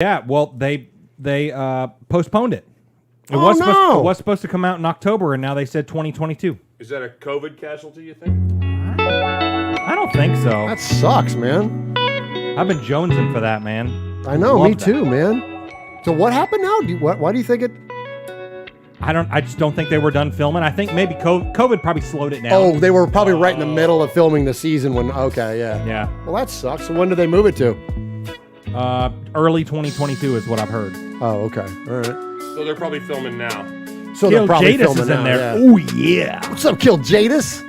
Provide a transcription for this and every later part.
Yeah, well, they postponed it. It was supposed to come out in October, and now they said 2022. Is that a COVID casualty, you think? I don't think so. That sucks, man. I've been jonesing for that, man. I know, me too, man. So what happened now? Why do you think it... I just don't think they were done filming. I think maybe COVID probably slowed it down. Oh, they were probably right in the middle of filming the season when... Okay, yeah. Yeah. Well, that sucks. So when did they move it to? Early 2022 is what I've heard. Oh, okay. All right. So they're probably filming now. So Kill they're probably Jadis filming is in now, there. yeah. Oh, yeah. What's up, Kill Jadis?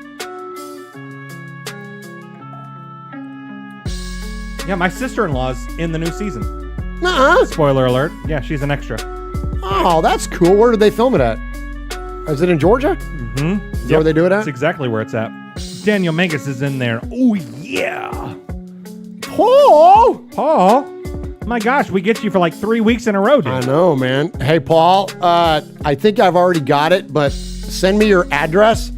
Yeah, my sister-in-law's in the new season. Nuh-uh. Spoiler alert. Yeah, she's an extra. Oh, that's cool. Where did they film it at? Is it in Georgia? Mm-hmm. Is that where they do it at? That's exactly where it's at. Daniel Mangus is in there. Oh, yeah. Paul. My gosh, we get you for like 3 weeks in a row, dude. I know, man. Hey, Paul, I think I've already got it, but send me your address,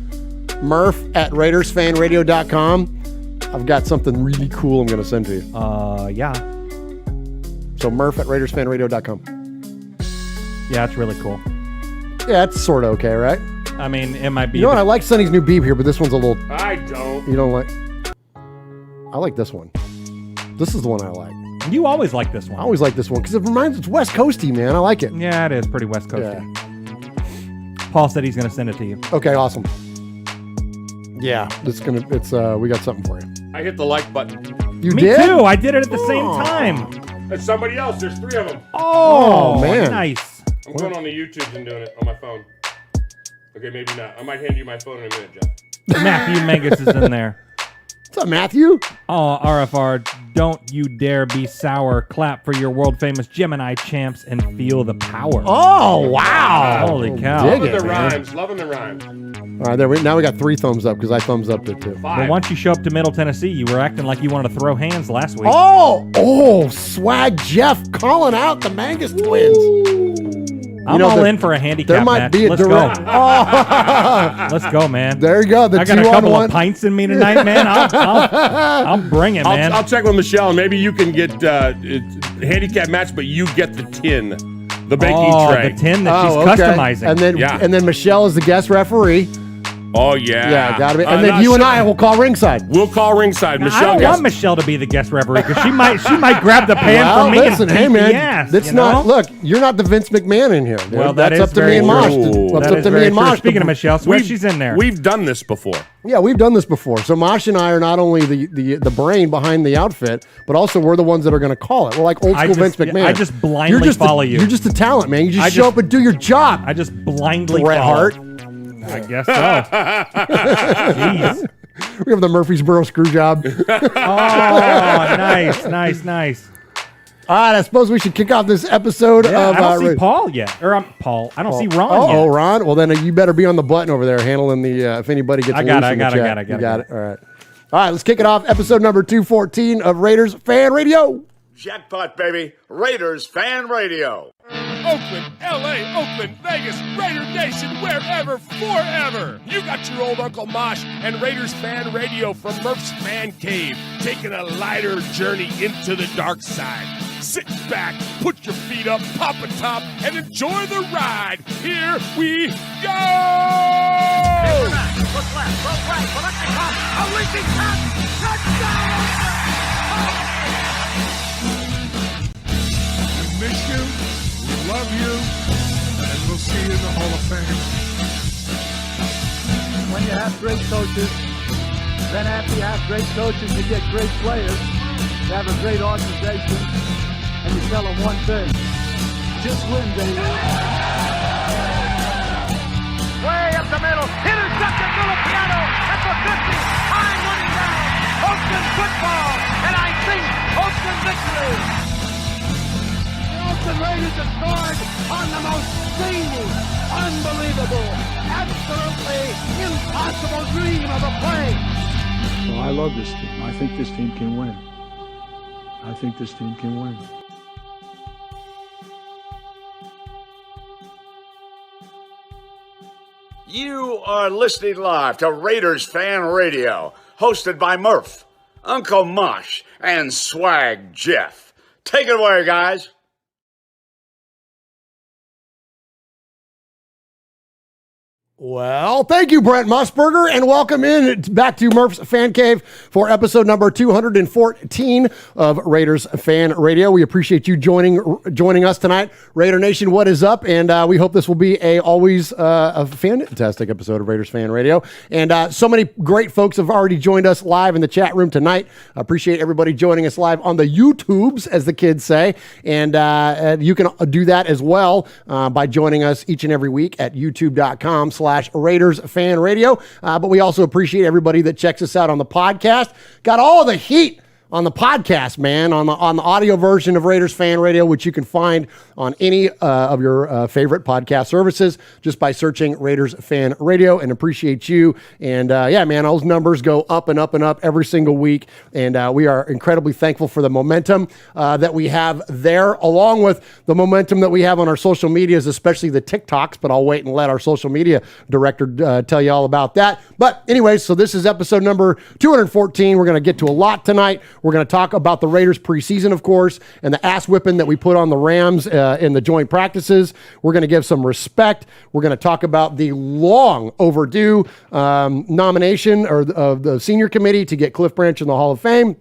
murph@raidersfanradio.com. I've got something really cool I'm going to send to you. Yeah. So murph@raidersfanradio.com. Yeah, it's really cool. Yeah, it's sort of okay, right? I mean, it might be. You know what? I like Sonny's new beep here, but this one's a little... I don't. You don't like... I like this one. This is the one I like. You always like this one. I always like this one because it reminds... It's West Coasty, man. I like it. Yeah, it is pretty West Coasty. Yeah. Paul said he's going to send it to you. Okay, awesome. Yeah, we got something for you. I hit the like button. You Me did? too. I did it at the same time. That's somebody else. There's 3 of them. Oh, man. Nice. I'm going on the YouTube and doing it on my phone. Okay, maybe not. I might hand you my phone in a minute, Jeff. Matthew Mangus is in there. What's up, Matthew? Oh, RFR, don't you dare be sour. Clap for your world-famous Gemini champs and feel the power. Oh, wow. Holy cow. Dig Loving it, the man. rhymes. Loving the rhymes. All right, now we got 3 thumbs up because I thumbs upped it too. 5. Well, once you show up to Middle Tennessee, you were acting like you wanted to throw hands last week. Oh, Swag Jeff calling out the Mangus twins. I'm all in for a handicap there might match. be a Let's direct. go. Oh. Let's go, man. There you go. The I got a 2-on-1. couple of pints in me tonight, man. I'll bring it, man. I'll check with Michelle, and maybe you can get handicap match, but you get the tin, the baking tray. The tin that she's customizing. And then Michelle is the guest referee. Oh yeah, Yeah, gotta be. And then you and I will call ringside. We'll call ringside. Now, Michelle, I don't want Michelle to be the guest referee because she might grab the pan Well, from me listen, and hey beat man, the ass, that's you know? not. Look, you're not the Vince McMahon in here. Dude. Well, that's up to me and Mosh. That's up to me and Mosh. Speaking of Michelle, she's in there. We've done this before. Yeah, we've done this before. So Mosh and I are not only the brain behind the outfit, but also we're the ones that are going to call it. We're like old school Vince McMahon. I just blindly follow you. You're just a talent, man. You just show up and do your job. I just blindly Bret follow. Hart. I guess so. Jeez. We have the Murfreesboro screw job. Oh, nice. All right, I suppose we should kick off this episode of... I don't see Paul yet. Or Paul. I don't see Ron yet. Oh, Ron? Well, then you better be on the button over there handling the... if anybody gets I got it. You got it. All right. All right, let's kick it off. Episode number 214 of Raiders Fan Radio. Jackpot, baby. Raiders Fan Radio. Oakland, L.A., Oakland, Vegas, Raider Nation, wherever, forever. You got your old Uncle Mosh and Raiders Fan Radio from Murph's Man Cave, taking a lighter journey into the dark side. Sit back, put your feet up, pop a top, and enjoy the ride. Here we go! Look left, look right, look at top, a leaping top, touchdown! We miss you, we love you, and we'll see you in the Hall of Fame. When you have great coaches, then after you have great coaches, you get great players. You have a great organization, and you tell them one thing: just win, baby. Way up the middle, intercepted Filipiano at the 50, time running down. Oakland football, and I think Oakland victory. The Raiders have scored on the most zany, unbelievable, absolutely impossible dream of a play. Well, I love this team. I think this team can win. I think this team can win. You are listening live to Raiders Fan Radio, hosted by Murph, Uncle Mosh, and Swag Jeff. Take it away, guys. Well, thank you, Brent Musburger, and welcome in back to Murph's Fan Cave for episode number 214 of Raiders Fan Radio. We appreciate you joining us tonight. Raider Nation, what is up? And we hope this will be always a fantastic episode of Raiders Fan Radio. And so many great folks have already joined us live in the chat room tonight. I appreciate everybody joining us live on the YouTubes, as the kids say. And you can do that as well by joining us each and every week at youtube.com/Raiders Fan Radio. But we also appreciate everybody that checks us out on the podcast. Got all the heat on the podcast, man, on the audio version of Raiders Fan Radio, which you can find on any of your favorite podcast services just by searching Raiders Fan Radio, and appreciate you. And yeah, man, those numbers go up and up and up every single week, and we are incredibly thankful for the momentum that we have there, along with the momentum that we have on our social medias, especially the TikToks, but I'll wait and let our social media director tell you all about that. But anyways, so this is episode number 214. We're going to get to a lot tonight. We're going to talk about the Raiders preseason, of course, and the ass whipping that we put on the Rams in the joint practices. We're going to give some respect. We're going to talk about the long overdue nomination of the senior committee to get Cliff Branch in the Hall of Fame.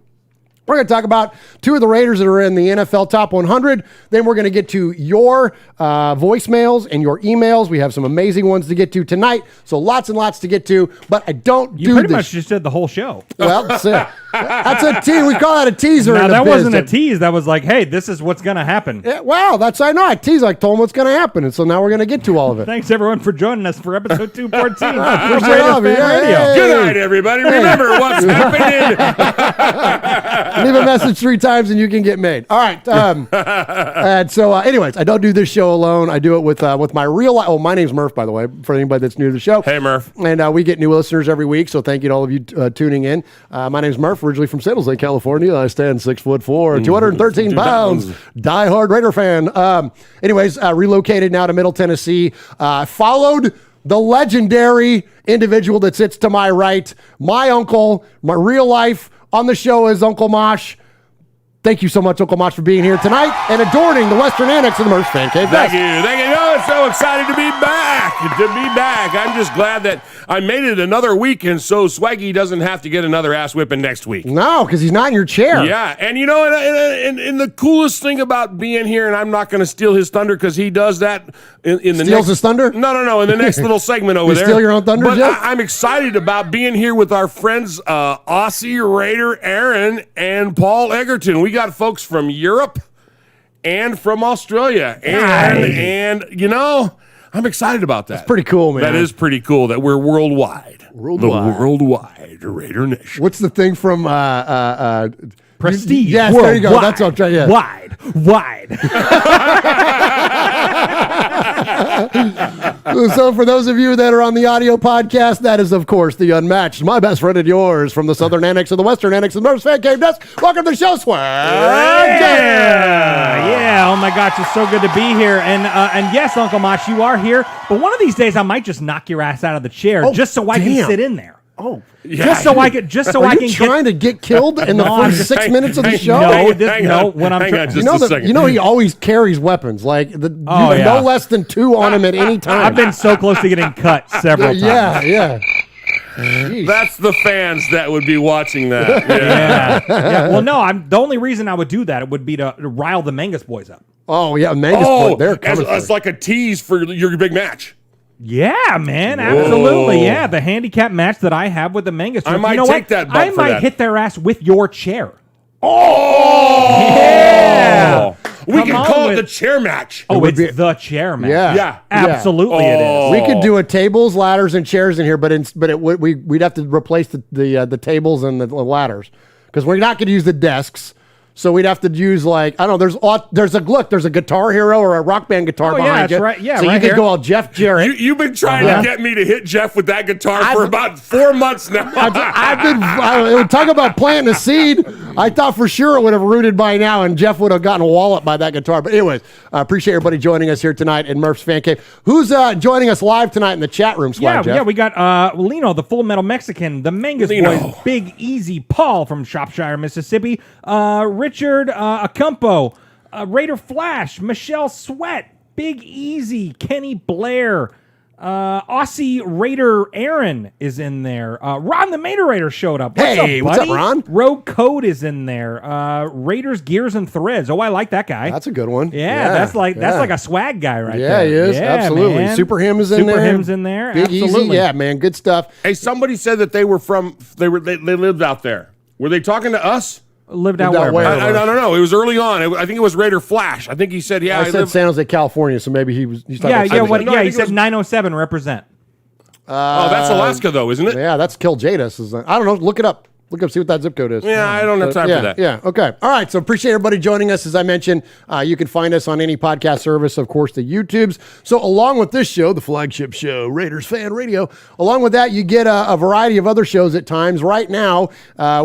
We're going to talk about two of the Raiders that are in the NFL Top 100. Then we're going to get to your voicemails and your emails. We have some amazing ones to get to tonight, so lots and lots to get to. But I don't do this. You pretty much just did the whole show. Well, that's a tease. We call that a teaser. Now, that wasn't a tease. That was like, hey, this is what's going to happen. Yeah, wow, I know. I teased. I told them what's going to happen, and so now we're going to get to all of it. Thanks, everyone, for joining us for episode 214 of appreciate Raiders all of you. Fan Radio. Hey. Good night, everybody. Remember what's happening. Leave a message 3 times and you can get made. All right. And so, anyways, I don't do this show alone. I do it with my real life. Oh, my name's Murph, by the way, for anybody that's new to the show. Hey, Murph. And we get new listeners every week, so thank you to all of you tuning in. My name's Murph, originally from San Jose, California. I stand 6'4", 213 pounds, diehard Raider fan. Anyways, relocated now to Middle Tennessee. Followed the legendary individual that sits to my right, my uncle, my real life on the show is Uncle Mosh. Thank you so much, Uncle Mosh, for being here tonight and adorning the Western Annex of the Murph's Fan Cave. Thank you. Oh, I'm so excited to be back. I'm just glad that I made it another week, and so Swaggy doesn't have to get another ass whipping next week. No, because he's not in your chair. Yeah, and you know, and the coolest thing about being here, and I'm not going to steal his thunder because he does that in the Steals his thunder? No, in the next little segment over there. Steal your own thunder, but Jeff? I'm excited about being here with our friends Aussie Raider Aaron and Paul Egerton. We got folks from Europe and from Australia, and you know, I'm excited about that. That's pretty cool, man. That is pretty cool that we're worldwide. The worldwide Raider Nation. What's the thing from Prestige. Yes, there you go. That's what I'm trying. Yeah. Wide. So for those of you that are on the audio podcast, that is, of course, the unmatched, my best friend and yours from the Southern Annex of the Western Annex of the Murph's Fan Cave Desk. Welcome to the show, Swag. Yeah. Oh my gosh, it's so good to be here. And yes, Uncle Mosh, you are here. But one of these days, I might just knock your ass out of the chair just so I can sit in in there. Oh, yeah. Just so I can. Are you trying to get killed in the first 6 minutes of the show? You know he always carries weapons, like no less than 2 on him at any time. I've been so close to getting cut several times. Yeah. That's the fans that would be watching that. Yeah. Well, no, the only reason I would do that would be to rise the Mangus boys up. Oh yeah, Mangus. They're coming. It's like a tease for your big match. Yeah, man, absolutely. Yeah, the handicap match that I have with the Mangus. I might take that. I might hit their ass with your chair. Oh, yeah. We can call it the chair match. Oh, it's the chair match. Yeah, absolutely, it is. We could do a tables, ladders, and chairs in here, we'd have to replace the tables and the ladders because we're not going to use the desks. So we'd have to use there's a Guitar Hero or a Rock Band guitar behind you. Right. Yeah, so you could go all Jeff Jarrett. You've been trying to get me to hit Jeff with that guitar for about 4 months now. Talk about planting a seed. I thought for sure it would have rooted by now, and Jeff would have gotten walloped by that guitar. But anyways, I appreciate everybody joining us here tonight in Murph's Fan Cave. Who's joining us live tonight in the chat room? Jeff? Yeah, we got Lino, the Full Metal Mexican, the Mangus boys, Big Easy Paul from Shropshire, Mississippi, Richard Acampo, Raider Flash, Michelle Sweat, Big Easy, Kenny Blair, Aussie Raider Aaron is in there. Ron the Mater Raider showed up. Hey, what's up, buddy? Ron? Rogue Code is in there. Raiders Gears and Threads. Oh, I like that guy. That's a good one. That's like a swag guy right Yeah, there. he is. Absolutely. Man. Super Him is in there. Super Him's in there. Big Absolutely. Easy. Yeah, man. Good stuff. Hey, somebody said that they lived out there. Were they talking to us? Lived out out where? where? I don't know. It was early on. I think it was Raider Flash. I think he said, "Yeah, I said San Jose, California, so maybe he's talking Yeah, about yeah, San Jose. he said 907 represent. Oh, that's Alaska, though, isn't it? Yeah, that's Kill Jadis. I don't know. Look it up. Look up, see what that zip code is. Yeah, I don't have time yeah, for that. Yeah, okay. All right, so appreciate everybody joining us. As I mentioned, you can find us on any podcast service, of course, the YouTubes. So along with this show, the flagship show, Raiders Fan Radio, along with that, you get a variety of other shows at times. Right now,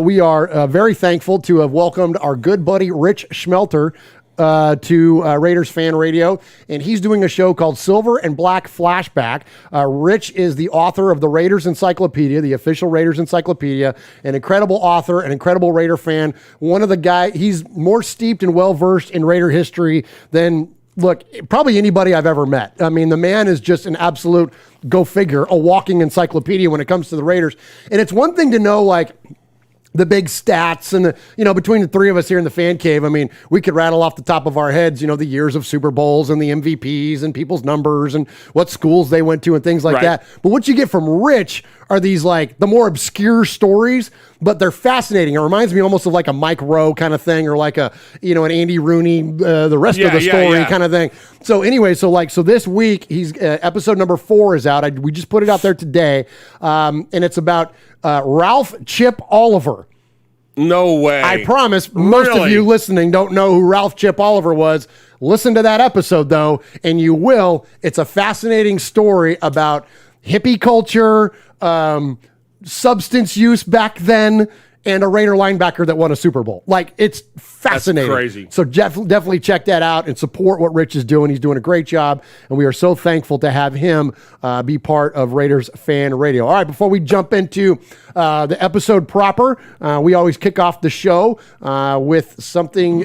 we are very thankful to have welcomed our good buddy, Rich Schmelter, to Raiders Fan Radio, and he's doing a show called Silver and Black Flashback. Rich is the author of the Raiders Encyclopedia, the official Raiders Encyclopedia, an incredible author, an incredible Raider fan. One of the guys, he's more steeped and well-versed in Raider history than, look, probably anybody I've ever met. I mean, the man is just an absolute, go figure, a walking encyclopedia when it comes to the Raiders. And it's one thing to know, like, the big stats and between the three of us here in the fan cave, I mean, we could rattle off the top of our heads, the years of Super Bowls and the MVPs and people's numbers and what schools they went to and things like that. But what you get from Rich are these like the more obscure stories, but they're fascinating. It reminds me almost of like a Mike Rowe kind of thing, or like an Andy Rooney, the rest of the story kind of thing. So anyway, so this week he's episode number 4 is out. We just put it out there today, and it's about Ralph Chip Oliver. No way. I promise most of you listening don't know who Ralph Chip Oliver was. Listen to that episode, though, and you will. It's a fascinating story about hippie culture, substance use back then, and a Raider linebacker that won a Super Bowl. Like, it's fascinating. That's crazy. So definitely check that out and support what Rich is doing. He's doing a great job, and we are so thankful to have him be part of Raiders Fan Radio. All right, before we jump into the episode proper, we always kick off the show with something.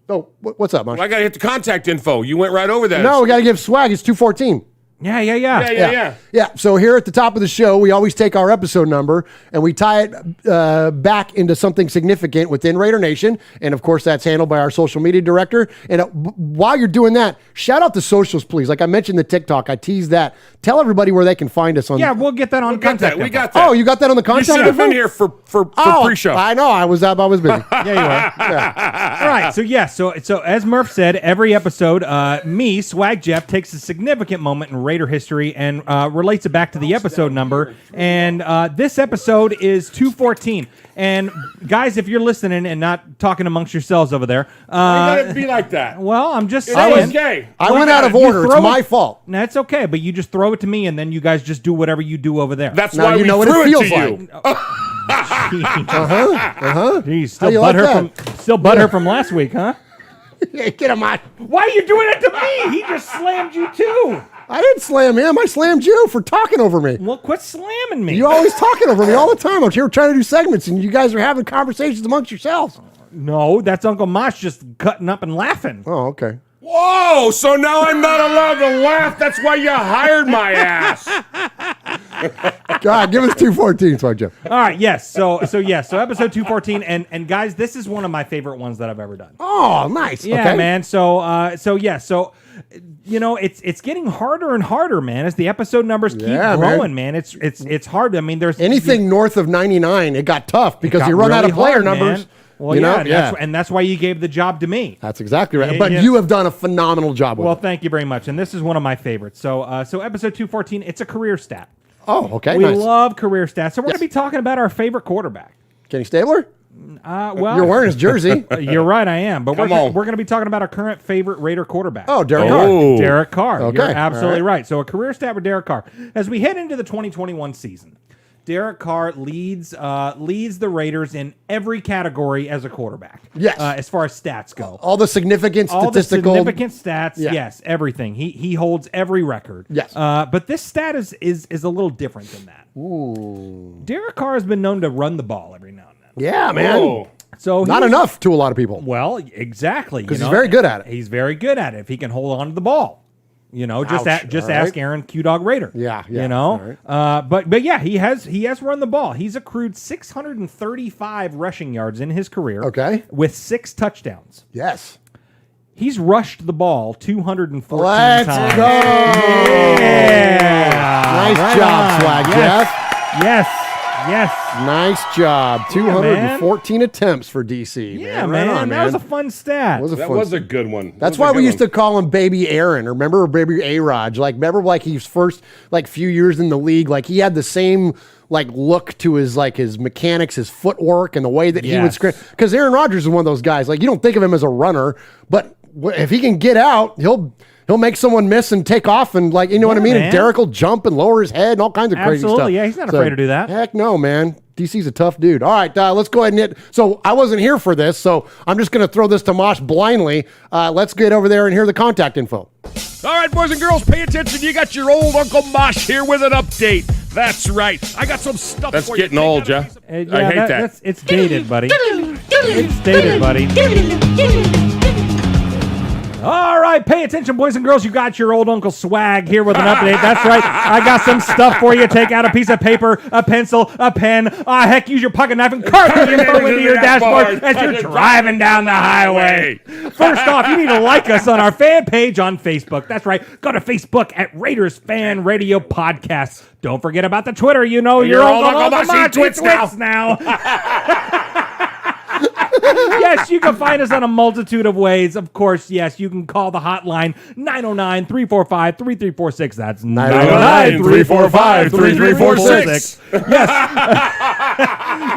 What's up, Mosh? Well, I got to hit the contact info. You went right over that. No, we got to give swag. It's 214. Yeah. So here at the top of the show, we always take our episode number and we tie it back into something significant within Raider Nation. And of course, that's handled by our social media director. And while you're doing that, shout out the socials, please. Like I mentioned the TikTok, I teased that. Tell everybody where they can find us on. Yeah, we'll get that on contact. We got that. Oh, you got that on the You contact? should have been here for pre-show. I know. I was busy. Yeah, you are. All right. So as Murph said, every episode, me, Swag Jeff, takes a significant moment in Raider history and relates it back to the episode number. And this episode is 214. And guys, if you're listening and not talking amongst yourselves over there, Why did it be like that? well, I'm just It's saying. okay. I went out of order. It's my fault. No, it's okay, but you just throw it to me, and then you guys just do whatever you do over there. That's Now why you we know what it threw it feels to like. you. Jeez, How still you like butthurt from last week, huh? Hey, get him on. Why are you doing it to me? He just slammed you too. I didn't slam him. I slammed you for talking over me. Well, quit slamming me. You're always talking over me all the time. I'm here trying to do segments, and you guys are having conversations amongst yourselves. No, that's Uncle Mosh just cutting up and laughing. Oh, okay. Whoa, so now I'm not allowed to laugh. That's why you hired my ass. God, give us 214, Swag Jeff. All right, yes. So episode 214, and guys, this is one of my favorite ones that I've ever done. Oh, nice. Yeah, okay. man. It's getting harder and harder, man, as the episode numbers keep growing, man. It's hard. I mean, there's anything north of 99, it got tough because you run out of player numbers. Man. Well, and that's why you gave the job to me. That's exactly right. Yeah, But you have done a phenomenal job with Well, it. thank you very much. And this is one of my favorites. So episode 214, it's a career stat. Oh, okay. We nice. love career stats. So we're going to be talking about our favorite quarterback. Kenny Stabler? Well, You're wearing his jersey. You're right, I am. But we're on. going to be talking about our current favorite Raider quarterback. Oh, Derek Carr. Oh. Derek Carr. Okay. You're absolutely All right. So a career stat with Derek Carr. As we head into the 2021 season, Derek Carr leads the Raiders in every category as a quarterback. Yes. As far as stats go. All the significant All statistical. the significant stats, Yeah. yes, everything. He holds every record. Yes. But this stat is a little different than that. Ooh. Derek Carr has been known to run the ball every now and then. Yeah, man. Whoa. So Not enough to a lot of people. Well, exactly. Because he's very good at it. He's very good at it if he can hold on to the ball. You know, just Ouch. just All ask right. Aaron Q-Dog Raider. Yeah. You know, All but yeah, he has run the ball. He's accrued 635 rushing yards in his career. Okay. With 6 touchdowns. Yes. He's rushed the ball 214 Let's times. go. Yeah. Nice Right job, on. Swag Yes. Jeff. Yes. Nice job. Yeah, 214 attempts for DC. Yeah, man. Right man. on, That was a fun stat. That was a good one. That's why we used to call him Baby Aaron. Remember Baby A-Rod? Like, remember like his first few years in the league, like he had the same look to his mechanics, his footwork, and the way that he would screen. Because Aaron Rodgers is one of those guys. Like, you don't think of him as a runner, but if he can get out, he'll make someone miss and take off and what I mean? man. And Derek will jump and lower his head and all kinds of crazy stuff. Absolutely, yeah, he's not afraid to do that. Heck no, man. DC's a tough dude. All right, let's go ahead and hit. So I wasn't here for this, so I'm just going to throw this to Mosh blindly. Let's get over there and hear the contact info. All right, boys and girls, pay attention. You got your old Uncle Mosh here with an update. That's right. I got some stuff That's for you. getting old, Jeff. Yeah, I hate that. It's dated, buddy. It's dated, buddy. All right, pay attention, boys and girls. You got your old Uncle Swag here with an update. That's right. I got some stuff for you. Take out a piece of paper, a pencil, a pen. Heck, use your pocket knife and carve the info into your dashboard as you're driving down the highway. First off, you need to like us on our fan page on Facebook. That's right. Go to Facebook at Raiders Fan Radio Podcast. Don't forget about the Twitter. You know your old Uncle Mosh twits now. Yes, you can find us on a multitude of ways. Of course, yes, you can call the hotline 909-345-3346. That's 909-345-3346. Yes.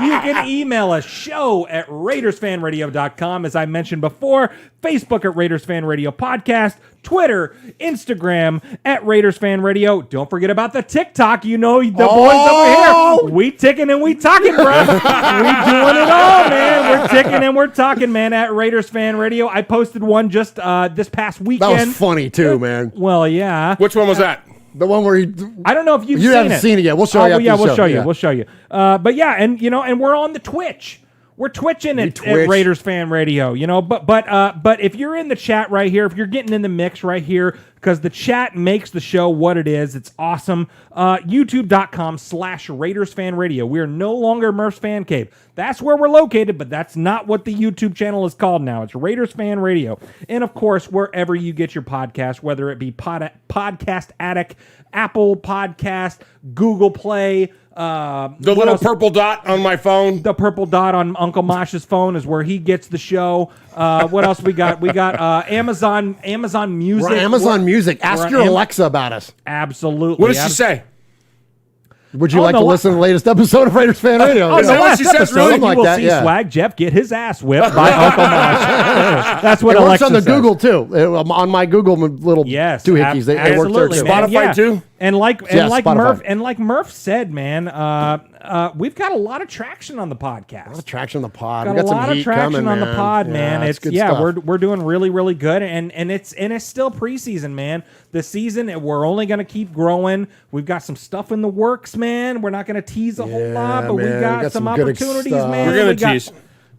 You can email us, show at RaidersFanRadio.com. As I mentioned before, Facebook at Raiders Fan Radio Podcast, Twitter, Instagram at Raiders Fan Radio. Don't forget about the TikTok. You know, the boys over here. We ticking and we talking, bro. We doing it all, man. We're ticking and we're talking, man, at Raiders Fan Radio. I posted one just this past weekend. That was funny too, man. Well, yeah. Which one was that? The one where I don't know if you've you seen haven't it. seen it yet. We'll show you. After Yeah, the we'll show you. Yeah. We'll show you. But yeah, and and we're on the Twitch. We're twitching at Raiders Fan Radio, but if you're in the chat right here, if you're getting in the mix right here, because the chat makes the show what it is, it's awesome. YouTube.com/Raiders Fan Radio. We are no longer Murph's Fan Cave. That's where we're located, but that's not what the YouTube channel is called now. It's Raiders Fan Radio. And of course, wherever you get your podcast, whether it be Podcast Addict, Apple Podcast, Google Play, the little purple dot on my phone. The purple dot on Uncle Mosh's phone is where he gets the show. What else we got? We got Amazon Music. We're Amazon Music. Ask your Alexa about us. Absolutely. What does she say? Would you like to listen to the latest episode of Raiders Fan Radio? On the that what last she says, episode, really? you will see Swag Jeff get his ass whipped by Uncle Mosh. That's what it Alexa works on the says. Google too. On my Google little doohickeys, it works there too. Spotify too. And like Spotify. Murph said, man, we've got a lot of traction on the podcast. A lot of traction on the pod. Got We a got some lot of heat traction coming, on the pod, man. It's good stuff. We're doing really, really good, and it's still preseason, man. The season, we're only gonna keep growing. We've got some stuff in the works, man. We're not gonna tease a whole lot, but we got some good opportunities, stuff. man. We're gonna tease.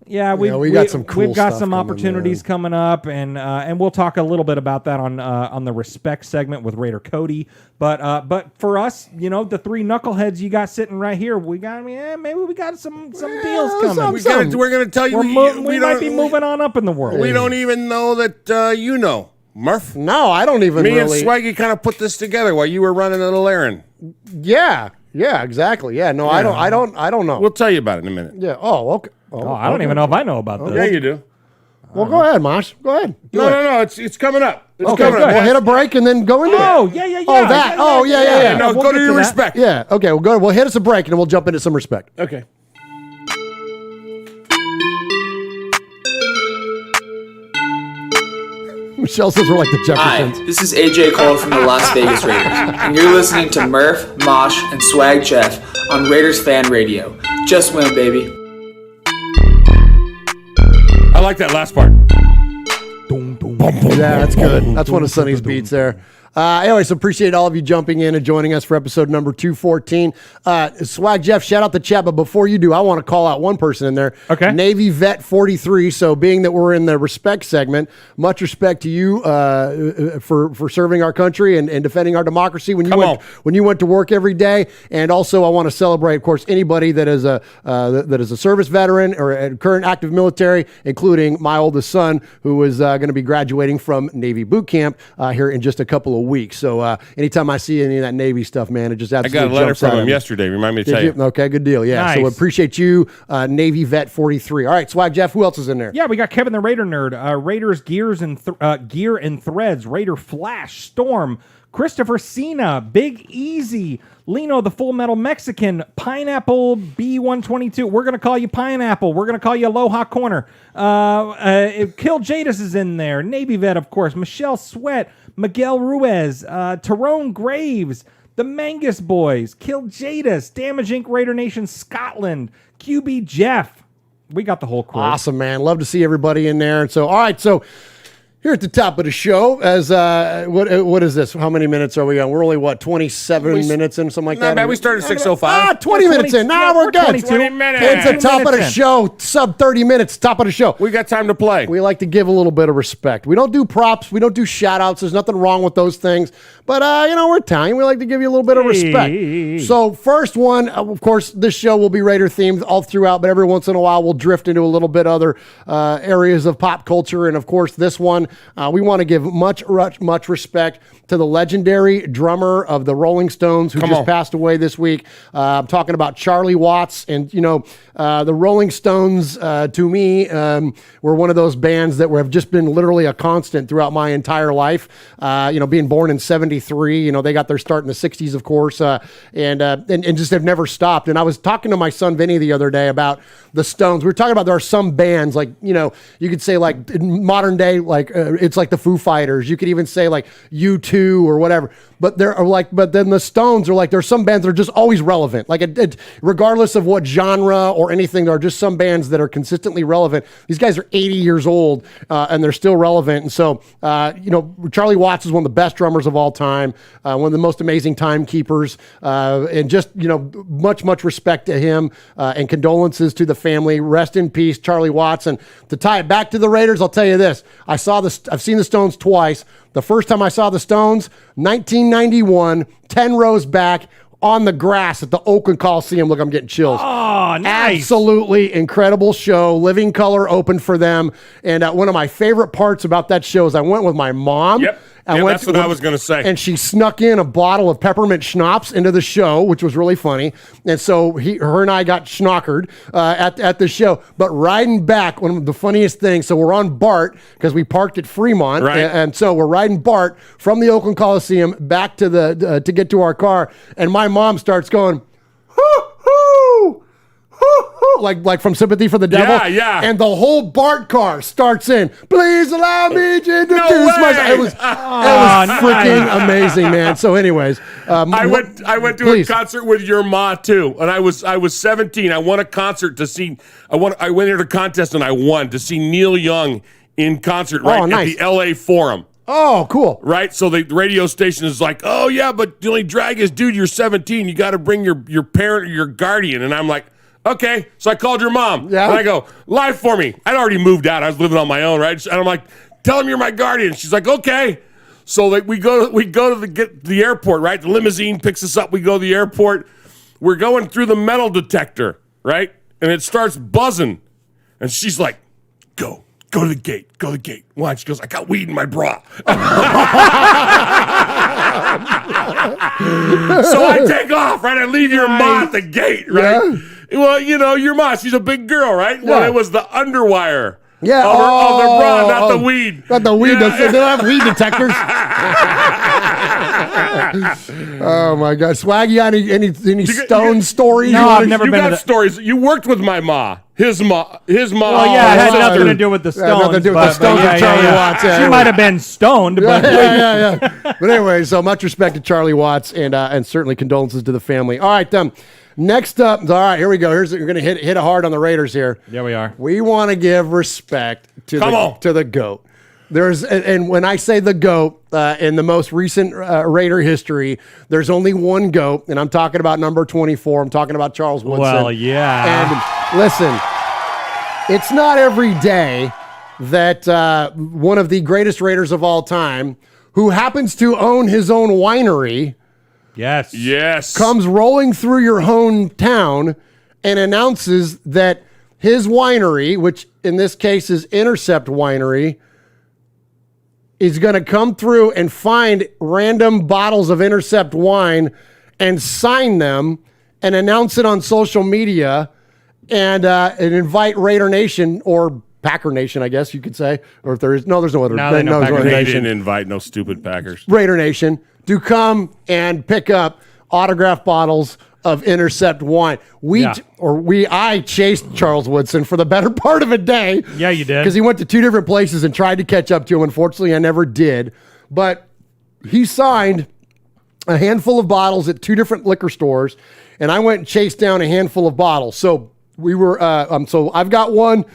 Yeah, we got some cool We've got stuff some coming, opportunities coming up, and we'll talk a little bit about that on the respect segment with Raider Cody. But for us, the three knuckleheads you got sitting right here, maybe we got some deals coming. We're gonna tell you We might be moving on up in the world. We don't even know that you know, Murph. No, I don't even. Me really. and Swaggy kind of put this together while you were running a little errand. Yeah, exactly. Yeah, no, I don't know. We'll tell you about it in a minute. Yeah. Oh, okay. I don't even know if I know about this. Yeah, you do. Well, go ahead, Mosh. Go ahead. No. It's coming up. It's Okay, coming good. up. We'll hit a break and then go into it. Oh, yeah. Oh, that. Yeah. No, we'll go get to your that. respect. Yeah. Okay. We'll hit us a break and then we'll jump into some respect. Okay. Michelle says we're like the Jeffersons. Hi, this is AJ Cole from the Las Vegas Raiders, and you're listening to Murph, Mosh, and Swag Jeff on Raiders Fan Radio. Just win, baby. I like that last part. Yeah, that's good. That's one of Sonny's beats there. Anyways, appreciate all of you jumping in and joining us for episode number 214. Swag Jeff, shout out the chat, but before you do, I want to call out one person in there. Okay. Navy Vet 43. So being that we're in the respect segment, much respect to you for serving our country and defending our democracy when you went to work every day. And also, I want to celebrate, of course, anybody that is a service veteran or a current active military, including my oldest son, who is going to be graduating from Navy boot camp here in just a couple of weeks. So anytime I see any of that Navy stuff, man, it just absolutely I got a letter jumps from out at him me. yesterday. Remind me to tell you. Okay, good deal. Yeah, Nice. so appreciate you, Navy Vet 43. All right, Swag Jeff, who else is in there? Yeah, we got Kevin the Raider Nerd, Raiders Gear and Threads, Raider Flash, Storm, Christopher Cena, Big Easy, Lino the Full Metal Mexican, Pineapple B122. We're going to call you Pineapple. We're going to call you Aloha Corner. Kill Jadis is in there. Navy Vet, of course. Michelle Sweat, Miguel Ruiz, Tyrone Graves, the Mangus Boys, Kill Jadis, Damage Inc. Raider Nation Scotland, QB Jeff. We got the whole crew. Awesome, man. Love to see everybody in there. And so, all right, so here at the top of the show, as what is this? How many minutes are we on? We're only, 27 minutes in, something like that? Man, we started 6:05. 20 minutes in. Now we're good. 20 minutes. It's the top of the minutes in. show, sub 30 minutes, top of the show. We got time to play. We like to give a little bit of respect. We don't do props. We don't do shout-outs. There's nothing wrong with those things. But, we're Italian. We like to give you a little bit of respect. So first one, of course, this show will be Raider-themed all throughout, but every once in a while we'll drift into a little bit other areas of pop culture. And, of course, this one, we want to give much respect to the legendary drummer of the Rolling Stones who just passed away this week. I'm talking about Charlie Watts. And, the Rolling Stones, to me, were one of those bands that have just been literally a constant throughout my entire life. Being born in 73, they got their start in the 60s, of course, and just have never stopped. And I was talking to my son Vinny the other day about the Stones. We were talking about there are some bands, like, you could say, like, in modern day, like, it's like the Foo Fighters. You could even say, like, U2 or whatever. But but then the Stones are like, there's some bands that are just always relevant. Like, regardless of what genre or anything, there are just some bands that are consistently relevant. These guys are 80 years old, and they're still relevant. And so, Charlie Watts is one of the best drummers of all time, one of the most amazing timekeepers, and just, much respect to him, and condolences to the family. Rest in peace, Charlie Watts. And to tie it back to the Raiders, I'll tell you this. I've seen the Stones twice. The first time I saw the Stones, 1991, 10 rows back on the grass at the Oakland Coliseum. Look, I'm getting chills. Oh, nice. Absolutely incredible show. Living Color opened for them. And one of my favorite parts about that show is I went with my mom. Yep. That's what I was going to say. And she snuck in a bottle of peppermint schnapps into the show, which was really funny. And so her and I got schnockered at the show. But riding back, one of the funniest things, so we're on BART because we parked at Fremont. Right. And so we're riding BART from the Oakland Coliseum back to to get to our car. And my mom starts going, hoo-hoo! Like from Sympathy for the Devil. Yeah. And the whole BART car starts in, please allow me to introduce myself. It was freaking amazing, man. So anyways. I went to a concert with your ma too. And I was 17. I won a concert to see, I went into a contest and I won to see Neil Young in concert at the LA Forum. Oh, cool. Right? So the radio station is like, oh yeah, but the only drag is, dude, you're 17. You got to bring your parent or your guardian. And I'm like, okay. So I called your mom. Yeah. And I go, live for me. I'd already moved out. I was living on my own, right? And I'm like, tell him you're my guardian. She's like, okay. So we go to the airport, right? The limousine picks us up. We go to the airport. We're going through the metal detector, right? And it starts buzzing. And she's like, go to the gate. Go to the gate. Why? She goes, I got weed in my bra. So I take off, right? I leave your ma at the gate, right? Yeah. Well, your ma, she's a big girl, right? Well, it was the underwire. Yeah. Of her bra, not the weed. Not the weed. Yeah. They don't have weed detectors. Oh my God, Swag, you got any Stone stories? No, I've never you been got to stories. You worked with my ma. His ma. Oh, yeah, it had nothing to do with the Stones. Nothing to do with the Stones and Charlie Watts. She might have been stoned, but yeah. But anyway, so much respect to Charlie Watts and certainly condolences to the family. All right, next up, all right, here we go. We're going to hit it hard on the Raiders here. Yeah, we are. We want to give respect to the GOAT. And when I say the GOAT in the most recent Raider history, there's only one GOAT, and I'm talking about number 24. I'm talking about Charles Woodson. Well, yeah. And listen, it's not every day that one of the greatest Raiders of all time, who happens to own his own winery, Yes. comes rolling through your hometown and announces that his winery, which in this case is Intercept Winery, is going to come through and find random bottles of Intercept wine and sign them and announce it on social media and invite Raider Nation or Packer Nation, I guess you could say, or if there's no other. No, they know there's Packer Raider They Nation. didn't invite no stupid Packers. Raider Nation to come and pick up autographed bottles of Intercept wine. I chased Charles Woodson for the better part of a day. Yeah, you did. Because he went to two different places and tried to catch up to him. Unfortunately, I never did. But he signed a handful of bottles at two different liquor stores, and I went and chased down a handful of bottles. So we were, so I've got one.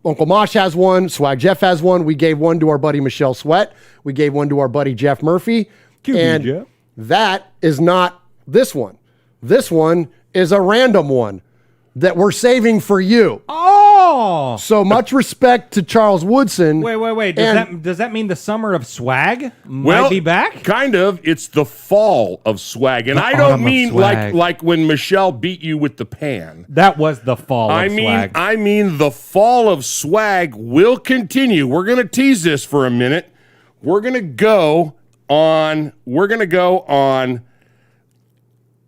Uncle Mosh has one. Swag Jeff has one. We gave one to our buddy Michelle Sweat. We gave one to our buddy Jeff Murphy. And that is not this one. This one is a random one that we're saving for you. Oh! So much respect to Charles Woodson. Wait. Does that mean the summer of swag might Well, be back? Kind of. It's the fall of swag. And I autumn don't of mean swag. like when Michelle beat you with the pan. That was the fall of swag. I mean the fall of swag will continue. We're going to tease this for a minute. We're going to go on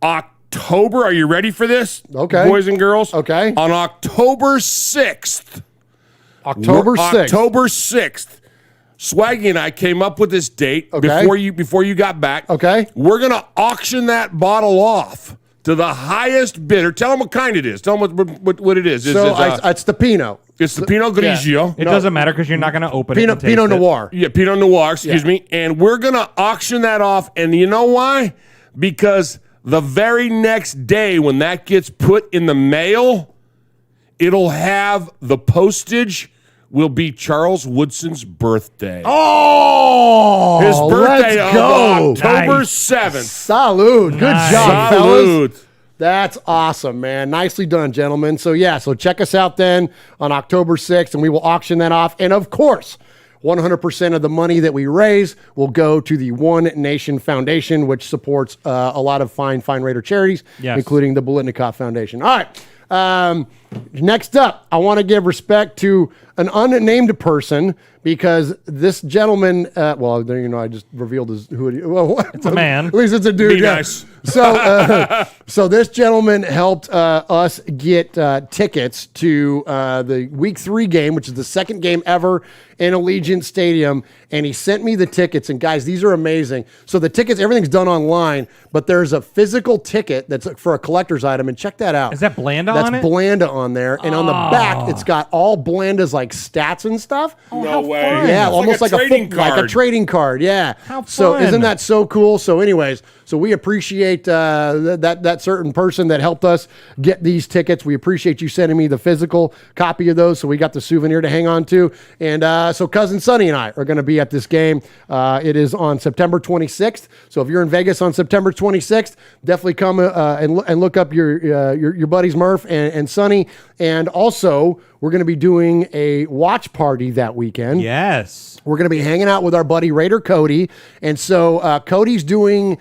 October. Are you ready for this? Okay. Boys and girls? Okay. On October 6th. October 6th. Swaggy and I came up with this date before you got back. Okay. We're going to auction that bottle off to the highest bidder. Tell them what kind it is. Tell them what it is. It's the Pinot. It's the Pinot Grigio. It doesn't matter because you're not going to open it and taste Pinot it. Noir. Yeah, Pinot Noir, excuse me. And we're going to auction that off. And you know why? Because the very next day when that gets put in the mail, it'll have the postage will be Charles Woodson's birthday. Oh! His birthday let's of go. October Nice. 7th. Salud. Good Nice. job, Salud. fellas. That's awesome, man. Nicely done, gentlemen. So check us out then on October 6th, and we will auction that off. And of course, 100% of the money that we raise will go to the One Nation Foundation, which supports a lot of fine Raider charities, including the Bolitnikoff Foundation. All right. Next up, I want to give respect to an unnamed person because this gentleman, I just revealed who it is. Well, It's a man. At least it's a dude. Be nice. So this gentleman helped us get tickets to the Week 3 game, which is the second game ever in Allegiant Stadium, and he sent me the tickets. And guys, these are amazing. So the tickets, everything's done online, but there's a physical ticket that's for a collector's item, and check that out. Is that Blanda That's on it? Blanda on there, and on the back, it's got all Blanda's like stats and stuff. No way. Yeah, It's almost like trading card. like a trading card. Yeah. How So fun. isn't that so cool? So anyways, so we appreciate that certain person that helped us get these tickets. We appreciate you sending me the physical copy of those, so we got the souvenir to hang on to. And so Cousin Sonny and I are going to be at this game. It is on September 26th. So if you're in Vegas on September 26th, definitely come and look up your buddies Murph and Sonny. And also, we're going to be doing a watch party that weekend. Yes. We're going to be hanging out with our buddy Raider Cody. And so Cody's doing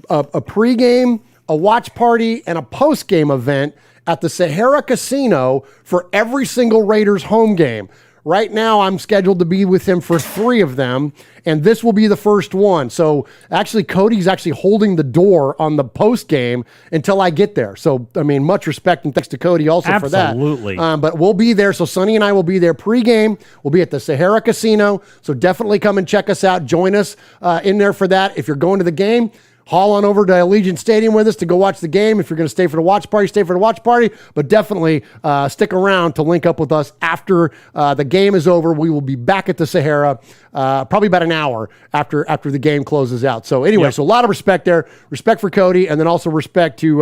a pregame, a watch party, and a postgame event at the Sahara Casino for every single Raiders home game. Right now, I'm scheduled to be with him for 3 of them, and this will be the first one. So actually, Cody's actually holding the door on the post game until I get there. So, I mean, much respect and thanks to Cody also for that. Absolutely. But we'll be there. So Sonny and I will be there pregame. We'll be at the Sahara Casino. So definitely come and check us out. Join us in there for that. If you're going to the game, haul on over to Allegiant Stadium with us to go watch the game. If you're going to stay for the watch party, stay for the watch party. But definitely stick around to link up with us after the game is over. We will be back at the Sahara probably about an hour after the game closes out. So anyway, So a lot of respect there. Respect for Cody, and then also respect to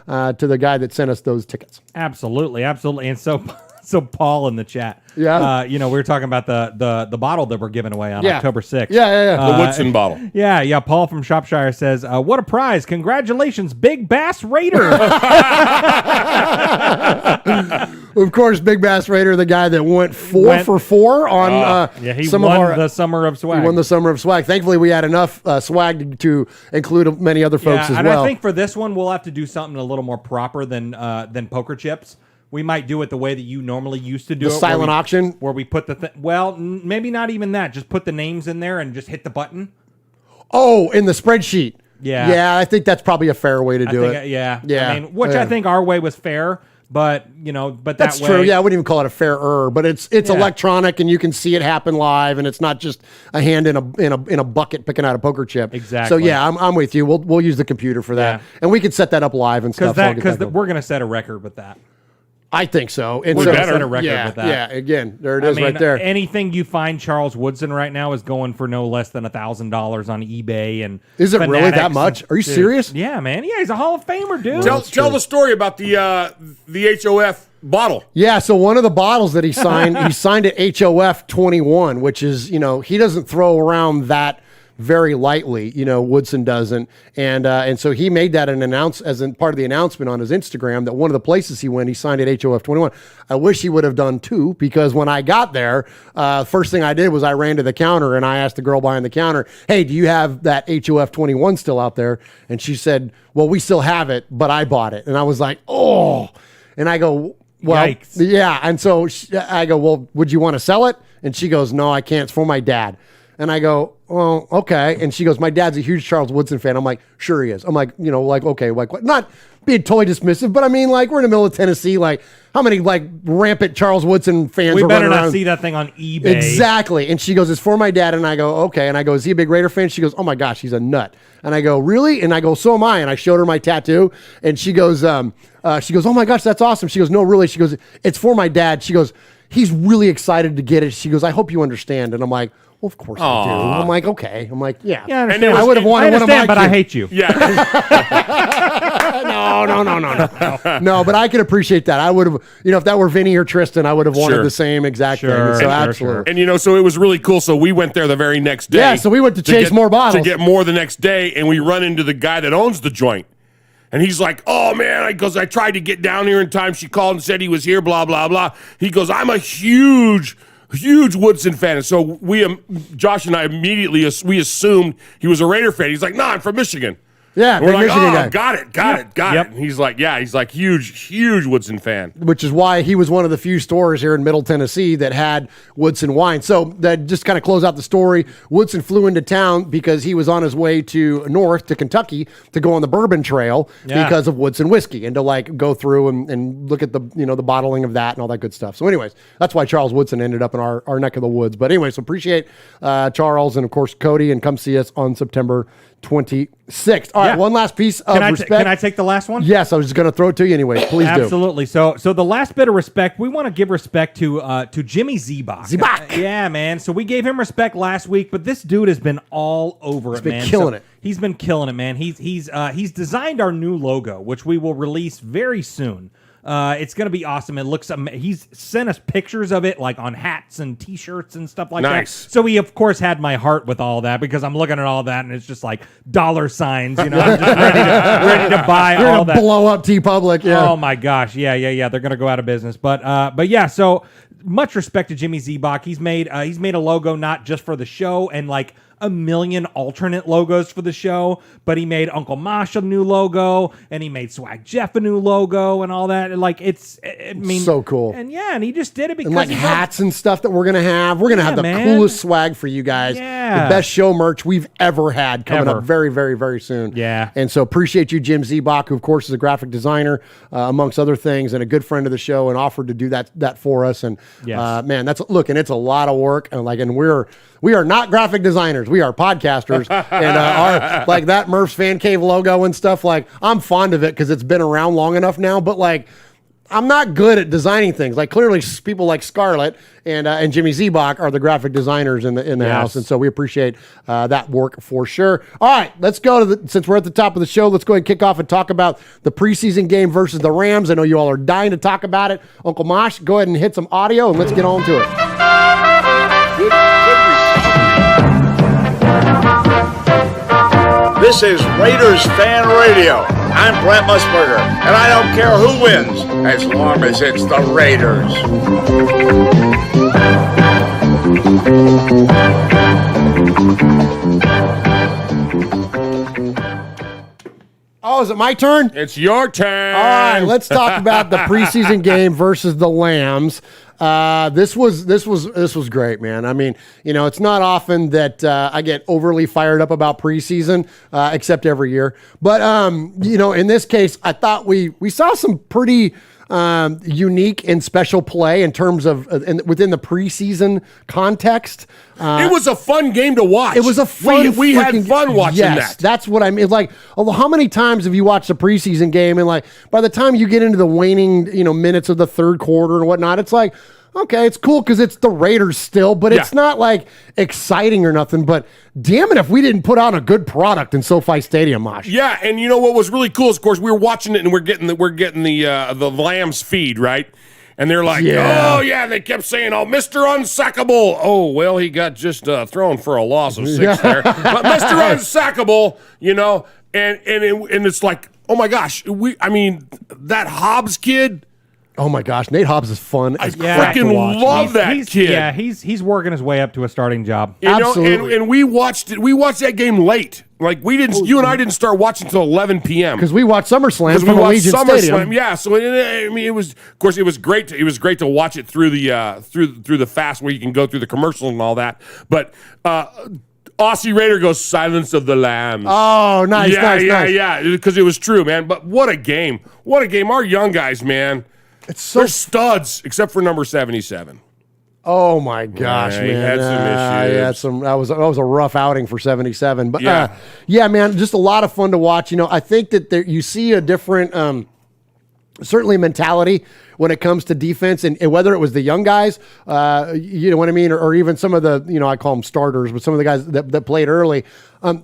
the guy that sent us those tickets. Absolutely. And so So Paul in the chat. Yeah. We were talking about the bottle that we're giving away on October 6th. Yeah. The Woodson bottle. Yeah. Paul from Shropshire says, what a prize. Congratulations, Big Bass Raider. Of course, Big Bass Raider, the guy that went 4 for 4 on he some won of our the Summer of Swag. He won the Summer of Swag. Thankfully, we had enough swag to include many other folks as and well. I think for this one, we'll have to do something a little more proper than poker chips. We might do it the way that you normally used to do The it. silent auction? Where we put maybe not even that. Just put the names in there and just hit the button. Oh, in the spreadsheet. Yeah. Yeah, I think that's probably a fair way to do it. Yeah. Yeah. I mean, I think our way was fair, but That's that way. true. Yeah, I wouldn't even call it a fair error, but it's electronic and you can see it happen live, and it's not just a hand in a bucket picking out a poker chip. Exactly. So yeah, I'm with you. We'll use the computer for that, Yeah. and we could set that up live and stuff. Because we're gonna set a record with that. I think so. And We're so, gonna set a record with that. Yeah, again, there it is right there. Anything you find Charles Woodson right now is going for no less than $1,000 on eBay. And Is it really that Fanatics. much? Are you Dude. serious? Yeah, man. Yeah, he's a Hall of Famer, dude. Tell the story about the HOF bottle. Yeah, so one of the bottles that he signed, he signed at HOF 21, which is, he doesn't throw around that very lightly, Woodson doesn't. And so he made that as part of the announcement on his Instagram that one of the places he went, he signed at HOF 21. I wish he would have done 2, because when I got there, first thing I did was I ran to the counter and I asked the girl behind the counter, hey, do you have that HOF 21 still out there? And she said, well, we still have it, but I bought it. And I was like, oh. And I go, well, Yikes. yeah. And so I go, well, would you want to sell it? And she goes, no, I can't. It's for my dad. And I go, well, okay. And she goes, my dad's a huge Charles Woodson fan. I'm like, sure he is. I'm like, okay, like what? Not being totally dismissive, but I mean, like, we're in the middle of Tennessee. Like, how many rampant Charles Woodson fans We are better running not around? see that thing on eBay. Exactly. And she goes, it's for my dad. And I go, okay. And I go, is he a big Raider fan? She goes, oh my gosh, he's a nut. And I go, really? And I go, so am I. And I showed her my tattoo. And she goes, oh my gosh, that's awesome. She goes, no, really. She goes, it's for my dad. She goes, he's really excited to get it. She goes, I hope you understand. And I'm like, well, of course I do. I'm like, okay. I'm like, yeah. Yeah, I And it understand. was- I would have wanted one of my but I kids. hate you. Yeah. No. No, but I can appreciate that. I would have, if that were Vinny or Tristan, I would have wanted Sure. the same exact Sure, thing. So sure, absolutely. And so it was really cool. So we went there the very next day. Yeah, so we went to chase more bottles. To get more the next day, and we run into the guy that owns the joint. And he's like, oh, man, I tried to get down here in time. She called and said he was here, blah, blah, blah. He goes, I'm a huge Woodson fan. And so Josh and I immediately, we assumed he was a Raider fan. He's like, no, I'm from Michigan. Yeah, And we're big like, Michigan oh, guy. got it. Yep. And he's like, huge Woodson fan. Which is why he was one of the few stores here in Middle Tennessee that had Woodson wine. So that just kind of close out the story. Woodson flew into town because he was on his way to north to Kentucky to go on the Bourbon Trail because of Woodson whiskey and to go through and look at the the bottling of that and all that good stuff. So anyways, that's why Charles Woodson ended up in our neck of the woods. But anyways, so appreciate Charles and of course Cody, and come see us on September 26th. All right, one last piece of respect. Can I take the last one? Yes, I was just going to throw it to you anyways. Please do. Absolutely. So the last bit of respect, we want to give respect to Jimmy Zebach. Yeah, man. So we gave him respect last week, but this dude has been all over it, man. He's been killing it. He's been killing it, man. He's designed our new logo, which we will release very soon. It's going to be awesome. It looks he's sent us pictures of it like on hats and t-shirts and stuff like that. So he of course had my heart with all that, because I'm looking at all that and it's just like dollar signs, I'm just ready to buy You're all gonna that. blow up TeePublic. Yeah. Oh my gosh. Yeah. They're going to go out of business. But yeah, so much respect to Jimmy Zebach. He's made a logo not just for the show and like a million alternate logos for the show, but he made Uncle Mosh a new logo, and he made Swag Jeff a new logo, and all that. Like So cool. And he just did it because And like hats and stuff that we're gonna have. We're gonna have the man. coolest swag for you guys. Yeah. The best show merch we've ever had coming Ever. up very, very, very soon. Yeah. And so appreciate you, Jim Zebach, who of course is a graphic designer, amongst other things, and a good friend of the show, and offered to do that for us. And Yes. man, and it's a lot of work. And we are not graphic designers. We are podcasters. And our like that Murph's Fan Cave logo and stuff, like I'm fond of it because it's been around long enough now, but like I'm not good at designing things. Like clearly, people like Scarlett and Jimmy Zebach are the graphic designers in the house, and so we appreciate that work for sure. All right, let's go to since we're at the top of the show. Let's go ahead and kick off and talk about the preseason game versus the Rams. I know you all are dying to talk about it. Uncle Mosh, go ahead and hit some audio and let's get on to it. This is Raiders Fan Radio. I'm Brent Musburger, and I don't care who wins as long as it's the Raiders. Oh, is it my turn? It's your turn. All right, let's talk about the preseason game versus the Lambs. This was great, man. I mean, it's not often that I get overly fired up about preseason, except every year. But in this case, I thought we saw some pretty unique and special play in terms of within the preseason context. It was a fun game to watch. It was a fun. We had fun watching that. That's what I mean. Like, how many times have you watched a preseason game and like by the time you get into the waning, minutes of the third quarter and whatnot, it's like, okay, it's cool because it's the Raiders still, but it's not like exciting or nothing. But damn it, if we didn't put out a good product in SoFi Stadium, Mosh. Yeah, and you know what was really cool is, of course, we were watching it and we're getting the Lambs feed, right? And they're like, they kept saying, oh, Mr. Unsackable. Oh, well, he got just thrown for a loss of 6 there. But Mr. Unsackable, and it's like, oh my gosh, that Hobbs kid. Oh my gosh, Nate Hobbs is fun. I freaking love that kid. Yeah, he's working his way up to a starting job. Absolutely. And we watched that game late. Like you and I didn't start watching until 11 p.m. because we watched SummerSlam from Allegiant Stadium. Yeah, so it was, of course, it was great. It was great to watch it through the through the fast where you can go through the commercial and all that. But Aussie Raider goes Silence of the Lambs. Oh, nice, nice. Because it was true, man. But what a game! What a game! Our young guys, man. They're studs, except for number 77. Oh my gosh, man! He man! had some issues. That was a rough outing for 77. But man, just a lot of fun to watch. I think that you see a different, certainly mentality when it comes to defense, and whether it was the young guys, you know what I mean, or even some of the, I call them starters, but some of the guys that played early,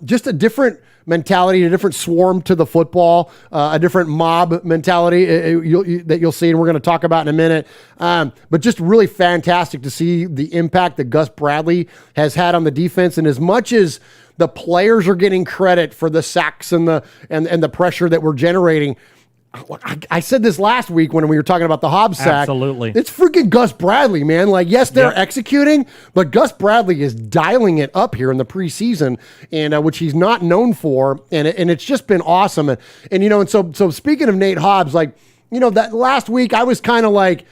just a different mentality, a different swarm to the football, a different mob mentality that you'll see, and we're going to talk about in a minute. But just really fantastic to see the impact that Gus Bradley has had on the defense, and as much as the players are getting credit for the sacks and the pressure that we're generating. I said this last week when we were talking about the Hobbs sack. Absolutely. It's freaking Gus Bradley, man. Like, yes, they're executing, but Gus Bradley is dialing it up here in the preseason, and which he's not known for, and it's just been awesome. And so speaking of Nate Hobbs, like, that last week I was kind of like,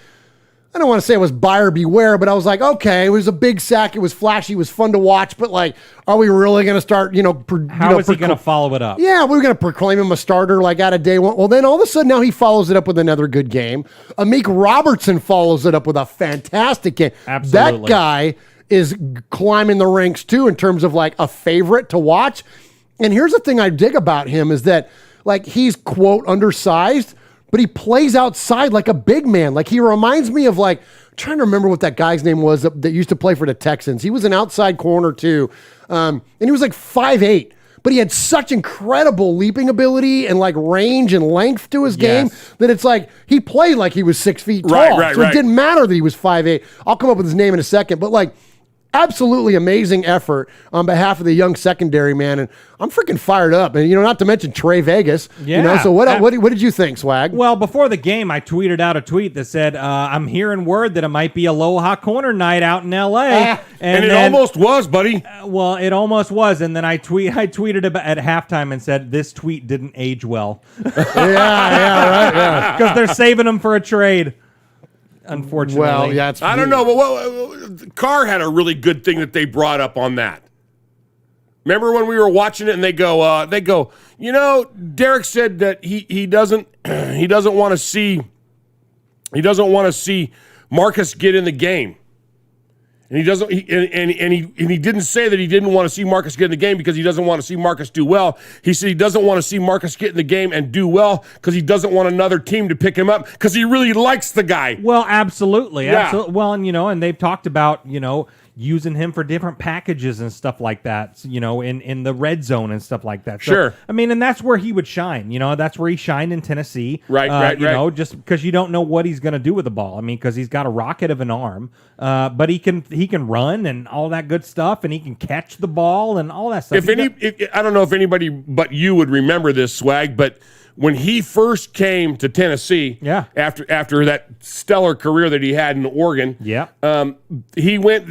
I don't want to say it was buyer beware, but I was like, okay, it was a big sack. It was flashy. It was fun to watch. But, like, are we really going to start, how is he going to follow it up? Yeah, we're going to proclaim him a starter, like, out of day one. Well, then all of a sudden now he follows it up with another good game. Amik Robertson follows it up with a fantastic game. Absolutely. That guy is climbing the ranks, too, in terms of, like, a favorite to watch. And here's the thing I dig about him is that, like, he's, quote, undersized, but he plays outside like a big man. Like, he reminds me of, like, I'm trying to remember what that guy's name was that used to play for the Texans. He was an outside corner too. And he was like 5'8", but he had such incredible leaping ability and like range and length to his game that it's like he played like he was 6 feet tall. So it didn't matter that he was 5'8". I'll come up with his name in a second, but like, absolutely amazing effort on behalf of the young secondary, man. And I'm freaking fired up. And, not to mention Trey Vegas. Yeah. So what did you think, Swag? Well, before the game, I tweeted out a tweet that said, I'm hearing word that it might be Aloha Corner night out in L.A. And it almost was, buddy. Well, it almost was. And then I tweeted about at halftime and said, this tweet didn't age well. Yeah. Because they're saving them for a trade. Unfortunately. Well, yeah, I don't know, but Carr had a really good thing that they brought up on that. Remember when we were watching it and they go, Derek said that he doesn't want to see Marcus get in the game. And he doesn't. He didn't say that he didn't want to see Marcus get in the game because he doesn't want to see Marcus do well. He said he doesn't want to see Marcus get in the game and do well because he doesn't want another team to pick him up because he really likes the guy. Well, absolutely, Yeah. absolutely. Well, and and they've talked about using him for different packages and stuff like that, in the red zone and stuff like that. So, Sure. I mean, and that's where he would shine. That's where he shined in Tennessee. Right. Just because you don't know what he's going to do with the ball. I mean, because he's got a rocket of an arm, but he can run and all that good stuff, and he can catch the ball and all that stuff. I don't know if anybody but you would remember this, Swag, but when he first came to Tennessee, after that stellar career that he had in Oregon, he went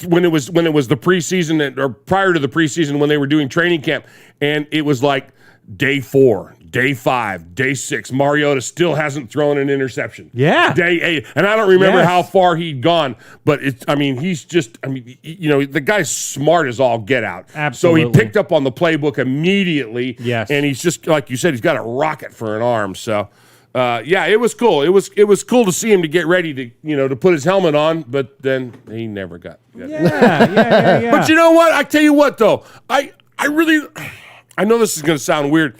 when it was the preseason or prior to the preseason when they were doing training camp, and it was like day 4, day 5, day 6. Mariota still hasn't thrown an interception. Yeah. Day 8, and I don't remember how far he'd gone, but he's just, the guy's smart as all get out. Absolutely. So he picked up on the playbook immediately. Yes. And he's just, like you said, he's got a rocket for an arm. So, it was cool. It was cool to see him to get ready to put his helmet on, but then he never got it. Yeah. But you know what? I tell you what, though, I know this is going to sound weird.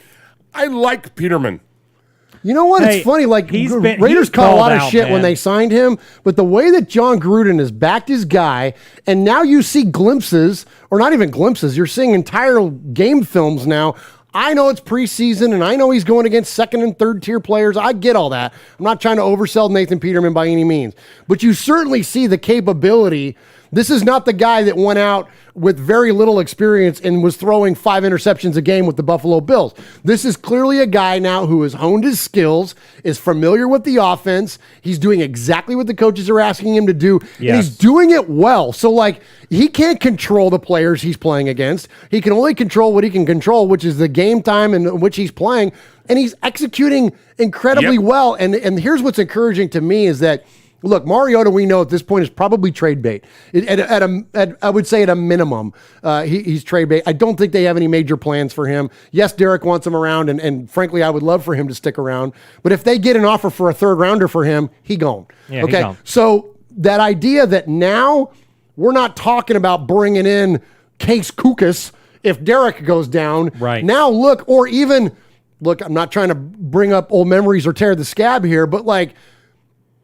I like Peterman. You know what? It's funny. Like, Raiders caught a lot of shit when they signed him, but the way that John Gruden has backed his guy, and now you see glimpses, or not even glimpses, you're seeing entire game films now. I know it's preseason, and I know he's going against second and third tier players. I get all that. I'm not trying to oversell Nathan Peterman by any means, but you certainly see the capability. This is not the guy that went out with very little experience and was throwing 5 interceptions a game with the Buffalo Bills. This is clearly a guy now who has honed his skills, is familiar with the offense. He's doing exactly what the coaches are asking him to do, and he's doing it well. So, he can't control the players he's playing against. He can only control what he can control, which is the game time in which he's playing, and he's executing incredibly well. And here's what's encouraging to me is that, look, Mariota, we know at this point is probably trade bait. I would say at a minimum, he's trade bait. I don't think they have any major plans for him. Yes, Derek wants him around, and frankly, I would love for him to stick around. But if they get an offer for a third rounder for him, he gone. Yeah, okay, he gone. So that idea that now we're not talking about bringing in Case Kukis if Derek goes down. Right. Now look, I'm not trying to bring up old memories or tear the scab here, but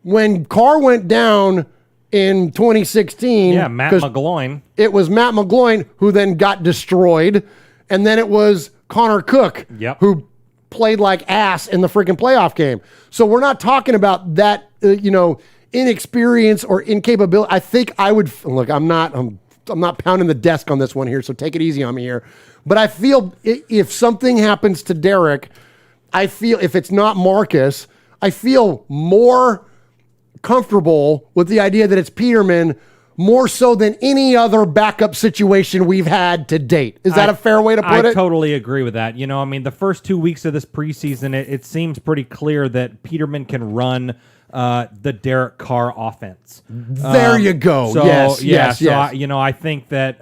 when Carr went down in 2016, Matt McGloin. It was Matt McGloin who then got destroyed, and then it was Connor Cook who played like ass in the freaking playoff game. So we're not talking about that, inexperience or incapability. I think I would look. I'm not pounding the desk on this one here, so take it easy on me here. But I feel if something happens to Derek, if it's not Marcus, I feel more comfortable with the idea that it's Peterman more so than any other backup situation we've had to date. Is that a fair way to put it? I totally agree with that. The first 2 weeks of this preseason, it seems pretty clear that Peterman can run the Derek Carr offense. There you go. So, yes. I think that,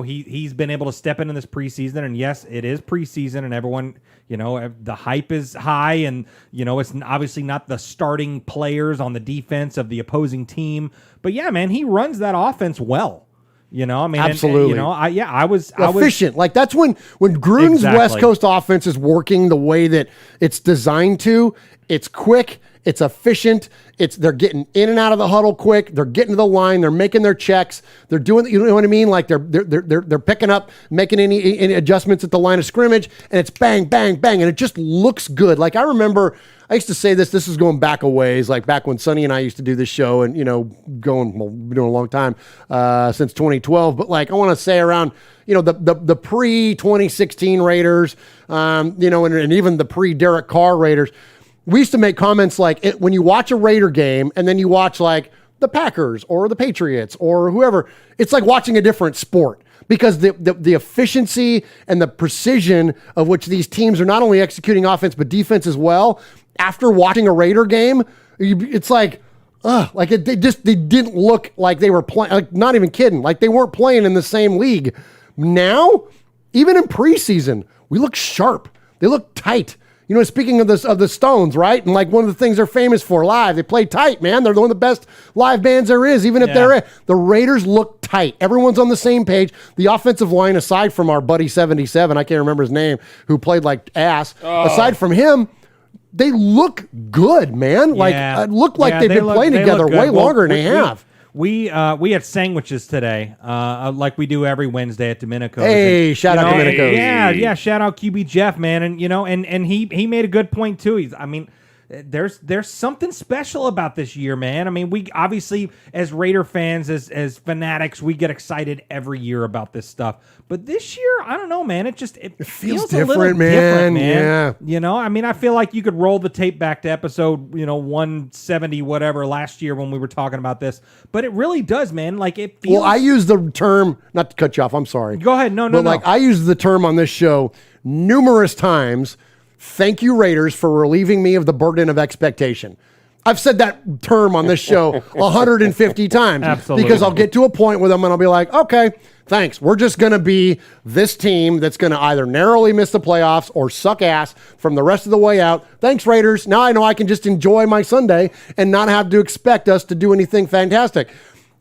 he's been able to step into this preseason, and yes, it is preseason, and everyone, the hype is high, and, it's obviously not the starting players on the defense of the opposing team, but yeah, man, he runs that offense well. Absolutely. I was efficient. That's when Gruden's West Coast offense is working the way that it's designed to. It's quick. It's efficient. They're getting in and out of the huddle quick. They're getting to the line. They're making their checks. They're doing, you know what I mean? They're picking up, making any adjustments at the line of scrimmage, and it's bang, bang, bang, and it just looks good. I remember, I used to say this is going back a ways, back when Sonny and I used to do this show, and we've been doing a long time since 2012. But I want to say around the pre-2016 Raiders, and even the pre-Derek Carr Raiders. We used to make comments when you watch a Raider game and then you watch the Packers or the Patriots or whoever, it's like watching a different sport because the efficiency and the precision of which these teams are not only executing offense but defense as well. After watching a Raider game, it's they didn't look like they were playing, not even kidding, they weren't playing in the same league. Now, even in preseason, we look sharp. They look tight. speaking of the Stones, right? And like one of the things they're famous for live, they play tight, man. They're one of the best live bands there is, even if the Raiders look tight. Everyone's on the same page. The offensive line, aside from our buddy 77, I can't remember his name, who played like ass, aside from him, they look good, man. Like, look like they've been playing together way longer than they have. We had sandwiches today, like we do every Wednesday at Domenico's. Hey, shout out Domenico's. Yeah, shout out QB Jeff, man, and and he made a good point too. There's something special about this year, man. I mean, we obviously as Raider fans, as fanatics, we get excited every year about this stuff. But this year, I don't know, man. It feels different, a little man. different, man. Yeah. I mean, I feel like you could roll the tape back to episode 170 whatever last year when we were talking about this. But it really does, man. Like it feels. Well, I use the term, not to cut you off. I'm sorry. Go ahead. No. Like I use the term on this show numerous times. Thank you, Raiders, for relieving me of the burden of expectation. I've said that term on this show 150 times. Absolutely. Because I'll get to a point with them and I'll be like, okay, thanks. We're just going to be this team that's going to either narrowly miss the playoffs or suck ass from the rest of the way out. Thanks, Raiders. Now I know I can just enjoy my Sunday and not have to expect us to do anything fantastic.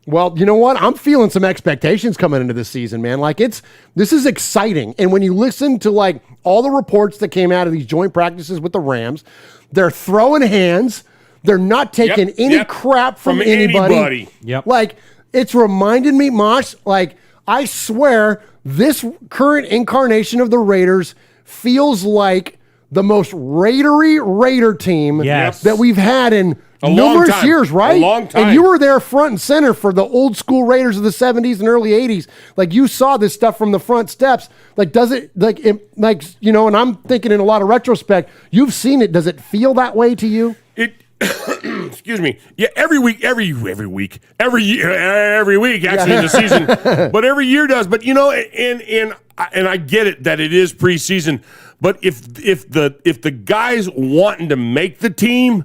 Well, you know what? I'm feeling some expectations coming into this season, man. Like this is exciting. And when you listen to like all the reports that came out of these joint practices with the Rams, they're throwing hands. They're not taking any crap from anybody. Yep. Like it's reminded me, Mosh, like I swear this current incarnation of the Raiders feels like the most Raider team that we've had in numerous years, right? A long time. And you were there front and center for the old school Raiders of the 70s and early 80s. Like you saw this stuff from the front steps. Like and I'm thinking in a lot of retrospect, you've seen it. Does it feel that way to you? Excuse me. Yeah, every week, every year, every week, actually in the season, but every year does. But and I get it that it is preseason. But if the guys wanting to make the team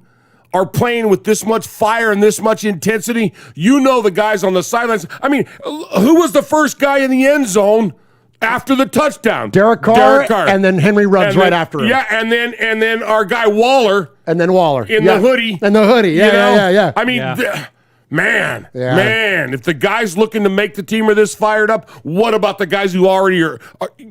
are playing with this much fire and this much intensity, the guys on the sidelines. I mean, who was the first guy in the end zone after the touchdown? Derek Carr. And then Henry Ruggs right after him. Yeah, and then our guy Waller. And then Waller. In the hoodie. And the hoodie. Yeah. I mean, man, if the guys looking to make the team are this fired up, what about the guys who already are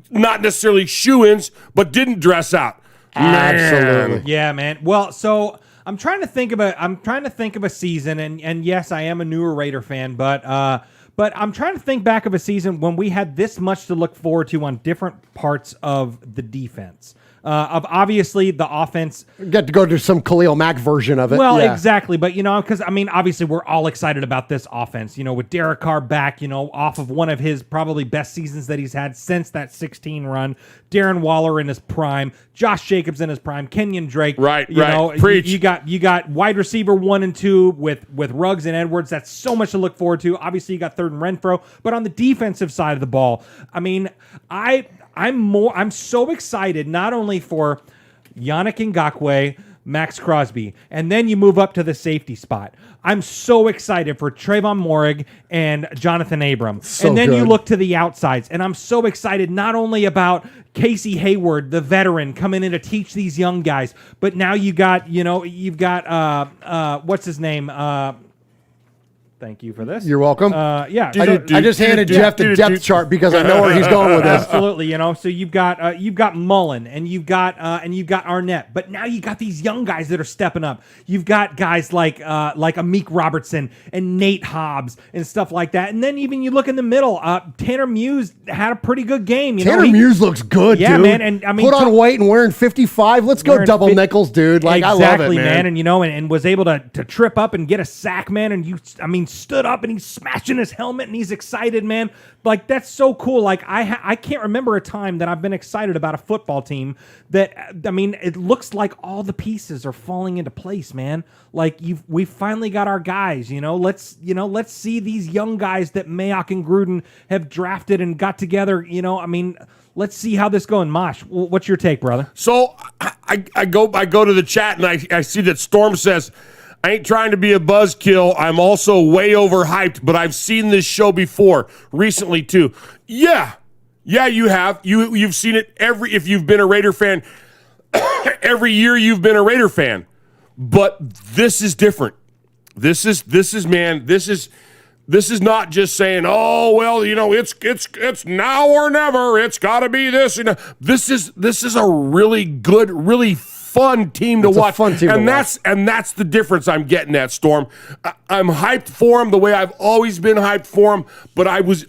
not necessarily shoo-ins, but didn't dress out? Absolutely. Yeah, man. Well, so I'm trying to think of a season, and yes, I am a newer Raider fan, but I'm trying to think back of a season when we had this much to look forward to on different parts of the defense. Of obviously the offense. Get to go to some Khalil Mack version of it. Well, exactly. But, because, obviously we're all excited about this offense, with Derek Carr back, off of one of his probably best seasons that he's had since that 16 run. Darren Waller in his prime, Josh Jacobs in his prime, Kenyon Drake. Right. Preach. You got wide receiver 1 and 2 with Ruggs and Edwards. That's so much to look forward to. Obviously, you got third and Renfro. But on the defensive side of the ball, I'm so excited not only for Yannick Ngakoue, Max Crosby, and then you move up to the safety spot. I'm so excited for Trayvon Moehrig and Jonathan Abram. And then you look to the outsides, and I'm so excited not only about Casey Hayward, the veteran, coming in to teach these young guys, but now you've got what's his name? Thank you for this. You're welcome. Yeah, I just handed Jeff the depth chart because I know where he's going with this. Absolutely, So you've got Mullen and you've got Arnett, but now you got these young guys that are stepping up. You've got guys like Amik Robertson and Nate Hobbs and stuff like that. And then even you look in the middle, Tanner Muse had a pretty good game. Tanner Muse looks good, yeah, dude. man. And put on weight and wearing 55. Let's go double nickels, dude. Like exactly, I love it, man. And was able to trip up and get a sack, man. And stood up and he's smashing his helmet and he's excited, man. Like that's so cool. Like I can't remember a time that I've been excited about a football team that it looks like all the pieces are falling into place, man. Like we finally got our guys, Let's see these young guys that Mayock and Gruden have drafted and got together, Let's see how this goes. Mosh, what's your take, brother? So I go to the chat and I see that Storm says, I ain't trying to be a buzzkill. I'm also way overhyped, but I've seen this show before, recently too. Yeah, you have. You've seen it if you've been a Raider fan. every year you've been a Raider fan, but this is different. This is not just saying, oh, well, it's now or never. It's got to be this. This is a really good, really fun team to watch. And that's the difference I'm getting at, Storm. I'm hyped for him the way I've always been hyped for him, but I was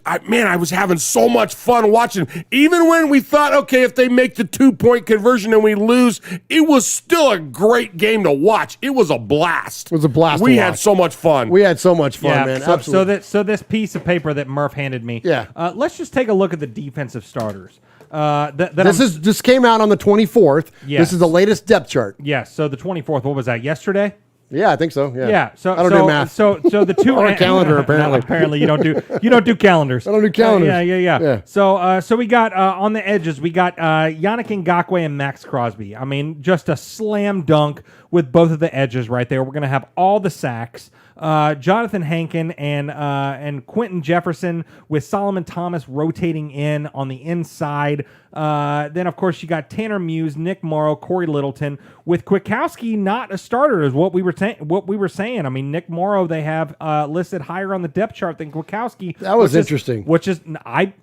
having so much fun watching. Even when we thought, okay, if they make the 2-point conversion and we lose, it was still a great game to watch. It was a blast. It was a blast. We had so much fun. We had so much fun, man. Absolutely. So this piece of paper that Murph handed me. Yeah. Let's just take a look at the defensive starters. This came out on the 24th. Yes. This is the latest depth chart. Yes. So the 24th. What was that? Yesterday. Yeah, I think so. Yeah. Yeah. So I don't do math. So the two or a calendar apparently. No, apparently you don't do calendars. I don't do calendars. Yeah. So we got on the edges. We got Yannick Ngakoue and Max Crosby. I mean, just a slam dunk with both of the edges right there. We're gonna have all the sacks. Jonathan Hankin and Quentin Jefferson with Solomon Thomas rotating in on the inside. Then, of course, you got Tanner Muse, Nick Morrow, Corey Littleton, with Kwiatkowski not a starter, is what we were saying. I mean, Nick Morrow they have listed higher on the depth chart than Kwiatkowski. That was interesting. I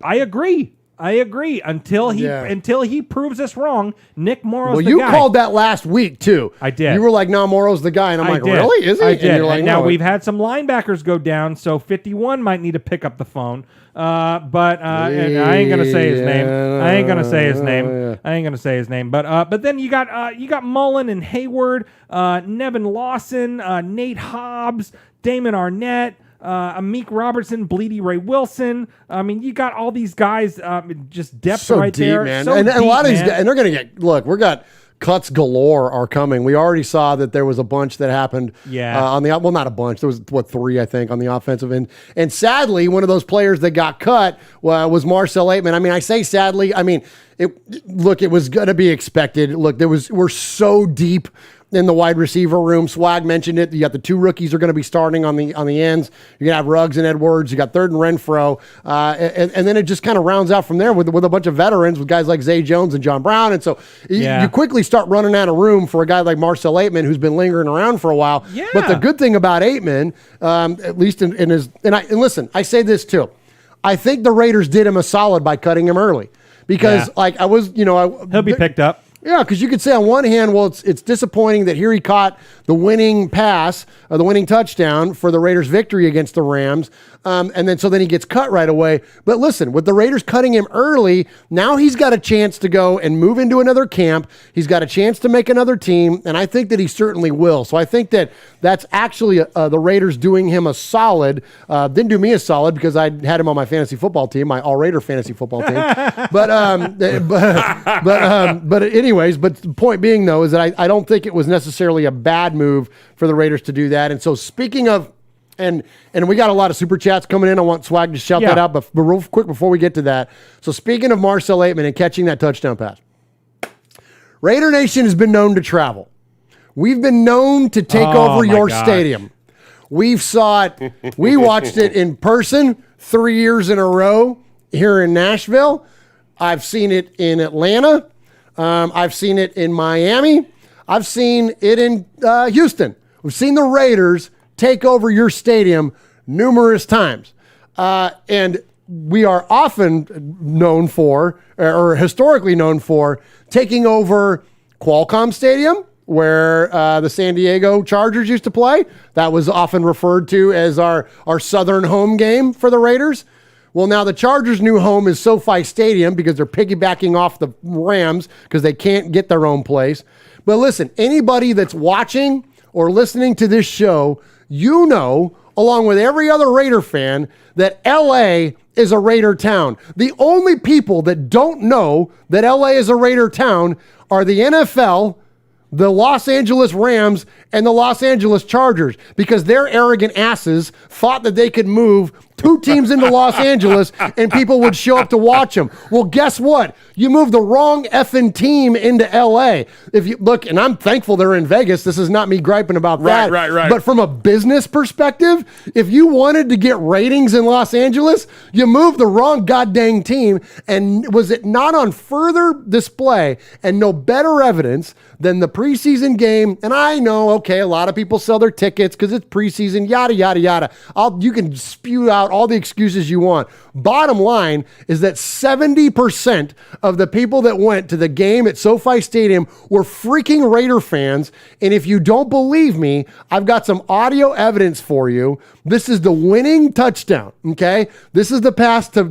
agree. I agree. Until he proves us wrong, Nick Morrow's the guy. Well, you called that last week, too. I did. You were like, no, Morrow's the guy. And I'm like, really? Is he? I did. And you're like, now, no. we've had some linebackers go down, so 51 might need to pick up the phone. And I ain't going to say his name. But then you got Mullen and Hayward, Nevin Lawson, Nate Hobbs, Damon Arnett, Amik Robertson, Bleedy Ray Wilson. I mean, you got all these guys just depth so right deep, there. Man. So and deep, a lot of these man. guys, and they're going to get, look, we got cuts galore are coming. We already saw that there was a bunch that happened not a bunch. There was, 3, I think, on the offensive end. And sadly, one of those players that got cut was Marcel Aitman. I mean, I say sadly, I mean, it was going to be expected. Look, we're so deep in the wide receiver room. Swag mentioned it. You got the 2 rookies are going to be starting on the ends. You're going to have Ruggs and Edwards. You got Third and Renfro. And then it just kind of rounds out from there with a bunch of veterans with guys like Zay Jones and John Brown. And so you quickly start running out of room for a guy like Marcel Aitman, who's been lingering around for a while. Yeah. But the good thing about Aitman, at least in his, and listen, I say this too. I think the Raiders did him a solid by cutting him early because he'll be picked up. Yeah, because you could say on one hand, well, it's disappointing that here he caught the winning pass, the winning touchdown for the Raiders' victory against the Rams, and then he gets cut right away. But listen, with the Raiders cutting him early, now he's got a chance to go and move into another camp. He's got a chance to make another team, and I think that he certainly will. So I think that that's actually the Raiders doing him a solid. Didn't do me a solid because I had him on my fantasy football team, my All-Raider fantasy football team. But anyways, but the point being, though, is that I don't think it was necessarily a bad move for the Raiders to do that. And so speaking of, and we got a lot of super chats coming in. I want Swag to shout that out, but real quick before we get to that. So speaking of Marcel Aitman and catching that touchdown pass, Raider Nation has been known to travel. We've been known to take over your stadium. We watched it in person 3 years in a row here in Nashville. I've seen it in Atlanta. I've seen it in Miami. I've seen it in Houston. We've seen the Raiders take over your stadium numerous times. And we are often known for, or historically known for, taking over Qualcomm Stadium, where the San Diego Chargers used to play. That was often referred to as our southern home game for the Raiders. Well, now the Chargers' new home is SoFi Stadium because they're piggybacking off the Rams because they can't get their own place. But listen, anybody that's watching or listening to this show, you know, along with every other Raider fan, that LA is a Raider town. The only people that don't know that LA is a Raider town are the NFL, the Los Angeles Rams, and the Los Angeles Chargers, because their arrogant asses thought that they could move 2 teams into Los Angeles, and people would show up to watch them. Well, guess what? You moved the wrong effing team into LA. If you look, and I'm thankful they're in Vegas. This is not me griping about that. Right. But from a business perspective, if you wanted to get ratings in Los Angeles, you moved the wrong goddamn team. And was it not on further display and no better evidence than the preseason game? And I know, okay, a lot of people sell their tickets because it's preseason, yada, yada, yada. You can spew out all the excuses you want. Bottom line is that 70% of the people that went to the game at SoFi Stadium were freaking Raider fans. And if you don't believe me, I've got some audio evidence for you. This is the winning touchdown, okay? This is the pass to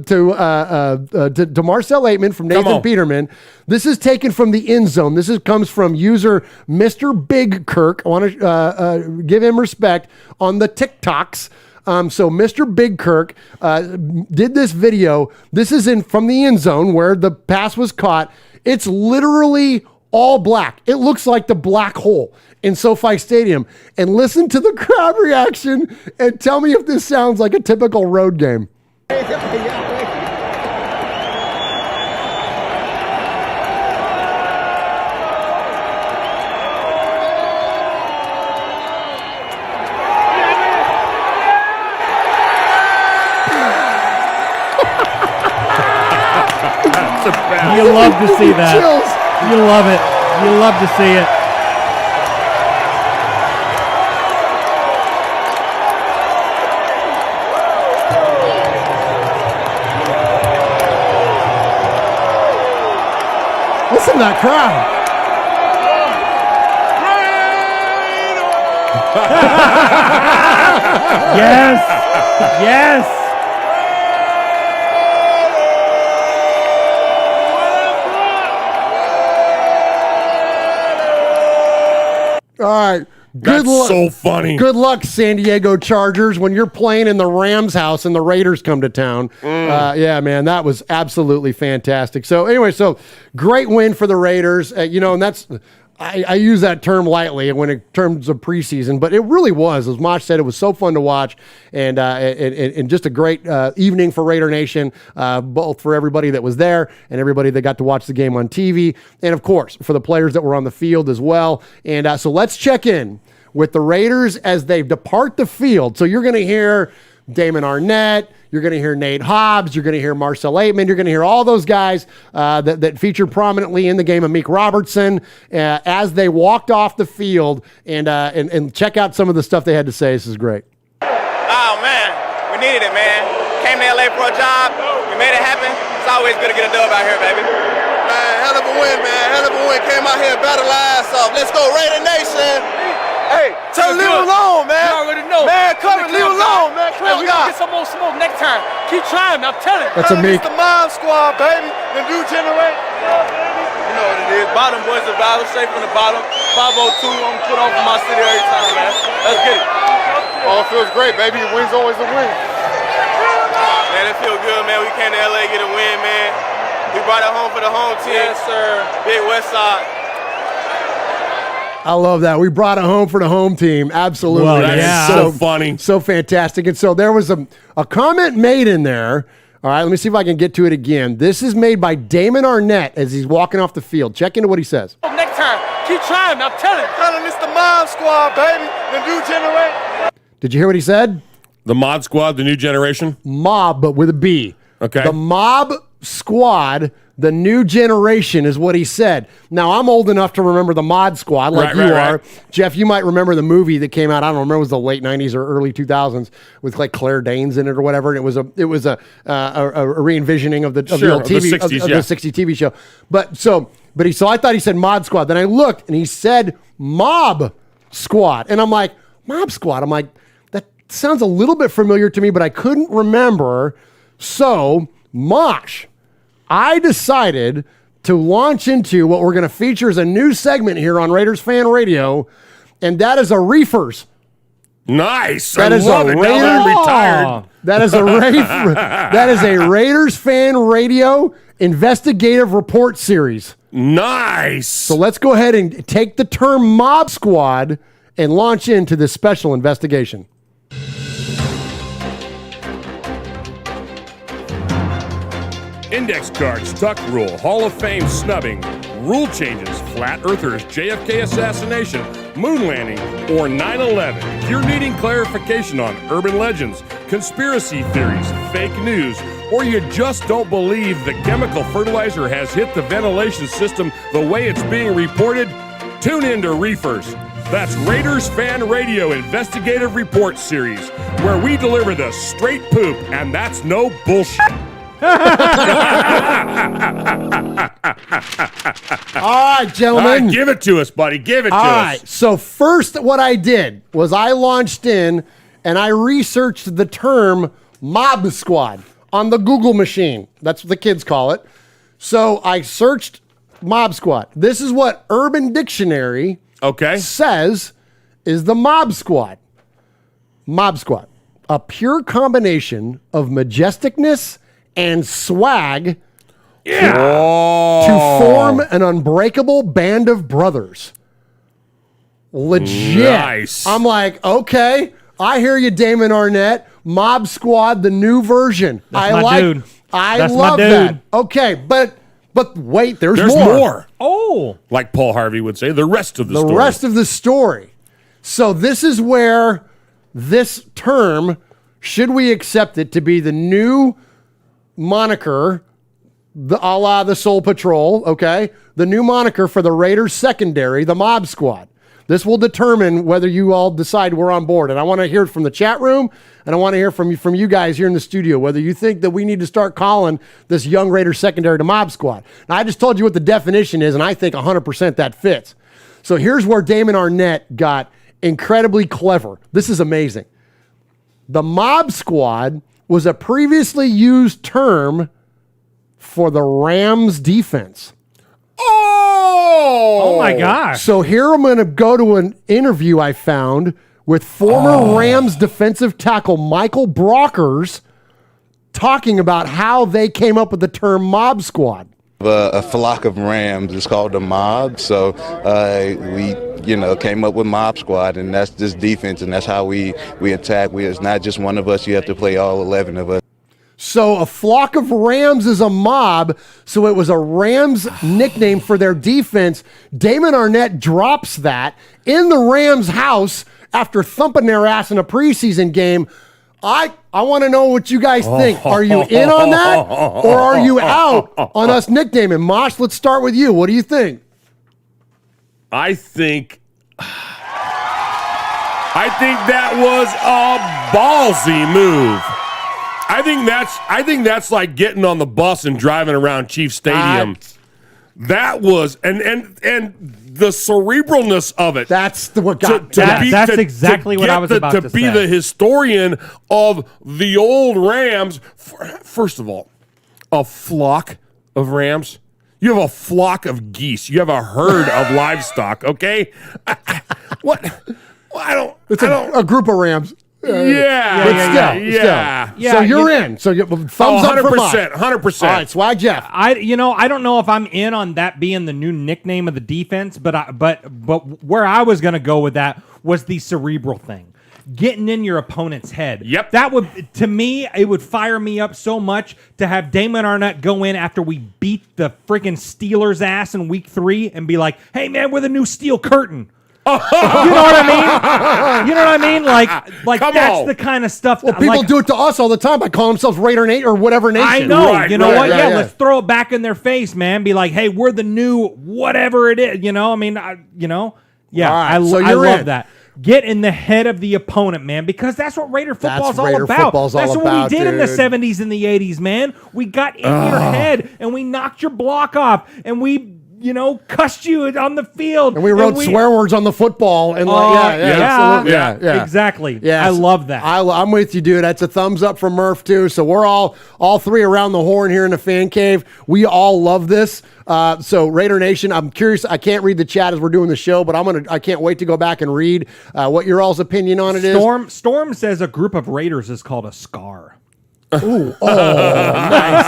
Marcel Aitman from Nathan Peterman. This is taken from the end zone. This comes from user Mr. Big Kirk. I want to give him respect on the TikToks. So Mr. Big Kirk did this video. This is from the end zone where the pass was caught. It's literally all black. It looks like the black hole in SoFi Stadium. And listen to the crowd reaction and tell me if this sounds like a typical road game. You love to see that. Chills. You love it. You love to see it. Listen to that crowd. Yes. Yes. All right. That's so funny. Good luck, San Diego Chargers, when you're playing in the Rams house and the Raiders come to town. Yeah, man, that was absolutely fantastic. So anyway, great win for the Raiders. And that's I use that term lightly when in terms of preseason, but it really was, as Mosh said, it was so fun to watch, and just a great evening for Raider Nation, both for everybody that was there and everybody that got to watch the game on TV, and of course for the players that were on the field as well. And so let's check in with the Raiders as they depart the field. So you're going to hear Damon Arnett, you're going to hear Nate Hobbs, you're going to hear Marcel Aitman, you're going to hear all those guys that feature prominently in the game of Meek Robertson as they walked off the field, and check out some of the stuff they had to say. This is great. Oh, man, we needed it, man. Came to LA for a job. We made it happen. It's always good to get a dub out here, baby. Man, hell of a win, man. Hell of a win. Came out here, battle our ass off. Let's go, Raider Nation. Hey, tell leave him alone, man. You already know. Man, come and leave him alone, man. Come on, guys. Get some more smoke next time. Keep trying, I'm telling you. That's a Meek. It's the Mob Squad, baby. The new generation. You know what it is. Bottom boys of battle, straight from the bottom. 502, I'm put on for my city every time, man. Let's get it. Oh, it feels great, baby. A win's always a win. Man, it feels good, man. We came to LA get a win, man. We brought it home for the home team. Yes, sir. Big West Side. I love that. We brought it home for the home team. Absolutely. Well, That yeah. is so funny. So fantastic. And so there was a comment made in there. All right, let me see if I can get to it again. This is made by Damon Arnett as he's walking off the field. Check into what he says. Next time, keep trying, I'm telling you. Telling it's the Mob Squad, baby. The new generation. Did you hear what he said? The Mod Squad, the new generation. Mob, but with a B. Okay. The Mob Squad, the new generation is what he said. Now, I'm old enough to remember the Mod Squad like you are. Right. Jeff, you might remember the movie that came out, I don't remember, it was the late 90s or early 2000s with like Claire Danes in it or whatever. And it was a re-envisioning of the old TV, the 60s, of the 60 TV show. So I thought he said Mod Squad. Then I looked and he said Mob Squad. And I'm like, Mob Squad? I'm like, that sounds a little bit familiar to me, but I couldn't remember. So, Mosh, I decided to launch into what we're going to feature as a new segment here on Raiders Fan Radio, and that is a Reefers. Nice. That I is love a it. Now Raider. that I'm retired. That is a Raiders Fan Radio investigative report series. Nice. So let's go ahead and take the term Mob Squad and launch into this special investigation. index cards, tuck rule, Hall of Fame snubbing, rule changes, flat earthers, JFK assassination, moon landing, or 9/11. If you're needing clarification on urban legends, conspiracy theories, fake news, or you just don't believe the chemical fertilizer has hit the ventilation system the way it's being reported, tune in to Reefers. That's Raiders Fan Radio Investigative Report Series, where we deliver the straight poop, and that's no bullshit. All right, gentlemen. Give it to us, buddy. Give it to All us. right. So first, what I did was I launched in and I researched the term Mob Squad on the Google machine. That's what the kids call it. So I searched Mob Squad. This is what Urban Dictionary says is the Mob Squad. Mob Squad. A pure combination of majesticness and swag to form an unbreakable band of brothers. Legit. Nice. I'm like, okay, I hear you, Damon Arnett. Mob Squad, the new version. That's my dude. I That's love my dude. that. Okay, but wait, there's more. Oh. Like Paul Harvey would say, the rest of the story. The rest of the story. So this is where this term, should we accept it to be the new moniker, a la the Soul Patrol, okay? The new moniker for the Raiders secondary, the Mob Squad. This will determine whether you all decide we're on board. And I want to hear it from the chat room, and I want to hear from you guys here in the studio, whether you think that we need to start calling this young Raiders secondary the Mob Squad. Now, I just told you what the definition is, and I think 100% that fits. So here's where Damon Arnett got incredibly clever. This is amazing. The Mob Squad was a previously used term for the Rams defense. Oh my gosh. So here I'm going to go to an interview I found with former Rams defensive tackle Michael Brockers talking about how they came up with the term Mob Squad. A flock of Rams is called the Mob, so we came up with Mob Squad, and that's this defense, and that's how we attack. It's not just one of us, you have to play all 11 of us. So a flock of Rams is a mob, so it was a Rams nickname for their defense. Damon Arnett drops that in the Rams house after thumping their ass in a preseason game. I want to know what you guys think. Are you in on that, or are you out on us nicknaming? Mosh, let's start with you. What do you think? I think that was a ballsy move. I think that's like getting on the bus and driving around Chief Stadium. That was and the cerebralness of it. That's what got that's exactly what I was about to say. To be the historian of the old Rams. First of all, a flock of Rams. You have a flock of geese. You have a herd of livestock. Okay, what? Well, I don't. It's a group of Rams. Yeah. So you're in. So thumbs up for Mike. 100%. All right, Swag Jeff. I don't know if I'm in on that being the new nickname of the defense, but where I was going to go with that was the cerebral thing. Getting in your opponent's head. Yep. That would, to me, it would fire me up so much to have Damon Arnett go in after we beat the freaking Steelers' ass in week 3 and be like, hey, man, we're the new Steel Curtain. You know what I mean? Like Come that's on. the kind of stuff. Well, people do it to us all the time by calling themselves Raider Nation or whatever nation. I know. Right, you know right, what? right, Yeah, yeah. let's throw it back in their face, man. Be like, hey, we're the new whatever it is. You know, I mean, Yeah, All right, I so love you're in. that. Get in the head of the opponent, man, because that's what Raider football's all Raider about. football's all That's what about, we did in the dude. 70s and the 80s, man. We got in your head and we knocked your block off and we, cussed you on the field. And we wrote swear words on the football. And absolutely. Yeah. Exactly. Yes. I love that. I'm with you, dude. That's a thumbs up from Murph, too. So we're all three around the horn here in the fan cave. We all love this. So Raider Nation, I'm curious. I can't read the chat as we're doing the show, but I can't wait to go back and read what your all's opinion on it is. Storm says a group of Raiders is called a scar. Ooh, nice.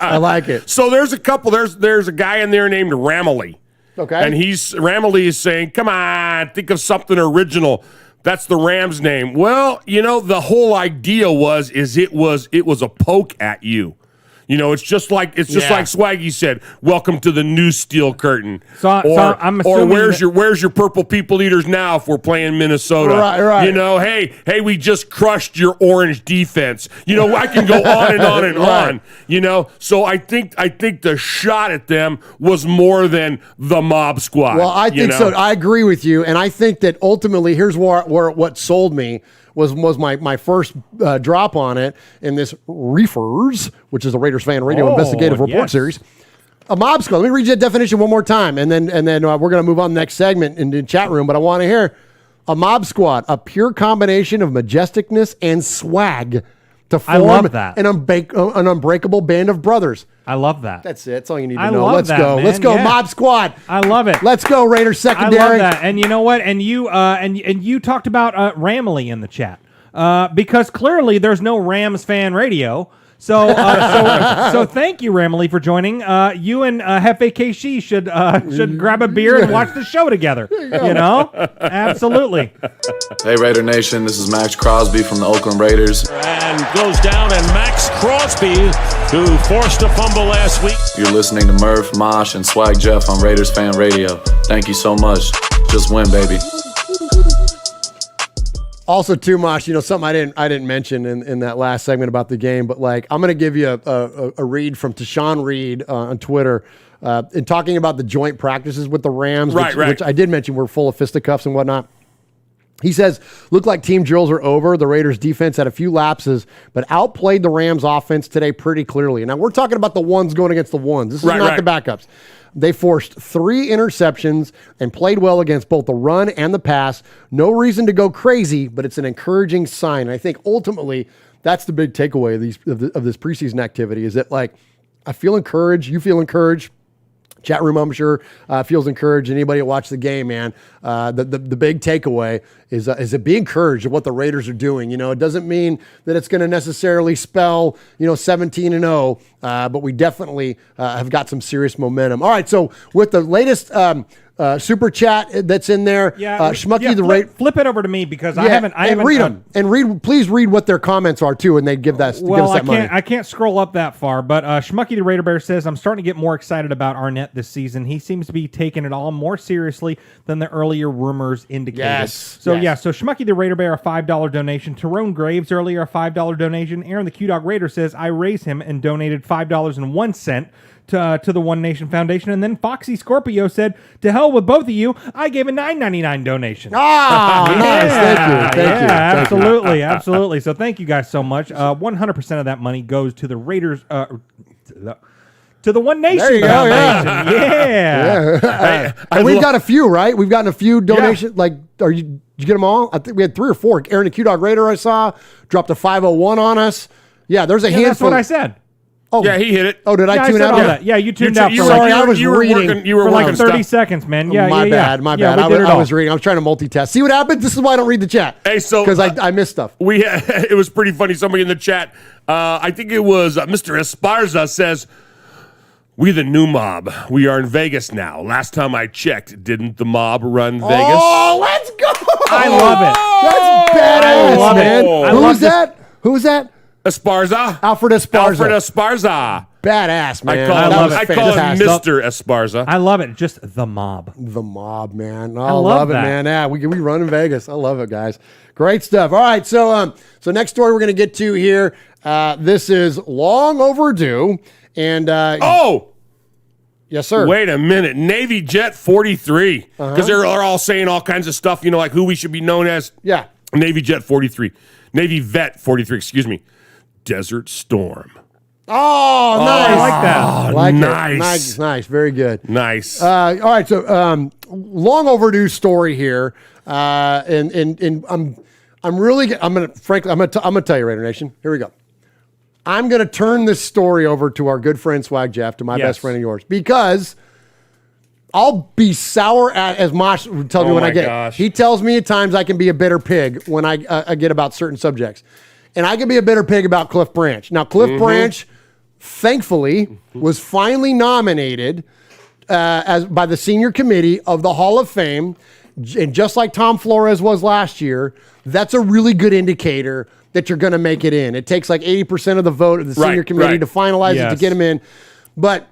I like it. So there's a couple. There's a guy in there named Ramley. Okay. And Ramley is saying, come on, think of something original. That's the Rams name. Well, the whole idea was it was a poke at you. You know, it's just like Swaggy said. Welcome to the new steel curtain. So I'm assuming where's your purple people eaters now if we're playing Minnesota? Right. You know, hey, we just crushed your orange defense. You know, I can go on and on and on. You know, so I think the shot at them was more than the mob squad. Well, I think so. I agree with you, and I think that ultimately here's where what sold me was my first drop on it in this Reefers, which is the Raiders Fan Radio Investigative Report Series. A mob squad. Let me read you that definition one more time, and then we're going to move on to the next segment in the chat room. But I want to hear a mob squad, a pure combination of majesticness and swag to form an unbreakable band of brothers. I love that. That's it. That's all you need to know. Let's go. Man. Let's go, Mob Squad. I love it. Let's go, Raiders secondary. I love that. And you know what? And you talked about Ramley in the chat because clearly there's no Rams fan radio. So thank you, Ramley, for joining. You and Hefe KC should grab a beer and watch the show together. You know, absolutely. Hey, Raider Nation, this is Max Crosby from the Oakland Raiders. And goes down, and Max Crosby, who forced a fumble last week. You're listening to Murph, Mosh, and Swag Jeff on Raiders Fan Radio. Thank you so much. Just win, baby. Also, too, Mosh, you know, something I didn't mention in that last segment about the game, but like I'm going to give you a read from Tashawn Reed on Twitter in talking about the joint practices with the Rams, which I did mention were full of fisticuffs and whatnot. He says, looked like team drills are over. The Raiders defense had a few lapses, but outplayed the Rams offense today pretty clearly. Now, we're talking about the ones going against the ones. This is not the backups. They forced 3 interceptions and played well against both the run and the pass. No reason to go crazy, but it's an encouraging sign. And I think ultimately that's the big takeaway of this preseason activity is that, like, I feel encouraged. You feel encouraged. Chat room, I'm sure, feels encouraged. Anybody that watched the game, man, the big takeaway is to be encouraged at what the Raiders are doing. You know, it doesn't mean that it's going to necessarily spell, 17-0, but we definitely have got some serious momentum. All right, so with the latest super chat that's in there, Schmucky flip it over to me because I haven't read them and please read what their comments are too, and they'd give that. Give us that money. I can't scroll up that far, but Schmucky the Raider Bear says, I'm starting to get more excited about Arnett this season. He seems to be taking it all more seriously than the earlier rumors indicated. So Schmucky the Raider Bear, a $5 donation. Tyrone Graves earlier, a $5 donation. Aaron the Q Dog Raider says, I raised him and donated $5.01 to the One Nation Foundation. And then Foxy Scorpio said, to hell with both of you, I gave a $9.99 donation. Nice. Thank you. Absolutely. So thank you guys so much. 100% of that money goes to the Raiders, to the One Nation Foundation. Yeah. And we've got a few, right? We've gotten a few donations. Yeah. Like, did you get them all? I think we had 3 or 4. Aaron the Q Dog Raider, I saw, dropped a 501 on us. Yeah, there's a handful. That's what I said. Oh, yeah, he hit it. Oh, did I tune out? That. Yeah, you tuned out. Sorry, I was reading. You were for like 30 stuff. seconds, man. Yeah, my bad. I was reading. I was trying to multitask. See what happens? This is why I don't read the chat. Hey, so because I missed stuff. It was pretty funny. Somebody in the chat, I think it was Mr. Esparza, says, "We the new mob. We are in Vegas now. Last time I checked, didn't the mob run Vegas?" Oh, let's go! I love it. That's badass, I love man. it. Who's that? Esparza. Alfred Esparza. Badass, man. I call him Mr. Esparza. I love it. Just the mob. The mob, man. I love it, man. Yeah, we run in Vegas. I love it, guys. Great stuff. All right, so next story we're going to get to here. This is long overdue. And yes, sir. Wait a minute. Navy Jet 43. Because they're all saying all kinds of stuff, like who we should be known as. Yeah. Navy Jet 43. Navy Vet 43, excuse me. Desert Storm. Oh, nice. I like that. Nice. Very good. Nice. All right, so long overdue story here. And I'm gonna tell you, Raider Nation. Here we go. I'm gonna turn this story over to our good friend Swag Jeff, to my best friend of yours, because I'll be sour as Mosh tells me when I get. Gosh. He tells me at times I can be a bitter pig when I get about certain subjects. And I can be a bitter pig about Cliff Branch. Now, Cliff Branch, thankfully, was finally nominated by the senior committee of the Hall of Fame. And just like Tom Flores was last year, that's a really good indicator that you're going to make it in. It takes like 80% of the vote of the senior committee to finalize it to get him in. But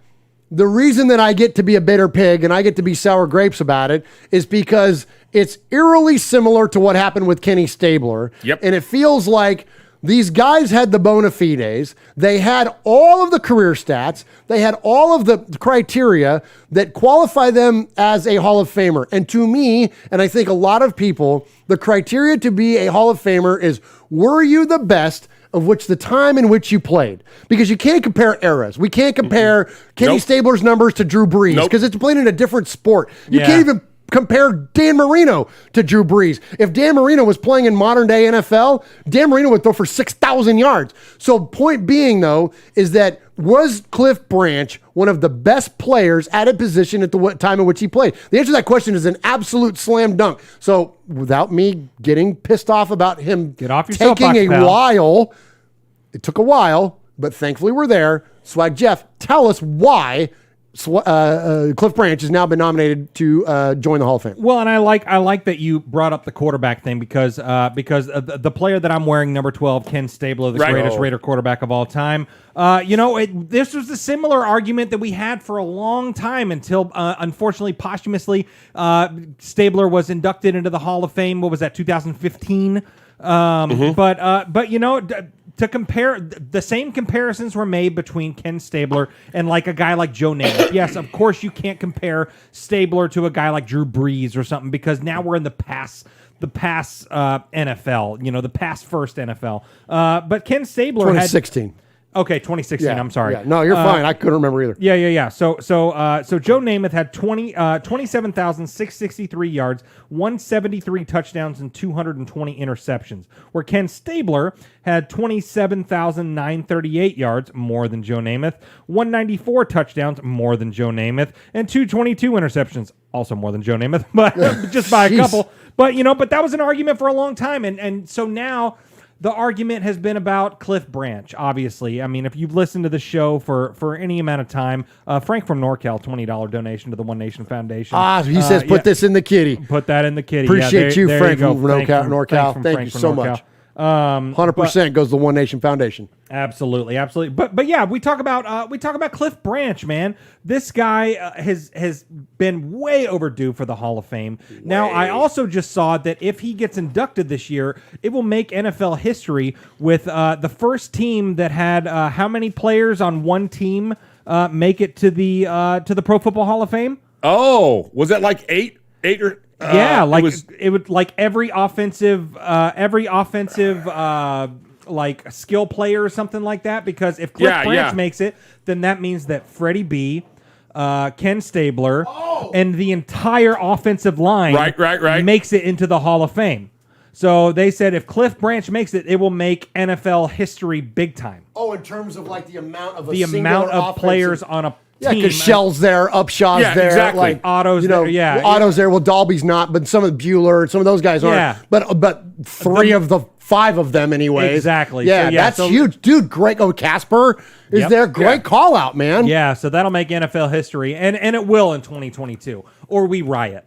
the reason that I get to be a bitter pig and I get to be sour grapes about it is because it's eerily similar to what happened with Kenny Stabler. And it feels like these guys had the bona fides. They had all of the career stats. They had all of the criteria that qualify them as a Hall of Famer. And to me, and I think a lot of people, the criteria to be a Hall of Famer is, were you the best of which the time in which you played? Because you can't compare eras. We can't compare Kenny Stabler's numbers to Drew Brees because it's played in a different sport. You can't even compare Dan Marino to Drew Brees. If Dan Marino was playing in modern day NFL, Dan Marino would throw for 6,000 yards. So point being, though, is that was Cliff Branch one of the best players at a position at the time in which he played? The answer to that question is an absolute slam dunk. So without me getting pissed off about him taking a while, it took a while, but thankfully we're there. Swag Jeff, tell us why Cliff Branch has now been nominated to join the Hall of Fame. Well, and I like that you brought up the quarterback thing because the player that I'm wearing, number 12, Ken Stabler, the greatest Raider quarterback of all time. This was a similar argument that we had for a long time until, unfortunately, posthumously, Stabler was inducted into the Hall of Fame. What was that, 2015? But to compare, the same comparisons were made between Ken Stabler and like a guy like Joe Namath. Yes, of course you can't compare Stabler to a guy like Drew Brees or something because now we're in the past NFL, the past first NFL. But Ken Stabler 2016. Okay, 2016. I'm sorry. Yeah. No, you're fine. I couldn't remember either. Yeah. So Joe Namath had 27,663 yards, 173 touchdowns, and 220 interceptions. Where Ken Stabler had 27,938 yards, more than Joe Namath, 194 touchdowns, more than Joe Namath, and 222 interceptions, also more than Joe Namath, but just by a couple. But that was an argument for a long time, and so now the argument has been about Cliff Branch, obviously. I mean, if you've listened to the show for any amount of time, Frank from NorCal, $20 donation to the One Nation Foundation. He says put this in the kitty. Put that in the kitty. Appreciate you, Frank you from NorCal. Thank you so much. 100% goes to the One Nation Foundation. Absolutely. But yeah, we talk about Cliff Branch, man. This guy has been way overdue for the Hall of Fame. Now, I also just saw that if he gets inducted this year, it will make NFL history with the first team that had how many players on one team make it to the Pro Football Hall of Fame? Oh, was that like eight or? It would like every offensive like skill player or something like that. Because if Cliff Branch makes it, then that means that Freddie B, Ken Stabler, and the entire offensive line makes it into the Hall of Fame. So they said if Cliff Branch makes it, it will make NFL history big time. Oh, in terms of like the amount of players on a yeah, because Shell's there, Upshaw's there, exactly. like Otto's there, Otto's there. Well, Dalby's not, but some of Bueller, some of those guys aren't. But three of the five of them, anyways. Exactly. Yeah, that's huge, dude. Great. Oh, Casper is there. Great call out, man. Yeah, so that'll make NFL history, and it will in 2022, or we riot.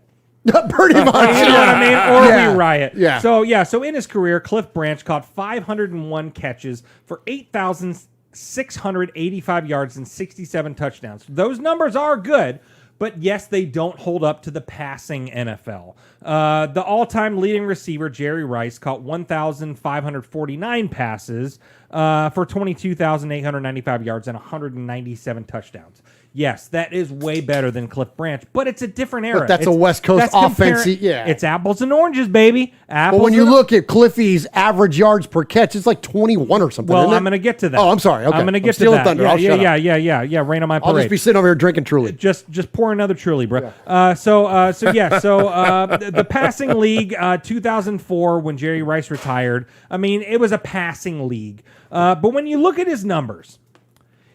Pretty much. You know what I mean? Or we riot. Yeah. So in his career, Cliff Branch caught 501 catches for 8,685 yards and 67 touchdowns. Those numbers are good, but yes, they don't hold up to the passing NFL. The all-time leading receiver, Jerry Rice, caught 1,549 passes for 22,895 yards and 197 touchdowns. Yes, that is way better than Cliff Branch, but it's a different era. But that's a West Coast offense. It's apples and oranges, baby. But when you look at Cliffy's average yards per catch, it's like 21 or something. Well, I'm going to get to that. Oh, I'm sorry. Okay. I'm going to get to that. Thunder. Yeah. Rain on my parade. I'll just be sitting over here drinking Truly. Just pour another Truly, bro. The passing league, 2004, when Jerry Rice retired. I mean, it was a passing league. But when you look at his numbers,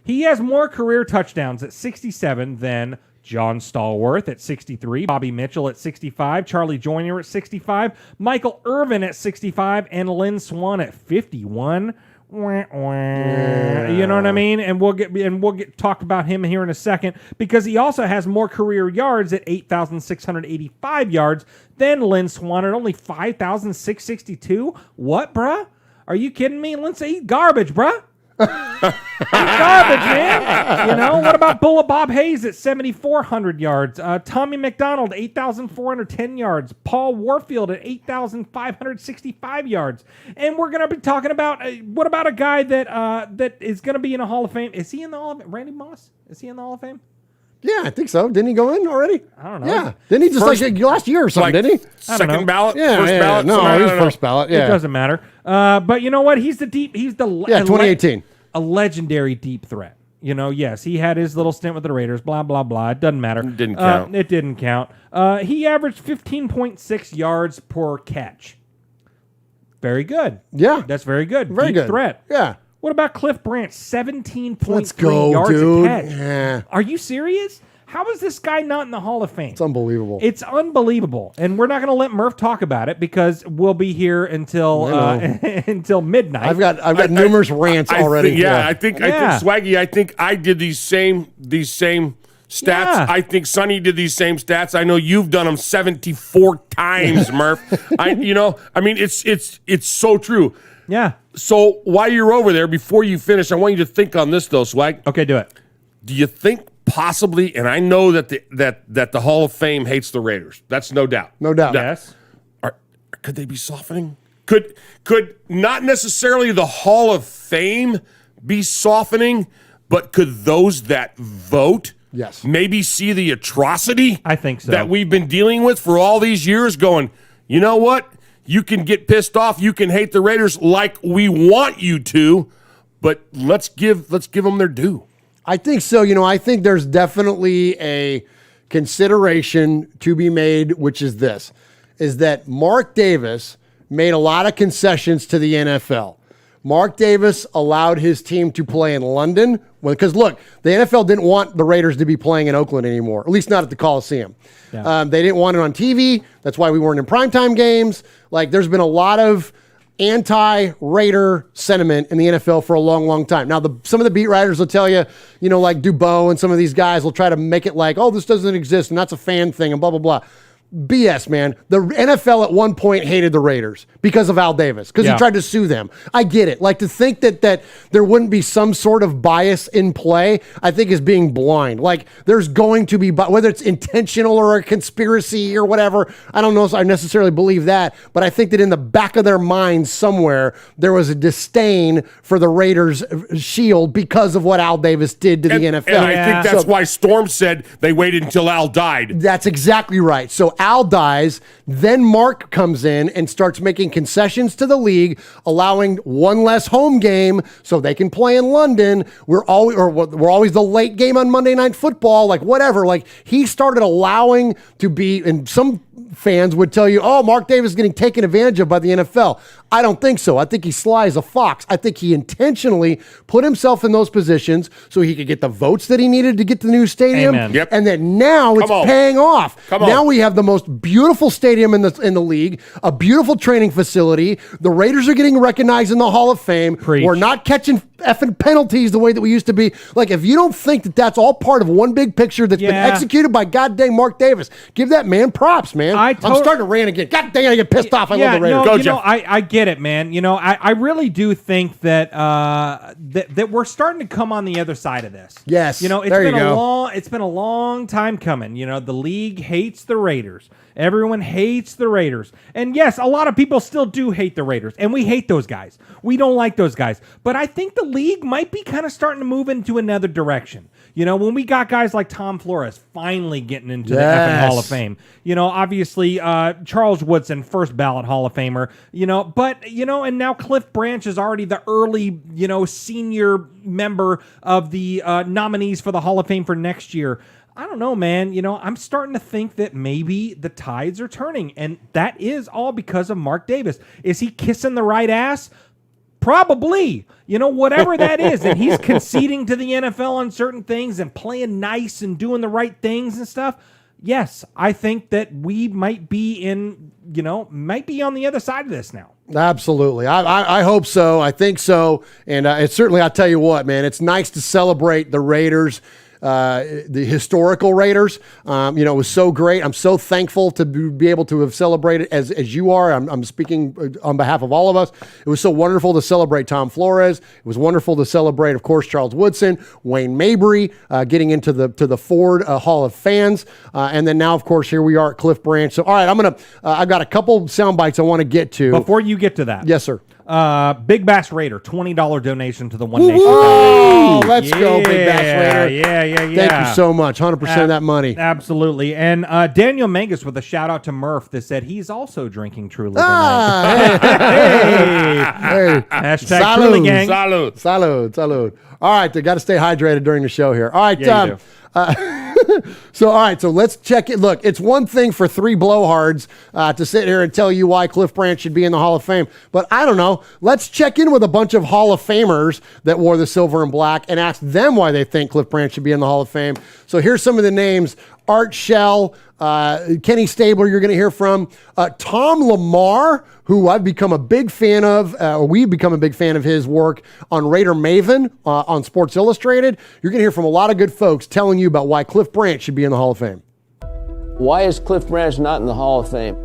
he has more career touchdowns at 67 than John Stallworth at 63, Bobby Mitchell at 65, Charlie Joyner at 65, Michael Irvin at 65, and Lynn Swann at 51. You know what I mean? And we'll get talk about him here in a second because he also has more career yards at 8,685 yards than Lynn Swann at only 5,662. What, bruh? Are you kidding me? Lindsay, he's garbage, bruh. He's garbage, man. You know, what about Bullet Bob Hayes at 7,400 yards? Tommy McDonald, 8,410 yards. Paul Warfield at 8,565 yards. And we're going to be talking about, what about a guy that is going to be in a Hall of Fame? Is he in the Hall of Fame? Randy Moss? Is he in the Hall of Fame? Yeah, I think so. Didn't he go in already? I don't know. Yeah. Didn't he just like last year or something, didn't he? Second ballot? Yeah, First ballot? No, he was first ballot. Yeah. It doesn't matter. But you know what? He's the 2018. A legendary deep threat. You know, yes, he had his little stint with the Raiders, blah, blah, blah. It doesn't matter. It didn't count. It didn't count. He averaged 15.6 yards per catch. Very good. Yeah. That's very good. Very deep good. threat. Yeah. What about Cliff Branch? 17.3 Let's go, yards dude. a catch. Yeah. Are you serious? How is this guy not in the Hall of Fame? It's unbelievable. It's unbelievable. And we're not going to let Murph talk about it because we'll be here until until midnight. I've got numerous rants already. I think Swaggy, I think I did these same stats. Yeah. I think Sonny did these same stats. I know you've done them 74 times, Murph. It's so true. Yeah. So while you're over there, before you finish, I want you to think on this though, Swag. Okay, do it. Do you think possibly, and I know that the Hall of Fame hates the Raiders. That's no doubt. No doubt. Yes. Could they be softening? Could not necessarily the Hall of Fame be softening, but could those that vote maybe see the atrocity I think so. that we've been dealing with for all these years going, you know what? You can get pissed off. You can hate the Raiders like we want you to, but let's give them their due. I think so. You know, I think there's definitely a consideration to be made, which is this, is that Mark Davis made a lot of concessions to the NFL. Mark Davis allowed his team to play in London because, look, the NFL didn't want the Raiders to be playing in Oakland anymore, at least not at the Coliseum. Yeah. They didn't want it on TV. That's why we weren't in primetime games. Like, there's been a lot of anti-Raider sentiment in the NFL for a long, long time. Now, some of the beat writers will tell you, you know, like Dubois and some of these guys will try to make it like, oh, this doesn't exist and that's a fan thing and blah, blah, blah. BS, man. The NFL at one point hated the Raiders because of Al Davis, because he tried to sue them. I get it. Like, to think that there wouldn't be some sort of bias in play, I think is being blind. Like, there's going to be, whether it's intentional or a conspiracy or whatever, I don't know if I necessarily believe that, but I think that in the back of their minds somewhere, there was a disdain for the Raiders' shield because of what Al Davis did to the NFL. And I think that's why Storm said they waited until Al died. That's exactly right. So Al dies, then Mark comes in and starts making concessions to the league, allowing one less home game so they can play in London. We're always the late game on Monday Night Football, like whatever. Like, he started allowing to be, and some fans would tell you, oh, Mark Davis is getting taken advantage of by the NFL. I don't think so. I think he's sly as a fox. I think he intentionally put himself in those positions so he could get the votes that he needed to get to the new stadium. Amen. Yep. And that now it's paying off. Now we have the most beautiful stadium in the league, a beautiful training facility. The Raiders are getting recognized in the Hall of Fame. Preach. We're not catching effing penalties the way that we used to be. Like, if you don't think that that's all part of one big picture that's been executed by goddamn Mark Davis, give that man props, man. I'm starting to rant again. God dang, I get pissed off. I love the Raiders. Go, Jeff. I get it, man. You know, I really do think that that we're starting to come on the other side of this. Yes. You know, it's been a long time coming. You know, the league hates the Raiders. Everyone hates the Raiders. And yes, a lot of people still do hate the Raiders. And we hate those guys. We don't like those guys. But I think the league might be kind of starting to move into another direction. You know, when we got guys like Tom Flores finally getting into the effing Hall of Fame. You know, obviously, Charles Woodson, first ballot Hall of Famer. You know, but, you know, and now Cliff Branch is already the early, you know, senior member of the nominees for the Hall of Fame for next year. I don't know, man. You know, I'm starting to think that maybe the tides are turning, and that is all because of Mark Davis. Is he kissing the right ass? Probably. You know, whatever that is. And he's conceding to the NFL on certain things and playing nice and doing the right things and stuff. Yes, I think that we might be might be on the other side of this now. Absolutely. I hope so. I think so. And it's certainly, I'll tell you what, man, it's nice to celebrate the Raiders. the historical Raiders. It was so great. I'm so thankful to be able to have celebrated as you are. I'm speaking on behalf of all of us. It was so wonderful to celebrate Tom Flores. It was wonderful to celebrate, of course, Charles Woodson, Wayne Mabry, getting into the Ford Hall of Fans, and then now, of course, here we are at Cliff Branch. So, all right, I've got a couple sound bites I want to get to. Before you get to that. Yes, sir. Big Bass Raider, $20 donation to the One Nation. Oh, let's go, Big Bass Raider. Yeah. Thank you so much. 100% of that money. Absolutely. And Daniel Mangus with a shout out to Murph that said he's also drinking Truly tonight. Hey. Hashtag Salud. Truly gang. Salud. All right, they got to stay hydrated during the show here. All right. Yeah, you do. So let's check it. Look, it's one thing for three blowhards to sit here and tell you why Cliff Branch should be in the Hall of Fame. But I don't know. Let's check in with a bunch of Hall of Famers that wore the silver and black and ask them why they think Cliff Branch should be in the Hall of Fame. So here's some of the names. Art Shell, Kenny Stabler, you're going to hear from. Tom Lamar, who I've become a big fan of, we've become a big fan of his work on Raider Maven on Sports Illustrated. You're going to hear from a lot of good folks telling you about why Cliff Branch should be in the Hall of Fame. Why is Cliff Branch not in the Hall of Fame?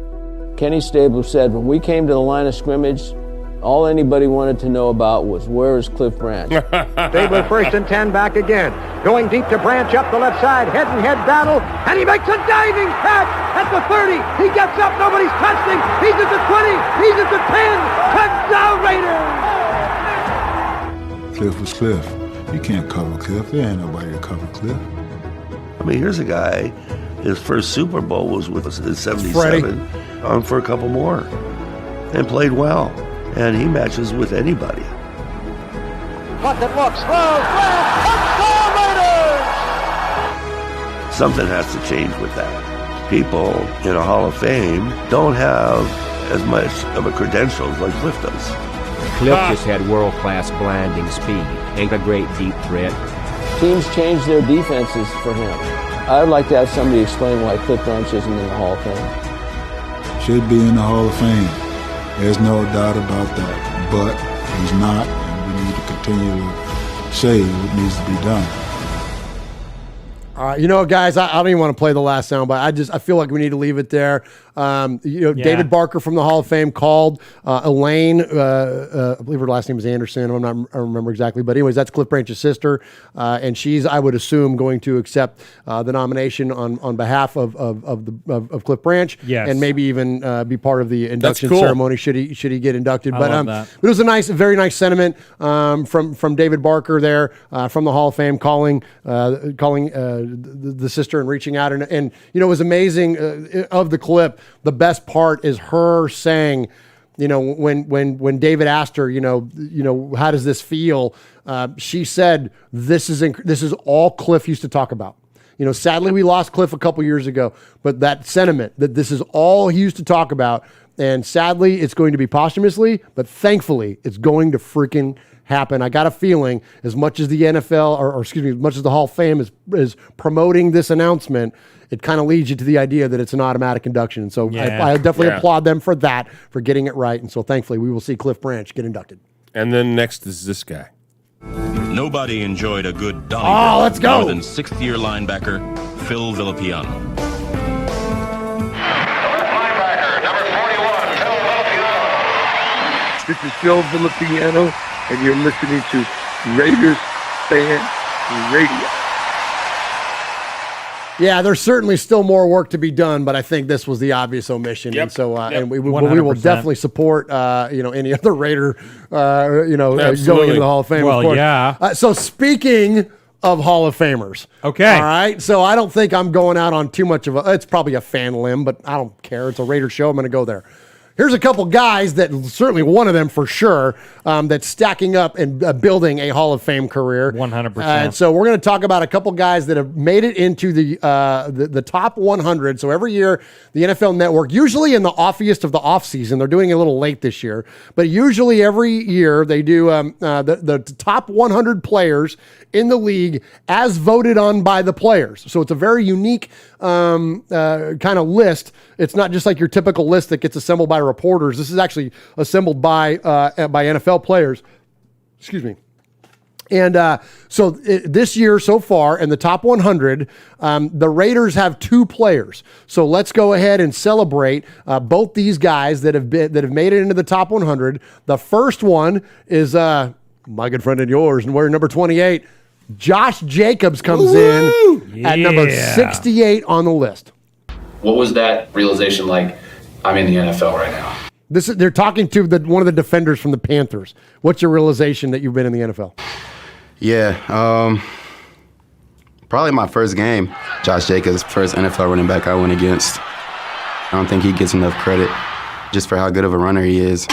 Kenny Stabler said, when we came to the line of scrimmage, all anybody wanted to know about was, where is Cliff Branch? Stabler first and 10 back again. Going deep to Branch up the left side. Head-and-head battle. And he makes a diving catch at the 30. He gets up. Nobody's touched him. He's at the 20. He's at the 10. Touchdown Raiders. Cliff was Cliff. You can't cover Cliff. There ain't nobody to cover Cliff. I mean, here's a guy, his first Super Bowl was with us in 77. On for a couple more. And played well. And he matches with anybody. Bucket looks, throws, touchdown Raiders! Something has to change with that. People in a Hall of Fame don't have as much of a credentials like Cliff does. Cliff just had world-class blinding speed and a great deep threat. Teams changed their defenses for him. I would like to have somebody explain why Cliff Branch isn't in the Hall of Fame. Should be in the Hall of Fame. There's no doubt about that. But he's not, and we need to continue to say what needs to be done. All right, guys, I don't even want to play the last sound, but I feel like we need to leave it there. David Barker from the Hall of Fame called Elaine, I believe her last name is Anderson. I don't remember exactly, but anyways, that's Cliff Branch's sister, and she's, I would assume, going to accept the nomination on behalf of Cliff Branch, and maybe even be part of the induction ceremony should he get inducted. But it was a very nice sentiment from David Barker there from the Hall of Fame, calling the sister and reaching out, and it was amazing of the clip. The best part is her saying, when David asked her, how does this feel? She said, this is all Cliff used to talk about. Sadly we lost Cliff a couple years ago, but that sentiment that this is all he used to talk about, and sadly it's going to be posthumously, but thankfully it's going to freaking happen. I got a feeling as much as the NFL, or excuse me, as much as the Hall of Fame is promoting this announcement, it kind of leads you to the idea that it's an automatic induction. And so I definitely applaud them for that, for getting it right. And so thankfully we will see Cliff Branch get inducted. And then next is this guy. Nobody enjoyed a good dolly let's go. more than sixth-year linebacker Phil Villapiano. This is Phil Villapiano, and you're listening to Raiders Fan Radio. Yeah, there's certainly still more work to be done, but I think this was the obvious omission, and so and we will definitely support any other Raider going into the Hall of Fame. Well, of course. yeah. So speaking of Hall of Famers, okay, all right. So I don't think I'm going out on too much of it's probably a fan limb, but I don't care. It's a Raider show. I'm going to go there. Here's a couple guys that certainly one of them for sure that's stacking up and building a Hall of Fame career. 100%. And so we're going to talk about a couple guys that have made it into the top 100. So every year, the NFL Network, usually in the offiest of the offseason, they're doing it a little late this year, but usually every year they do the top 100 players in the league as voted on by the players. So it's a very unique kind of list. It's not just like your typical list that gets assembled by reporters. This is actually assembled by NFL players. Excuse me. And so this year so far in the top 100, the Raiders have 2 players. So let's go ahead and celebrate both these guys that have made it into the top 100. The first one is my good friend and yours, and we're number 28. Josh Jacobs comes in at number 68 on the list. What was that realization like? I'm in the NFL right now. They're talking to one of the defenders from the Panthers. What's your realization that you've been in the NFL? Yeah, probably my first game. Josh Jacobs, first NFL running back I went against. I don't think he gets enough credit just for how good of a runner he is.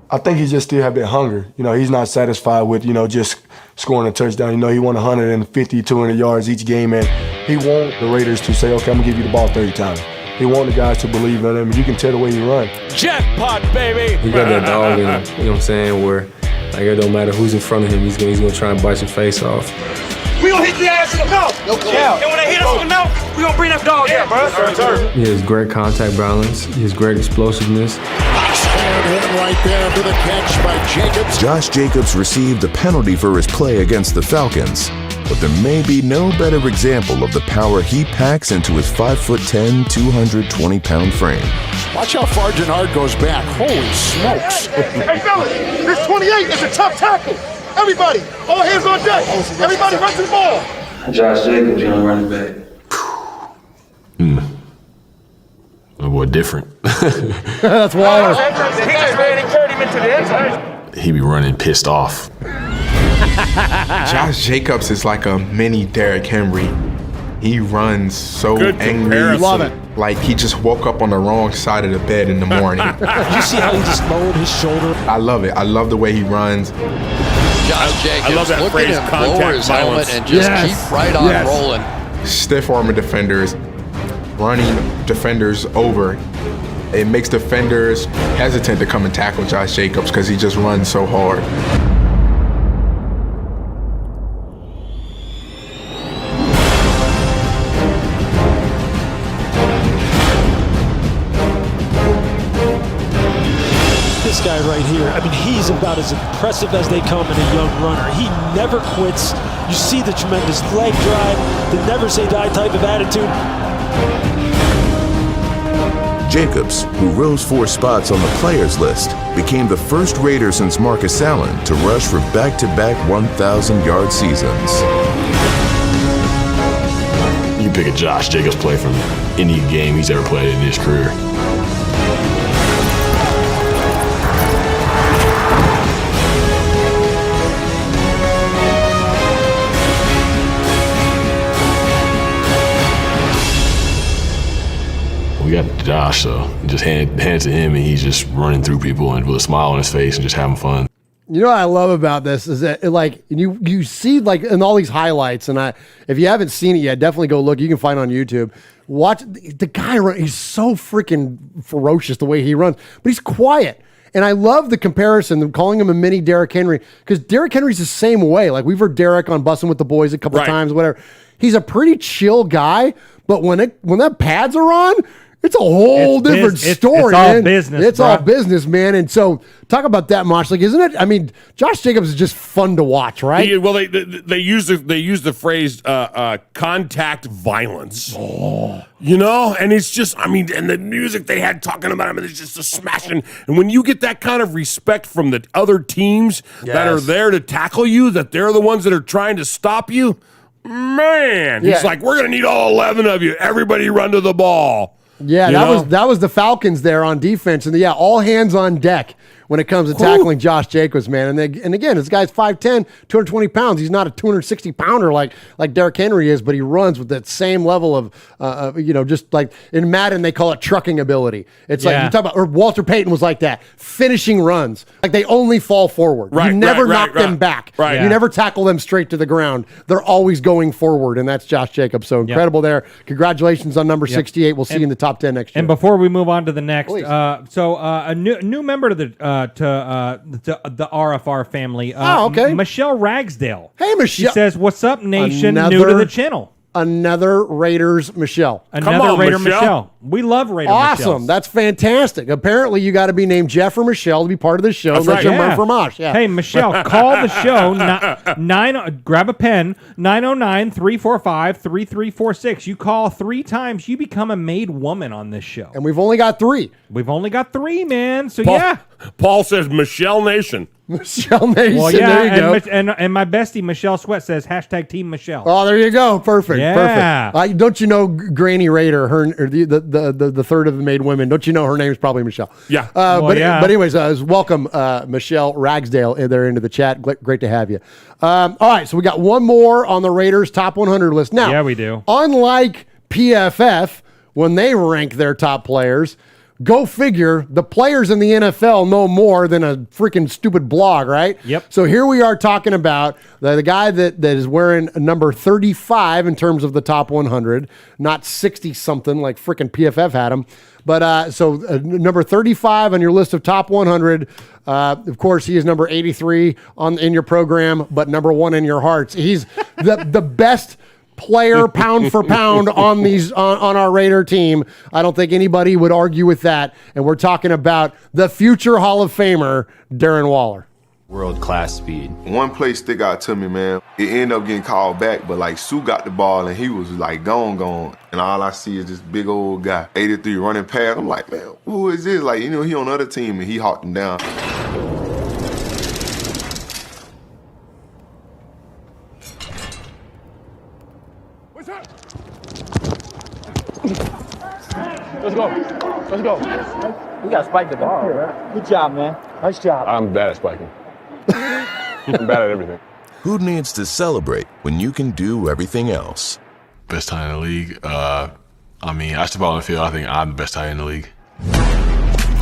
I think he just still have that hunger. He's not satisfied with, just scoring a touchdown. He won 150, 200 yards each game, and he want the Raiders to say, okay, I'm going to give you the ball 30 times. He want the guys to believe in him. You can tell the way he run. Jackpot, baby! He got that dog in him, you know what I'm saying, where it don't matter who's in front of him, he's gonna try and bite your face off. We gonna hit the ass in the mouth. Yeah. And when they hit us in the mouth, we gonna bring that dog out, bro. He has great contact balance, he has great explosiveness. Hit right there for the catch by Jacobs. Josh Jacobs received a penalty for his play against the Falcons, but there may be no better example of the power he packs into his 5'10", 220-pound frame. Watch how far Gennard goes back. Holy smokes. Hey, fellas, this 28 is a tough tackle. Everybody, all hands on deck. Everybody run to the ball. Josh Jacobs, young running back. My boy different. That's Waller. He just ran and carried him into the end zone. He be running pissed off. Josh Jacobs is like a mini Derrick Henry. He runs so Good angry. comparison. Love it. Like he just woke up on the wrong side of the bed in the morning. You see how he just lowered his shoulder? I love it. I love the way he runs. Josh Jacobs, I love that look phrase, at him contact lower his violence. helmet and just keep right on rolling. Stiff armor defenders, running defenders over. It makes defenders hesitant to come and tackle Josh Jacobs because he just runs so hard. This guy right here, he's about as impressive as they come in a young runner. He never quits. You see the tremendous leg drive, the never say die type of attitude. Jacobs, who rose 4 spots on the players list, became the first Raider since Marcus Allen to rush for back-to-back 1,000-yard seasons. You pick a Josh Jacobs play from any game he's ever played in his career. We got Josh, so just hand it to him, and he's just running through people and with a smile on his face and just having fun. You know what I love about this is that you see in all these highlights, and if you haven't seen it yet, definitely go look. You can find it on YouTube. Watch the guy run. He's so freaking ferocious the way he runs, but he's quiet. And I love the comparison, calling him a mini Derrick Henry, because Derrick Henry's the same way. Like we've heard Derrick on Bussin' with the Boys a couple times, whatever. He's a pretty chill guy, but when that pads are on, it's a whole different story. It's all business. It's all business, man. And so, talk about that, Mosh. Like, isn't it? Josh Jacobs is just fun to watch, right? They use the phrase contact violence. And it's just and the music they had talking about him, it's just a smashing. And when you get that kind of respect from the other teams that are there to tackle you, that they're the ones that are trying to stop you, man, he's like, we're gonna need all 11 of you. Everybody run to the ball. Yeah, that was the Falcons there on defense, and all hands on deck when it comes to tackling Josh Jacobs, man. And again, this guy's 5'10", 220 pounds. He's not a 260-pounder like Derrick Henry is, but he runs with that same level of just like in Madden they call it trucking ability. It's like you talk about, or Walter Payton was like that, finishing runs. Like they only fall forward. You never knock them back. You never tackle them straight to the ground. They're always going forward, and that's Josh Jacobs. So incredible there. Congratulations on number 68. We'll see you in the top 10 next year. And before we move on to the next, a new member to the RFR family. Okay. Michelle Ragsdale. Hey, Michelle. She says, "What's up, nation? Another- New to the channel." another Raiders Michelle. Another Raider Michelle. We love Raider Michelle. Awesome. That's fantastic. Apparently, you got to be named Jeff or Michelle to be part of the show. That's right. You're Murph or Mosh. Yeah. Hey, Michelle, call the show. Grab a pen. 909-345-3346. You call 3 times, you become a made woman on this show. And we've only got 3. We've only got 3, man. So, Paul says Michelle Nation. Michelle Nation. Well, yeah, there you go. And my bestie, Michelle Sweat, says #Team Michelle. Oh, there you go. Perfect. Yeah. Perfect. Don't you know Granny Raider, the third of the made women? Don't you know her name's probably Michelle? Yeah. But anyways, welcome Michelle Ragsdale there into the chat. Great to have you. All right, so we got one more on the Raiders top 100 list. Now, yeah, we do. Unlike PFF, when they rank their top players, go figure, the players in the NFL know more than a freaking stupid blog, right? Yep. So here we are talking about the guy that is wearing number 35 in terms of the top 100, not 60-something like freaking PFF had him. But so number 35 on your list of top 100. Of course, he is number 83 in your program, but number 1 in your hearts. He's the best player pound for pound on our Raider team. I don't think anybody would argue with that. And we're talking about the future Hall of Famer, Darren Waller. World-class speed. One play stick out to me, man. It ended up getting called back, but like Sue got the ball and he was like gone. And all I see is this big old guy, 83 running past. I'm like, man, who is this? Like, he on the other team and he hawked him down. Let's go. We got to spike the ball, right? Good job, man. Nice job. I'm bad at spiking. I'm bad at everything. Who needs to celebrate when you can do everything else? Best tight end in the league. I step out on the field. I think I'm the best tight end in the league.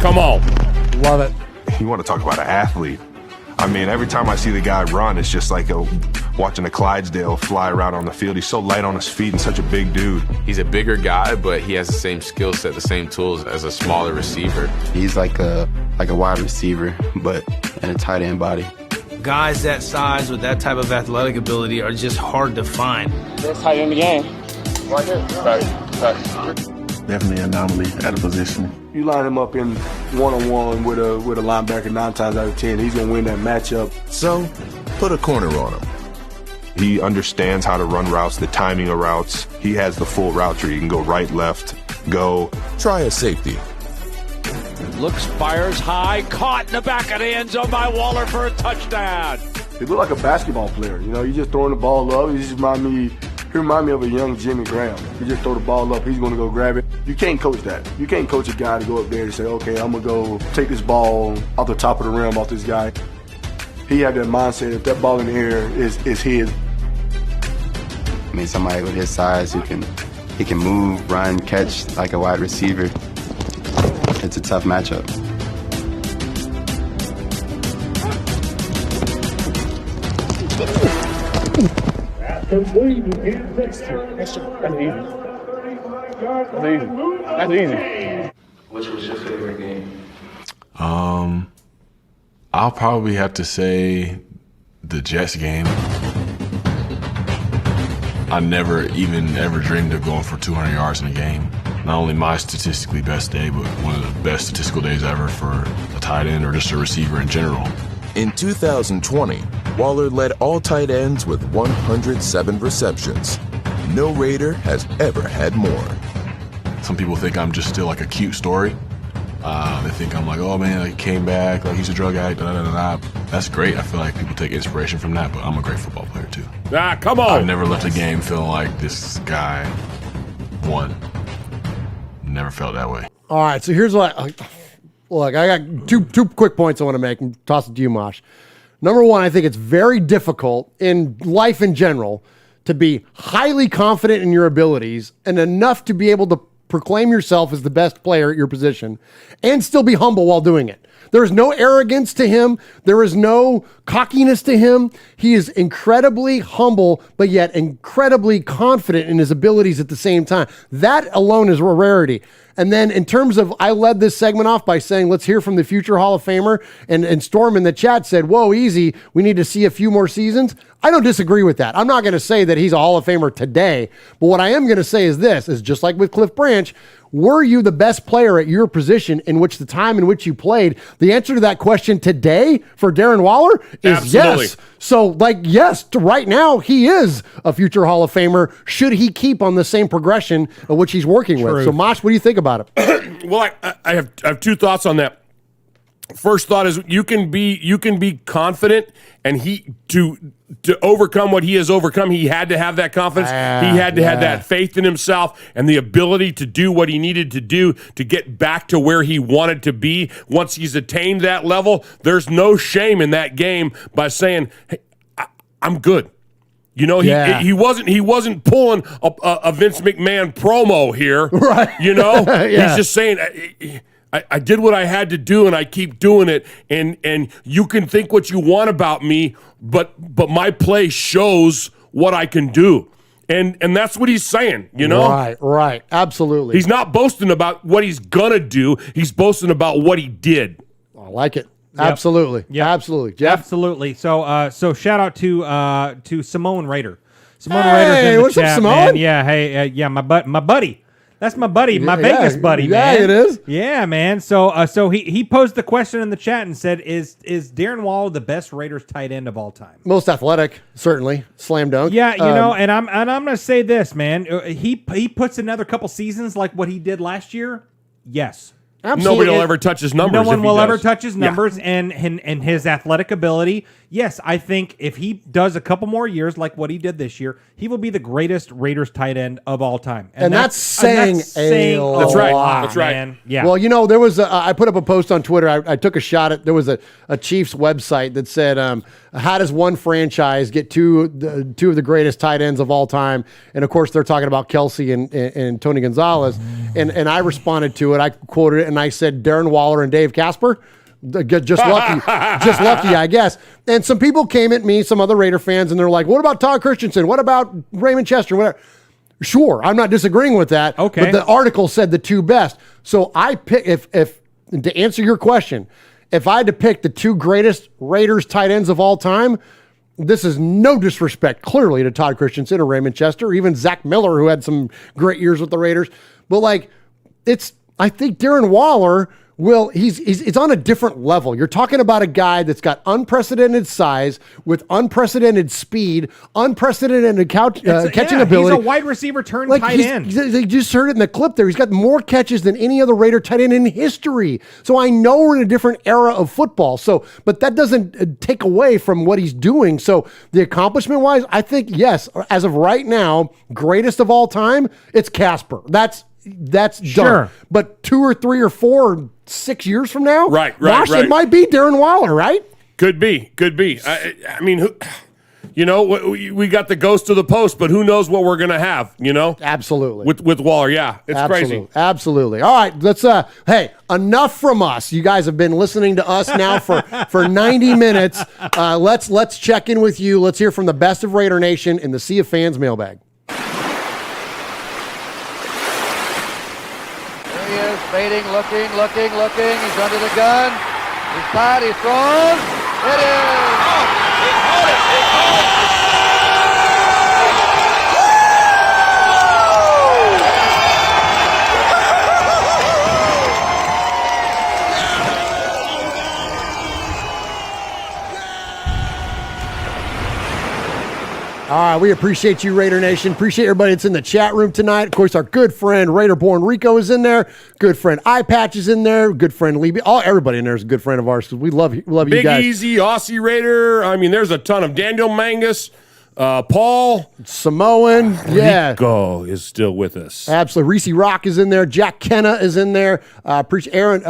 Come on. Love it. You want to talk about an athlete. I mean, every time I see the guy run, it's just like watching a Clydesdale fly around on the field. He's so light on his feet and such a big dude. He's a bigger guy, but he has the same skill set, the same tools as a smaller receiver. He's like a wide receiver, but in a tight end body. Guys that size with that type of athletic ability are just hard to find. Best tight end in the game. Right here. Right. Definitely an anomaly at a position. You line him up in one-on-one with a linebacker 9 times out of 10, he's going to win that matchup. So, put a corner on him. He understands how to run routes, the timing of routes. He has the full route tree. He can go right, left, go. Try a safety. Looks, fires high, caught in the back of the end zone by Waller for a touchdown. He looked like a basketball player. You just throwing the ball up. He remind me of a young Jimmy Graham. You just throw the ball up, he's going to go grab it. You can't coach that. You can't coach a guy to go up there and say, okay, I'm going to go take this ball off the top of the rim off this guy. He had that mindset, if that ball in the air is his. I mean, somebody with his size he can move, run, catch like a wide receiver. It's a tough matchup. That's easy. Which was your favorite game? I'll probably have to say the Jets game. I never even ever dreamed of going for 200 yards in a game. Not only my statistically best day, but one of the best statistical days ever for a tight end or just a receiver in general. In 2020, Waller led all tight ends with 107 receptions. No Raider has ever had more. Some people think I'm just still like a cute story. They think I'm like, oh man, like, he came back, like he's a drug addict, da-da-da-da. That's great. I feel like people take inspiration from that, but I'm a great football player too. Come on. I've never left a game feeling like this guy won. Never felt that way. All right, so here's what look, I got two quick points I want to make and toss it to you, Mosh. Number one, I think it's very difficult in life in general to be highly confident in your abilities and enough to be able to proclaim yourself as the best player at your position and still be humble while doing it. There is no arrogance to him. There is no cockiness to him. He is incredibly humble, but yet incredibly confident in his abilities at the same time. That alone is a rarity. And then in terms of, I led this segment off by saying, let's hear from the future Hall of Famer. And Storm in the chat said, whoa, easy. We need to see a few more seasons. I don't disagree with that. I'm not going to say that he's a Hall of Famer today. But what I am going to say is this, is just like with Cliff Branch, were you the best player at your position in which the time in which you played? The answer to that question today for Darren Waller is yes. So, yes, right now he is a future Hall of Famer. Should he keep on the same progression of which he's working with? So, Mosh, what do you think about it? Well, I have two thoughts on that. First thought is you can be confident, and to overcome what he has overcome, he had to have that confidence. He had to have that faith in himself and the ability to do what he needed to do to get back to where he wanted to be. Once he's attained that level, there's no shame in that game by saying, "Hey, I'm good." You know, he wasn't pulling a Vince McMahon promo here, right? You know, he's just saying, I did what I had to do, and I keep doing it. And you can think what you want about me, but my play shows what I can do. And that's what he's saying, you know? Right. Absolutely. He's not boasting about what he's going to do. He's boasting about what he did. I like it. Yep. Absolutely. Yeah, absolutely. Jeff? Absolutely. So shout out to Simone Raider. Simone Raider's in the what's chat, up, Simone? man. Yeah, hey, my buddy. That's my buddy, my Vegas buddy, man. Yeah, it is. Yeah, man. So he posed the question in the chat and said, "Is Darren Waller the best Raiders tight end of all time?" Most athletic, certainly. Slam dunk. Yeah, you know, and I'm gonna say this, man. He puts another couple seasons like what he did last year. Yes. Absolutely. Nobody will ever touch his numbers. No one will ever touch his numbers and his athletic ability. Yes, I think if he does a couple more years like what he did this year, he will be the greatest Raiders tight end of all time. And that's saying a lot. That's right. That's right. Man. Yeah. Well, you know, there was I put up a post on Twitter. I took a shot at, there was a Chiefs website that said, how does one franchise get two of the greatest tight ends of all time? And of course, they're talking about Kelsey and Tony Gonzalez. And I responded to it. I quoted it and I said, Darren Waller and Dave Casper. Just lucky, I guess. And some people came at me, some other Raider fans, and they're like, what about Todd Christensen? What about Raymond Chester? Whatever. Sure, I'm not disagreeing with that. Okay. But the article said the two best. So I pick, if to answer your question, if I had to pick the two greatest Raiders tight ends of all time, this is no disrespect, clearly, to Todd Christensen or Raymond Chester, or even Zach Miller, who had some great years with the Raiders. But I think Darren Waller it's on a different level. You're talking about a guy that's got unprecedented size with unprecedented speed, unprecedented catching ability. He's a wide receiver turned tight end. They just heard it in the clip there. He's got more catches than any other Raider tight end in history. So I know we're in a different era of football. But that doesn't take away from what he's doing. So the accomplishment wise, I think, yes, as of right now, greatest of all time, it's Casper. That's done. But 2 or 3 or 4 or 6 years from now, right. It might be Darren Waller, right? Could be. I mean, we got the ghost of the post, but who knows what we're gonna have? You know, absolutely. With Waller, yeah, it's crazy. Absolutely. All right, let's. Hey, enough from us. You guys have been listening to us now for 90 minutes. Let's check in with you. Let's hear from the best of Raider Nation in the Sea of Fans mailbag. He is fading, looking. He's under the gun. He's tied. He throws. It is. He caught it. All right, we appreciate you, Raider Nation. Appreciate everybody that's in the chat room tonight. Of course, our good friend Raider-born Rico is in there. Good friend Eye Patch is in there. Good friend Lee. Everybody in there is a good friend of ours because we love you guys. Big Easy, Aussie Raider. I mean, there's a ton of Daniel Mangus. Paul Samoan, Rico is still with us. Absolutely. Reese Rock is in there. Jack Kenna is in there. Aaron,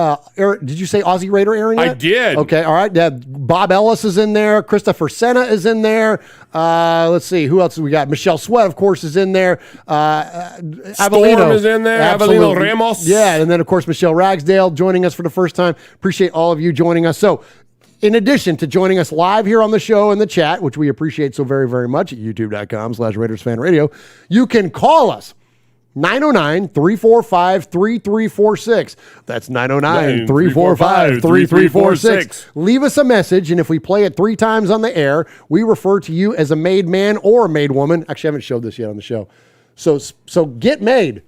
did you say Aussie Raider, Aaron? Yet? I did. Okay, all right. Bob Ellis is in there. Christopher Senna is in there. Let's see, who else we got? Michelle Sweat, of course, is in there. Storm is in there. Avelino Ramos. Yeah, and then of course Michelle Ragsdale joining us for the first time. Appreciate all of you joining us. So, in addition to joining us live here on the show in the chat, which we appreciate so very, very much at youtube.com/RaidersFanRadio, you can call us 909-345-3346. That's 909-345-3346. Leave us a message, and if we play it 3 times on the air, we refer to you as a made man or a made woman. Actually, I haven't showed this yet on the show. So get made.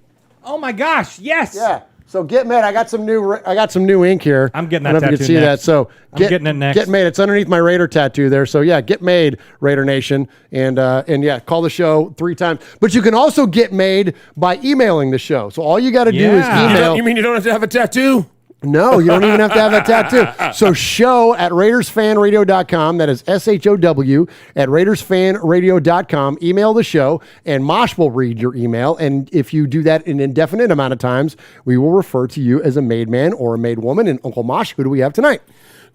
Oh my gosh! Yes. Yeah. So get made. I got some new ink here. I'm getting that I don't know if you tattoo can see next. that. So I'm getting it next. Get made. It's underneath my Raider tattoo there. So yeah, get made, Raider Nation, and yeah, call the show 3 times. But you can also get made by emailing the show. So all you got to do is email. You mean you don't have to have a tattoo? No, you don't even have to have a tattoo. So show at RaidersFanRadio.com. That is SHOW at RaidersFanRadio.com. Email the show, and Mosh will read your email. And if you do that an indefinite amount of times, we will refer to you as a made man or a made woman. And Uncle Mosh, who do we have tonight?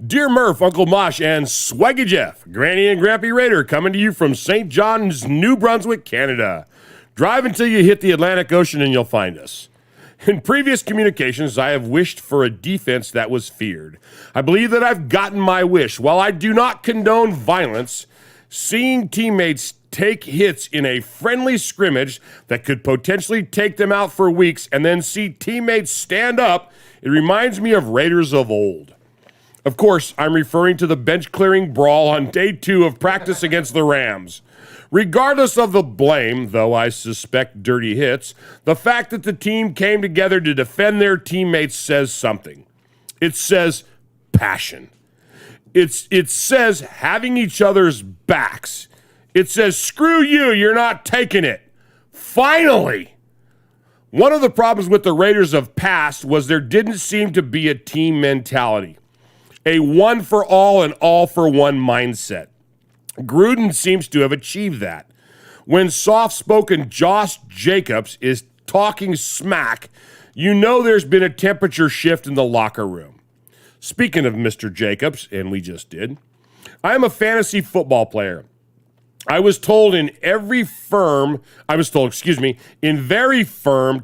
Dear Murph, Uncle Mosh, and Swaggy Jeff, Granny and Grampy Raider coming to you from St. John's, New Brunswick, Canada. Drive until you hit the Atlantic Ocean and you'll find us. In previous communications, I have wished for a defense that was feared. I believe that I've gotten my wish. While I do not condone violence, seeing teammates take hits in a friendly scrimmage that could potentially take them out for weeks and then see teammates stand up, it reminds me of Raiders of old. Of course, I'm referring to the bench-clearing brawl on day 2 of practice against the Rams. Regardless of the blame, though I suspect dirty hits, the fact that the team came together to defend their teammates says something. It says passion. It says having each other's backs. It says, screw you, you're not taking it. Finally! One of the problems with the Raiders of past was there didn't seem to be a team mentality. A one for all and all for one mindset. Gruden seems to have achieved that. When soft-spoken Josh Jacobs is talking smack, you know there's been a temperature shift in the locker room. Speaking of Mr. Jacobs, and we just did, I am a fantasy football player. I was told in very firm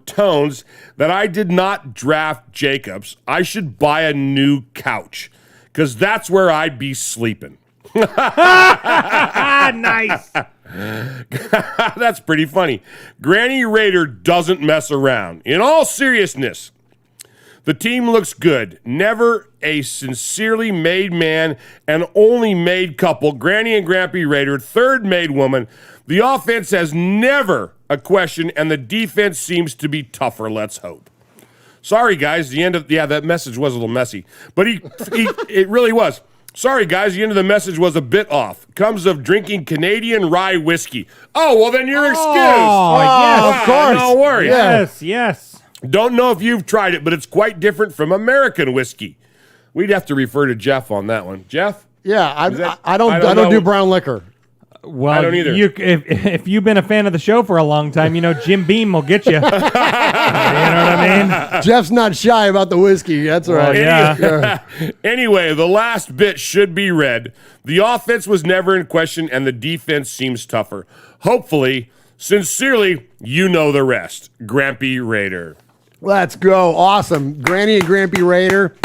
tones that I did not draft Jacobs. I should buy a new couch, because that's where I'd be sleeping. Nice. That's pretty funny. Granny Raider doesn't mess around. In all seriousness, the team looks good. Never a sincerely made man and only made couple. Granny and Grampy Raider, third made woman. The offense has never a question, and the defense seems to be tougher. Let's hope. Sorry, guys. That message was a little messy, but it really was. Sorry, guys, the end of the message was a bit off. Comes of drinking Canadian rye whiskey. Oh, well, then you're excused. Yes, of course. No worries. Yes. Don't know if you've tried it, but it's quite different from American whiskey. We'd have to refer to Jeff on that one. Jeff? Yeah, I don't do brown liquor. Well, I don't either. If you've been a fan of the show for a long time, you know Jim Beam will get you. You know what I mean? Jeff's not shy about the whiskey. That's right. Yeah. Anyway, the last bit should be read. The offense was never in question, and the defense seems tougher. Hopefully, sincerely, you know the rest. Grampy Raider. Let's go. Awesome. Granny and Grampy Raider.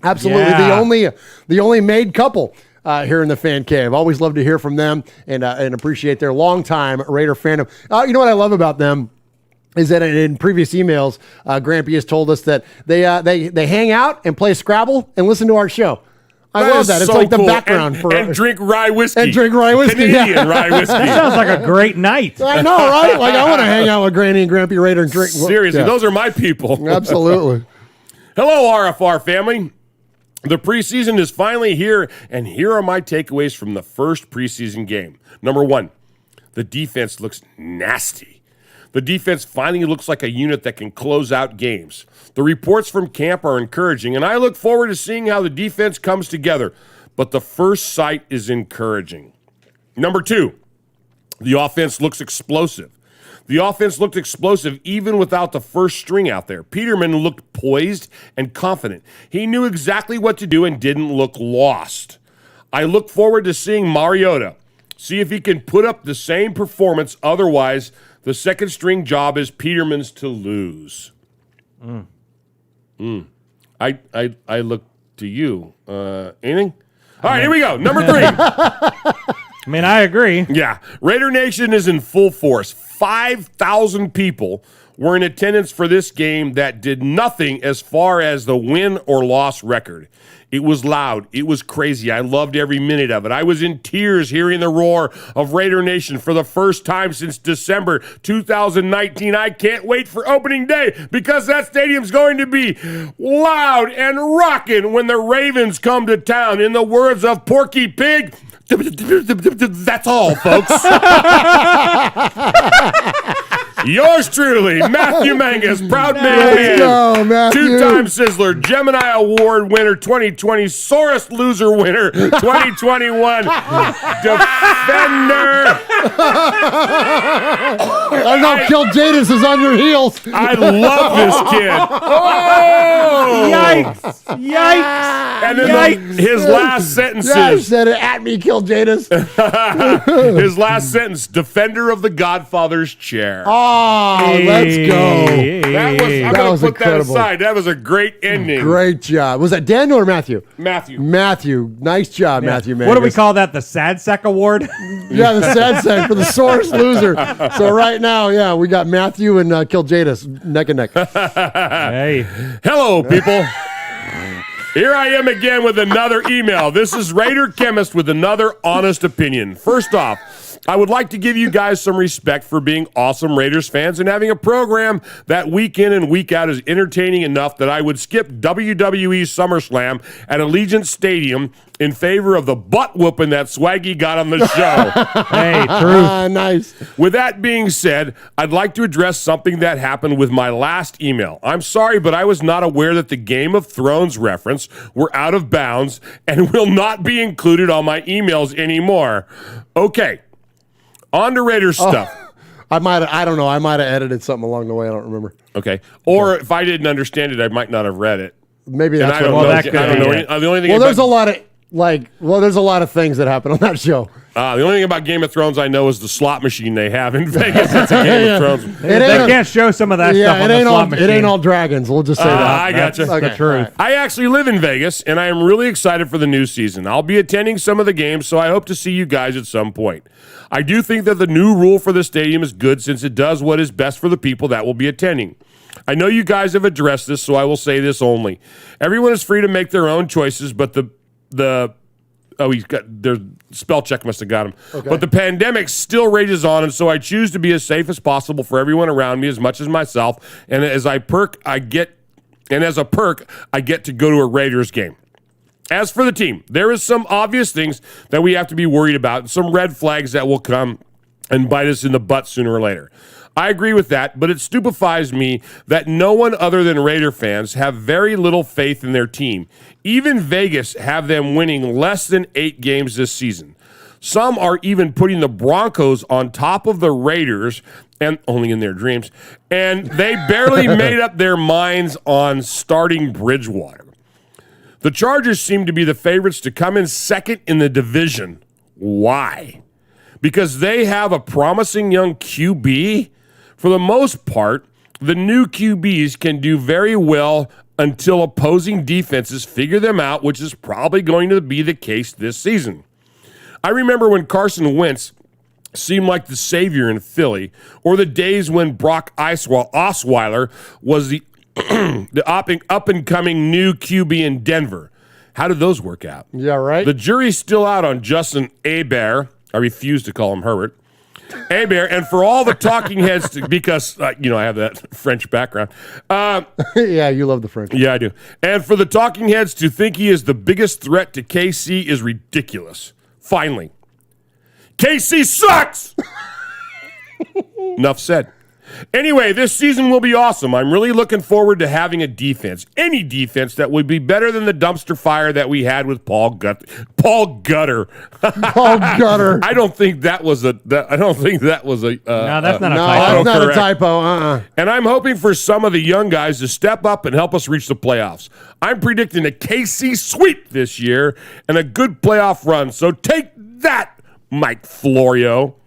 Absolutely. Yeah. The only made couple here in the Fan Cave. Always love to hear from them and appreciate their longtime Raider fandom. You know what I love about them is that in previous emails, Grampy has told us that they hang out and play Scrabble and listen to our show. I love that. It's so like the cool. background and drink rye whiskey. Canadian rye whiskey. That sounds like a great night. I know, right? Like I want to hang out with Granny and Grampy Raider and drink. Seriously, those are my people. Absolutely. Hello, RFR family. The preseason is finally here, and here are my takeaways from the first preseason game. Number 1, the defense looks nasty. The defense finally looks like a unit that can close out games. The reports from camp are encouraging, and I look forward to seeing how the defense comes together. But the first sight is encouraging. Number 2, the offense looks explosive. The offense looked explosive even without the first string out there. Peterman looked poised and confident. He knew exactly what to do and didn't look lost. I look forward to seeing Mariota, see if he can put up the same performance. Otherwise, the second string job is Peterman's to lose. I look to you. Anything? All right, here we go. Number 3. I mean, I agree. Yeah. Raider Nation is in full force. 5,000 people were in attendance for this game that did nothing as far as the win or loss record. It was loud. It was crazy. I loved every minute of it. I was in tears hearing the roar of Raider Nation for the first time since December 2019. I can't wait for opening day because that stadium's going to be loud and rocking when the Ravens come to town. In the words of Porky Pig, that's all, folks. Yours truly, Matthew Mangus, proud mailman, two-time Sizzler, Gemini Award winner, 2020, sorest loser winner, 2021, defender. I know Kill Jadis is on your heels. I love this kid. Oh! Yikes! Yikes! And then his last sentences. Yeah, said it at me, Kill Jadis. His last sentence, defender of the Godfather's chair. Oh, let's go. I'm going to put incredible. that aside. That was a great ending. Great job. Was that Daniel or Matthew? Matthew. Matthew. Nice job, Matthew. What do we call that? The Sad Sack Award? Yeah, the Sad Sack for the sorest loser. So right now, yeah, we got Matthew and Kill Jadis neck and neck. Hey. Hello, people. Here I am again with another email. This is Raider Chemist with another honest opinion. First off, I would like to give you guys some respect for being awesome Raiders fans and having a program that week in and week out is entertaining enough that I would skip WWE SummerSlam at Allegiant Stadium in favor of the butt whooping that Swaggy got on the show. Hey, truth. Nice. With that being said, I'd like to address something that happened with my last email. I'm sorry, but I was not aware that the Game of Thrones reference were out of bounds and will not be included on my emails anymore. Okay. On to Raiders stuff. I don't know. I might have edited something along the way. I don't remember. Okay. Or if I didn't understand it, I might not have read it. Maybe that's what what I don't know. The only thing there's a lot of there's a lot of things that happen on that show. The only thing about Game of Thrones I know is the slot machine they have in Vegas. It's a Game of Thrones. They can't show some of that stuff on the slot machine. It ain't all dragons. We'll just say that. I gotcha. That's the truth. Right. I actually live in Vegas, and I am really excited for the new season. I'll be attending some of the games, so I hope to see you guys at some point. I do think that the new rule for the stadium is good since it does what is best for the people that will be attending. I know you guys have addressed this, so I will say this only. Everyone is free to make their own choices, but their spell check must have got him. Okay. But the pandemic still rages on, and so I choose to be as safe as possible for everyone around me as much as myself. And as a perk, I get to go to a Raiders game. As for the team, there is some obvious things that we have to be worried about and some red flags that will come and bite us in the butt sooner or later. I agree with that, but it stupefies me that no one other than Raider fans have very little faith in their team. Even Vegas have them winning less than 8 games this season. Some are even putting the Broncos on top of the Raiders, and only in their dreams, and they barely made up their minds on starting Bridgewater. The Chargers seem to be the favorites to come in second in the division. Why? Because they have a promising young QB? For the most part, the new QBs can do very well until opposing defenses figure them out, which is probably going to be the case this season. I remember when Carson Wentz seemed like the savior in Philly, or the days when Brock Osweiler was the up-and-coming new QB in Denver. How did those work out? Yeah, right. The jury's still out on Justin Hebert. I refuse to call him Herbert. Hebert, and for all the talking heads, because, I have that French background. Yeah, you love the French. Yeah, I do. And for the talking heads to think he is the biggest threat to KC is ridiculous. Finally, KC sucks! Enough said. Anyway, this season will be awesome. I'm really looking forward to having a defense, any defense that would be better than the dumpster fire that we had with Paul Gutter. Paul Gutter. I don't think that was a. No, that's not a typo. That's not a typo. And I'm hoping for some of the young guys to step up and help us reach the playoffs. I'm predicting a KC sweep this year and a good playoff run. So take that, Mike Florio.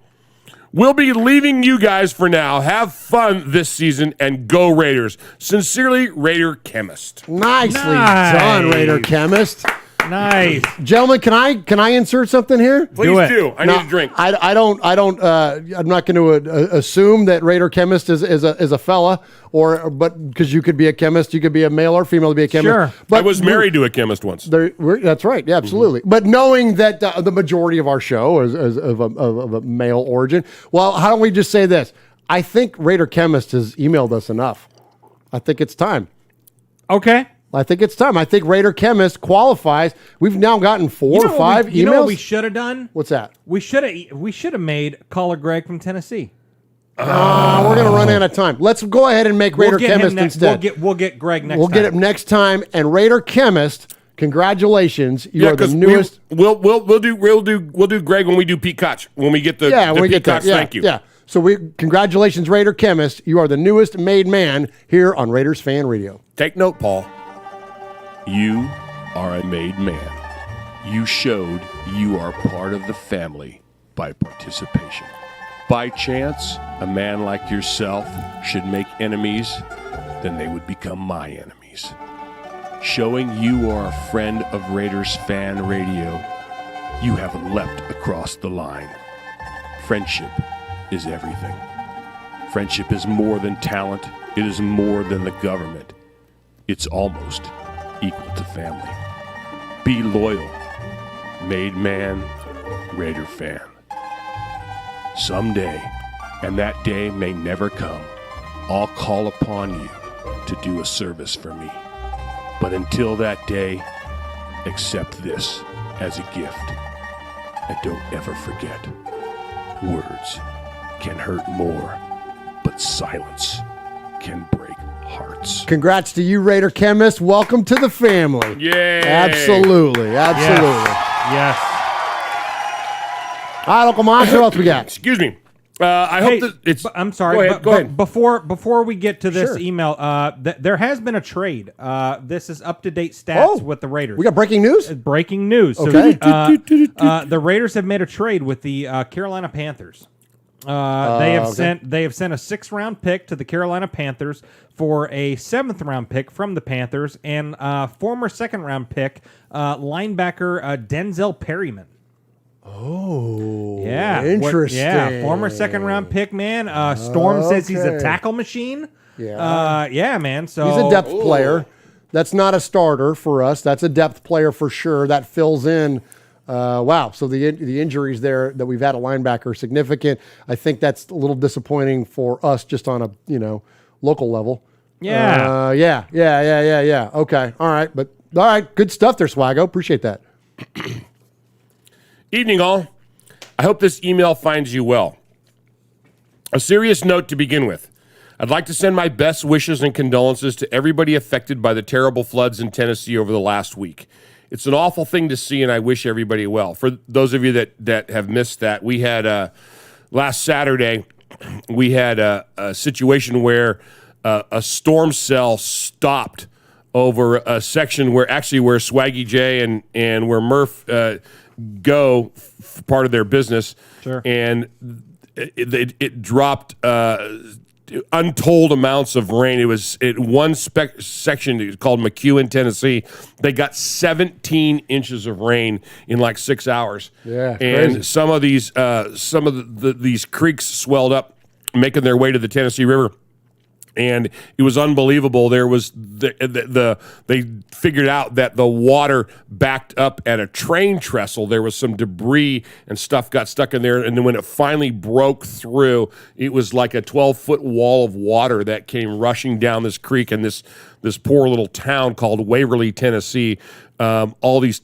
We'll be leaving you guys for now. Have fun this season and go Raiders. Sincerely, Raider Chemist. Nicely done, Raider Chemist. Nice. Gentlemen, can I insert something here? Please do. I need a drink. I don't. I'm not going to assume that Raider Chemist is a fella, but because you could be a chemist, you could be a male or female to be a chemist. Sure. But I was married to a chemist once. That's right. Yeah, absolutely. But knowing that the majority of our show is of a male origin, well, how don't we just say this? I think Raider Chemist has emailed us enough. I think it's time. Okay. I think it's time. I think Raider Chemist qualifies. We've now gotten 4 or 5 emails. You know what we should have done? What's that? We should have made caller Greg from Tennessee. We're going to run out of time. Let's go ahead and make Raider Chemist instead. We'll get Greg next time. We'll get it next time. And Raider Chemist, congratulations. You are the newest. We'll do Greg when we do Pete Koch. When we get the Pete Koch, thank you. Yeah. So congratulations, Raider Chemist. You are the newest made man here on Raiders Fan Radio. Take note, Paul. You are a made man. You showed you are part of the family by participation. By chance, a man like yourself should make enemies, then they would become my enemies. Showing you are a friend of Raiders Fan Radio, you have leapt across the line. Friendship is everything. Friendship is more than talent. It is more than the government. It's almost equal to family. Be loyal. Made man, Raider fan. Someday, and that day may never come, I'll call upon you to do a service for me. But until that day, accept this as a gift. And don't ever forget, words can hurt more, but silence can break hearts. Congrats to you, Raider Chemist. Welcome to the family. Yay. Absolutely. Yes. All right, Uncle Mosh, what else we got? Excuse me. I hope that it's. I'm sorry. Go ahead. Before we get to this Sure. email, there has been a trade. This is up-to-date stats with the Raiders. We got breaking news? Breaking news. Okay. So, the Raiders have made a trade with the Carolina Panthers. They have sent a 6th-round pick to the Carolina Panthers for a 7th-round pick from the Panthers and former 2nd-round pick linebacker Denzel Perryman. Oh, yeah, interesting. Former 2nd-round pick, man. Storm says he's a tackle machine. Yeah, man. So he's a depth player. That's not a starter for us. That's a depth player for sure. That fills in. Wow. So the injuries there that we've had at linebacker are significant. I think that's a little disappointing for us just on a local level. Yeah. Yeah. Okay. All right. Good stuff there, Swaggo. Appreciate that. Evening, all. I hope this email finds you well. A serious note to begin with. I'd like to send my best wishes and condolences to everybody affected by the terrible floods in Tennessee over the last week. It's an awful thing to see, and I wish everybody well. For those of you that have missed that, we had last Saturday, we had a situation where a storm cell stopped over a section where Swaggy J and where Murph go part of their business. Sure. And it dropped untold amounts of rain. It was one section called McEwen, Tennessee. They got 17 inches of rain in like 6 hours. Yeah, and crazy. some of these creeks swelled up, making their way to the Tennessee River. And it was unbelievable. There was they figured out that the water backed up at a train trestle. There was some debris and stuff got stuck in there. And then when it finally broke through, it was like a 12-foot wall of water that came rushing down this creek in this poor little town called Waverly, Tennessee. All these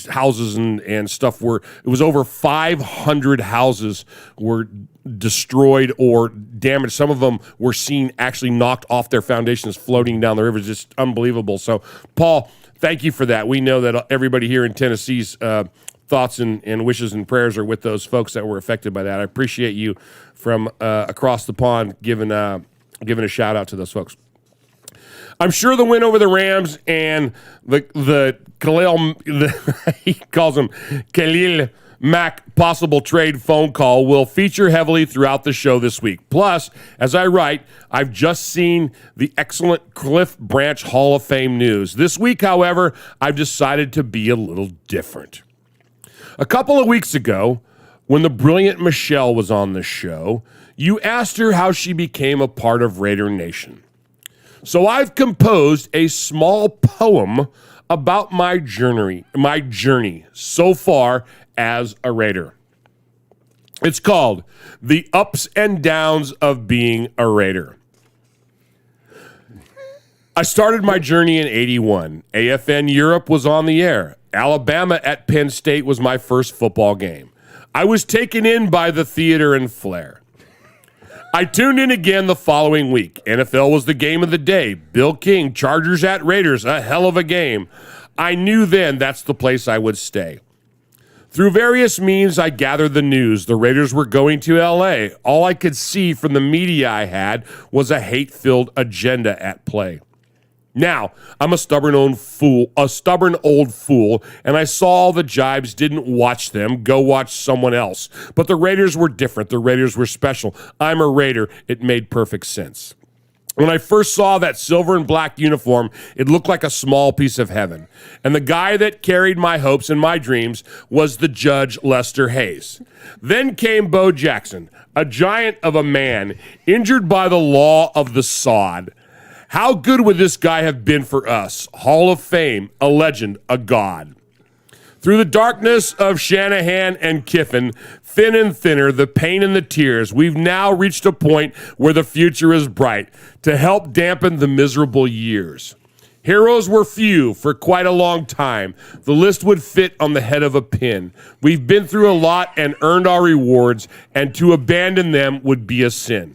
houses and stuff it was over 500 houses were destroyed or damaged. Some of them were seen actually knocked off their foundations floating down the river. It's just unbelievable. So, Paul, thank you for that. We know that everybody here in Tennessee's thoughts and wishes and prayers are with those folks that were affected by that. I appreciate you from across the pond giving a shout out to those folks. I'm sure the win over the Rams and the Khalil, he calls him Khalil Mac possible trade phone call will feature heavily throughout the show this week. Plus, as I write, I've just seen the excellent Cliff Branch Hall of Fame news. This week, however, I've decided to be a little different. A couple of weeks ago, when the brilliant Michelle was on the show, you asked her how she became a part of Raider Nation. So I've composed a small poem about my journey so far as a Raider. It's called The Ups and Downs of Being a Raider. I started my journey in 81. AFN Europe was on the air. Alabama at Penn State was my first football game. I was taken in by the theater and flair. I tuned in again the following week. NFL was the game of the day. Bill King, Chargers at Raiders, a hell of a game. I knew then that's the place I would stay. Through various means, I gathered the news. The Raiders were going to L.A. All I could see from the media I had was a hate-filled agenda at play. Now, I'm a stubborn old fool, and I saw all the jibes, didn't watch them, go watch someone else. But the Raiders were different. The Raiders were special. I'm a Raider. It made perfect sense. When I first saw that silver and black uniform, it looked like a small piece of heaven. And the guy that carried my hopes and my dreams was the Judge Lester Hayes. Then came Bo Jackson, a giant of a man, injured by the law of the sod. How good would this guy have been for us? Hall of Fame, a legend, a god. Through the darkness of Shanahan and Kiffin, thin and thinner, the pain and the tears, we've now reached a point where the future is bright to help dampen the miserable years. Heroes were few for quite a long time. The list would fit on the head of a pin. We've been through a lot and earned our rewards, and to abandon them would be a sin.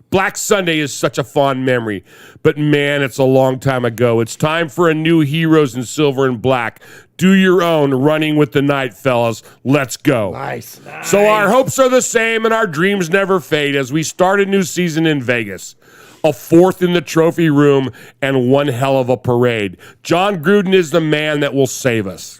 Black Sunday is such a fond memory, but man, it's a long time ago. It's time for a new Heroes in Silver and Black. Do your own Running with the Night, fellas. Let's go. Nice. So our hopes are the same and our dreams never fade as we start a new season in Vegas. A fourth in the trophy room and one hell of a parade. John Gruden is the man that will save us.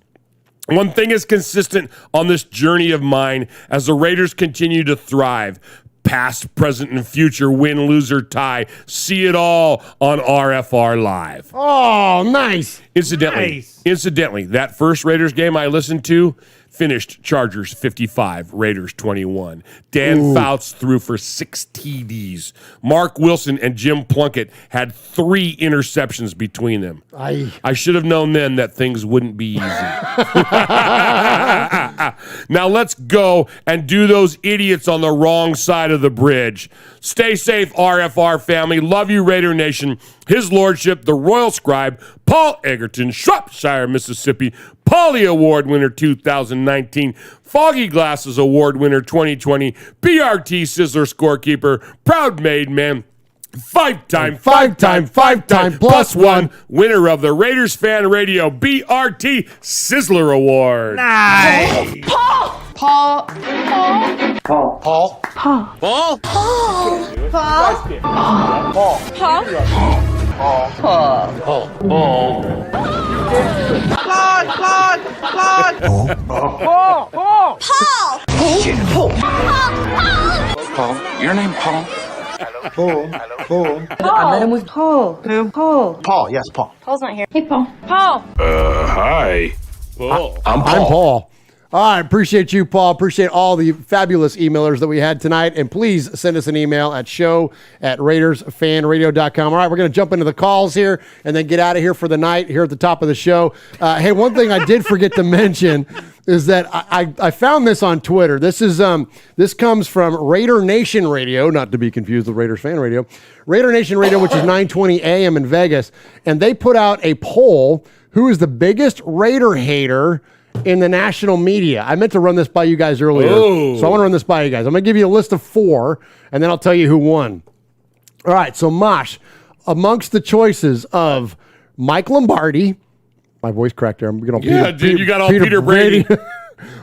One thing is consistent on this journey of mine as the Raiders continue to thrive. Past, present, and future, win, lose, or tie. See it all on RFR Live. Oh, nice. Incidentally, that first Raiders game I listened to finished Chargers 55, Raiders 21. Dan Fouts threw for 6 TDs. Mark Wilson and Jim Plunkett had 3 interceptions between them. I should have known then that things wouldn't be easy. Now let's go and do those idiots on the wrong side of the bridge. Stay safe, RFR family. Love you, Raider Nation. His Lordship, the Royal Scribe, Paul Egerton, Shropshire, Mississippi, Pauly Award winner 2019, Foggy Glasses Award winner 2020, BRT Sizzler scorekeeper, proud made man, five-time plus one winner of the Raiders Fan Radio BRT Sizzler Award. Nice. Paul. Your name Paul? Paul. I met him with Paul. Who? Paul. Paul, yes, Paul. Paul's not here. Hey, Paul. Paul. Hi. I'm Paul. I appreciate you, Paul. Appreciate all the fabulous emailers that we had tonight. And please send us an email at show@RaidersFanRadio.com. All right, we're going to jump into the calls here and then get out of here for the night here at the top of the show. Hey, one thing I did forget to mention is that I found this on Twitter. This comes from Raider Nation Radio, not to be confused with Raiders Fan Radio. Raider Nation Radio, which is 920 AM in Vegas. And they put out a poll, who is the biggest Raider hater in the national media. I meant to run this by you guys earlier, so I want to run this by you guys. I'm going to give you a list of 4, and then I'll tell you who won. All right, so Mosh, amongst the choices of Mike Lombardi, my voice cracked there. I'm going you got all Peter Brady.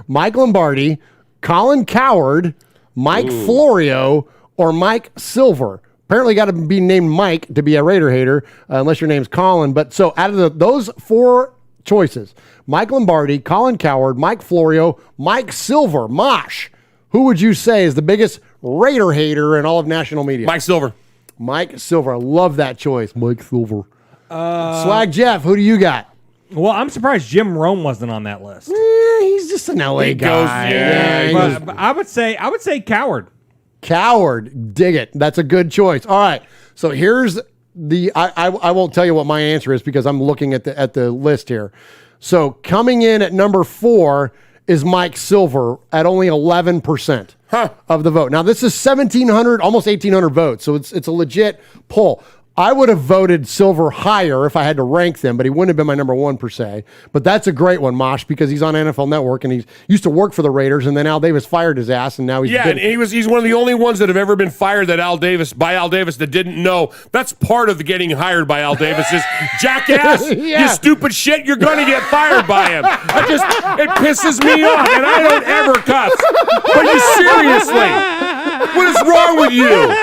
Mike Lombardi, Colin Coward, Mike Florio, or Mike Silver. Apparently got to be named Mike to be a Raider hater, unless your name's Colin. But so out of those 4 choices. Mike Lombardi, Colin Cowherd, Mike Florio, Mike Silver. Mosh, who would you say is the biggest Raider hater in all of national media? Mike Silver. Mike Silver. I love that choice. Mike Silver. Swag Jeff, who do you got? Well, I'm surprised Jim Rome wasn't on that list. He's just an LA guy. But I would say Cowherd. Cowherd. Dig it. That's a good choice. All right. So here's the I won't tell you what my answer is because I'm looking at the list here. So coming in at number 4 is Mike Silver at only 11% of the vote. Now this is 1,700, almost 1,800 votes. So it's a legit poll. I would have voted Silver higher if I had to rank them, but he wouldn't have been my number 1 per se. But that's a great one, Mosh, because he's on NFL Network and he used to work for the Raiders, and then Al Davis fired his ass, and now he's and he's one of the only ones that have ever been fired by Al Davis that didn't know. That's part of the getting hired by Al Davis is jackass, you stupid shit, you're going to get fired by him. It pisses me off, and I don't ever cuss. But you seriously, what is wrong with you?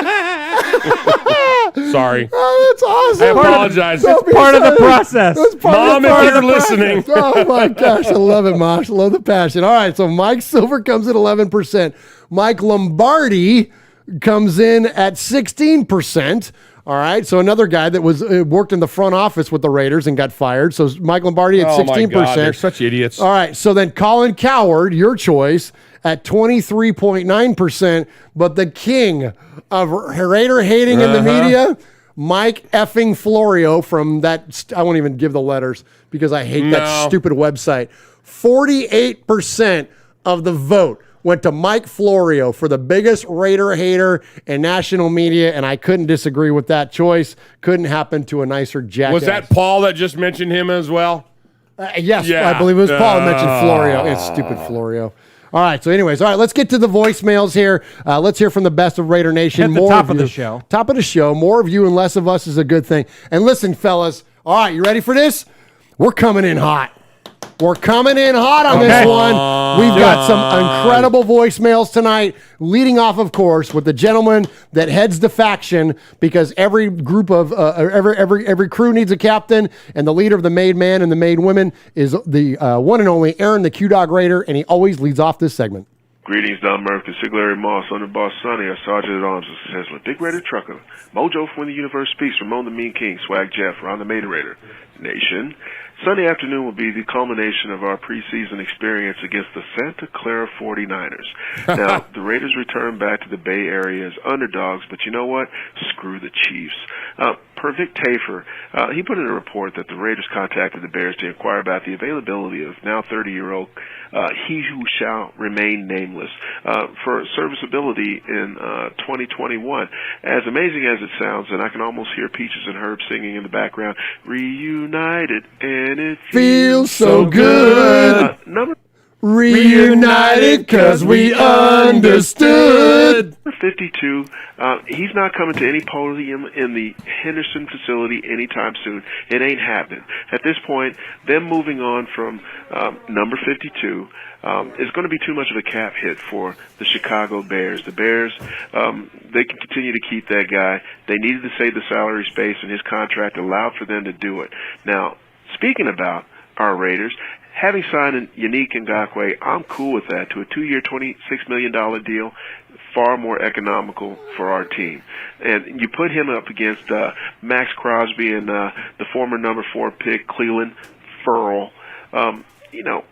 Sorry. Oh, that's awesome. I apologize. It's part of the process. Mom, if you're listening. Oh, my gosh. I love it, Mosh. I love the passion. All right, so Mike Silver comes at 11%. Mike Lombardi comes in at 16%. All right, so another guy that was worked in the front office with the Raiders and got fired. So Mike Lombardi at 16%. Oh, my God, they're such idiots. All right, so then Colin Cowherd, your choice, at 23.9%. But the king of Raider hating in the media, Mike effing Florio from that, I won't even give the letters because I hate that stupid website. 48% of the vote went to Mike Florio for the biggest Raider hater in national media, and I couldn't disagree with that choice. Couldn't happen to a nicer jackass. Was that Paul that just mentioned him as well? Yes, I believe it was Paul that mentioned Florio. It's stupid Florio. All right, so anyways, all right, let's get to the voicemails here. Let's hear from the best of Raider Nation. At the top of the show. Top of the show. More of you and less of us is a good thing. And listen, fellas, all right, you ready for this? We're coming in hot. We're coming in hot on this one. We've got some incredible voicemails tonight, leading off, of course, with the gentleman that heads the faction, because every group of every crew needs a captain, and the leader of the made man and the made women is the one and only Aaron, the Q-Dog Raider, and he always leads off this segment. Greetings, Don Murphy, Siglary Moss, Underboss Sonny, our Sergeant at Arms, Sizzler, Big Raider Trucker, Mojo from When the Universe Speaks, Ramon the Mean King, Swag Jeff, Ron the Made Raider Nation. Sunday afternoon will be the culmination of our preseason experience against the Santa Clara 49ers. Now, the Raiders return back to the Bay Area as underdogs, but you know what? Screw the Chiefs. Per Vic Tafer, he put in a report that the Raiders contacted the Bears to inquire about the availability of now 30-year-old he who shall remain nameless for serviceability in 2021. As amazing as it sounds, and I can almost hear Peaches and Herb singing in the background, reunited and it feels so good. Reunited because we understood. 52, he's not coming to any podium in the Henderson facility anytime soon. It ain't happening. At this point, them moving on from number 52 is going to be too much of a cap hit for the Chicago Bears. The Bears, they can continue to keep that guy. They needed to save the salary space, and his contract allowed for them to do it. Now, speaking about our Raiders, having signed Yannick Ngakoue, I'm cool with that, to a 2-year, $26 million deal, far more economical for our team. And you put him up against Max Crosby and the former number 4 pick, Cleveland Ferrell. You know,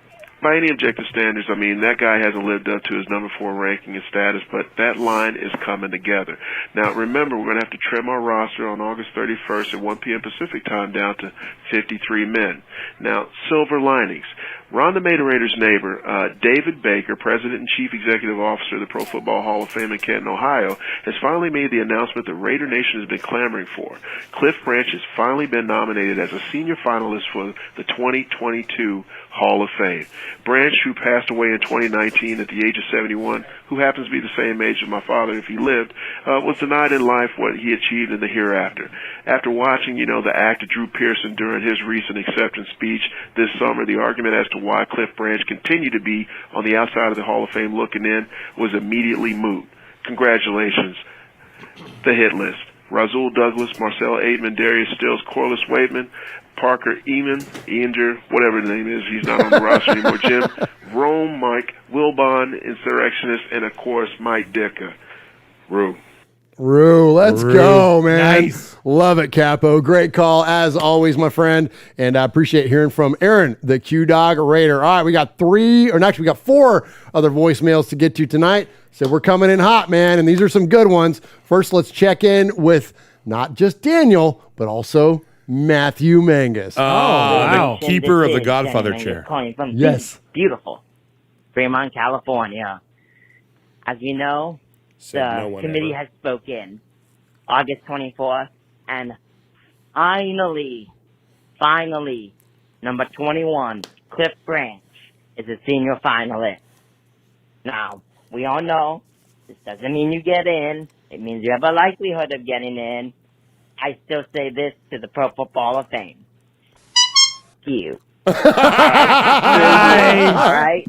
by any objective standards, I mean, that guy hasn't lived up to his number 4 ranking and status, but that line is coming together. Now, remember, we're going to have to trim our roster on August 31st at 1 p.m. Pacific time down to 53 men. Now, silver linings. Ron the Made Raiders neighbor, David Baker, President and Chief Executive Officer of the Pro Football Hall of Fame in Canton, Ohio, has finally made the announcement that Raider Nation has been clamoring for. Cliff Branch has finally been nominated as a senior finalist for the 2022 Hall of Fame. Branch, who passed away in 2019 at the age of 71, who happens to be the same age as my father if he lived, was denied in life what he achieved in the hereafter. After watching, the actor Drew Pearson during his recent acceptance speech this summer, the argument as to why Cliff Branch continued to be on the outside of the Hall of Fame looking in was immediately moot. Congratulations. The hit list. Rasul Douglas, Marcel Aidman, Darius Stills, Corliss Waitman, Parker Eanger, whatever his name is, he's not on the roster anymore. Jim, Rome, Mike, Wilbon, Insurrectionist, and of course Mike Dicker. Rue, let's go, man. Nice. Love it, Capo. Great call, as always, my friend. And I appreciate hearing from Aaron, the Q-Dog Raider. All right, we got 4 other voicemails to get to tonight. So we're coming in hot, man, and these are some good ones. First, let's check in with not just Daniel, but also Matthew Mangus. The keeper of the Godfather chair. Calling from Yes. beautiful Fremont, California. As you know, the committee has spoken August 24th, and finally, number 21, Cliff Branch, is a senior finalist. Now, we all know this doesn't mean you get in. It means you have a likelihood of getting in. I still say this to the Pro Football Hall of Fame. You. All right?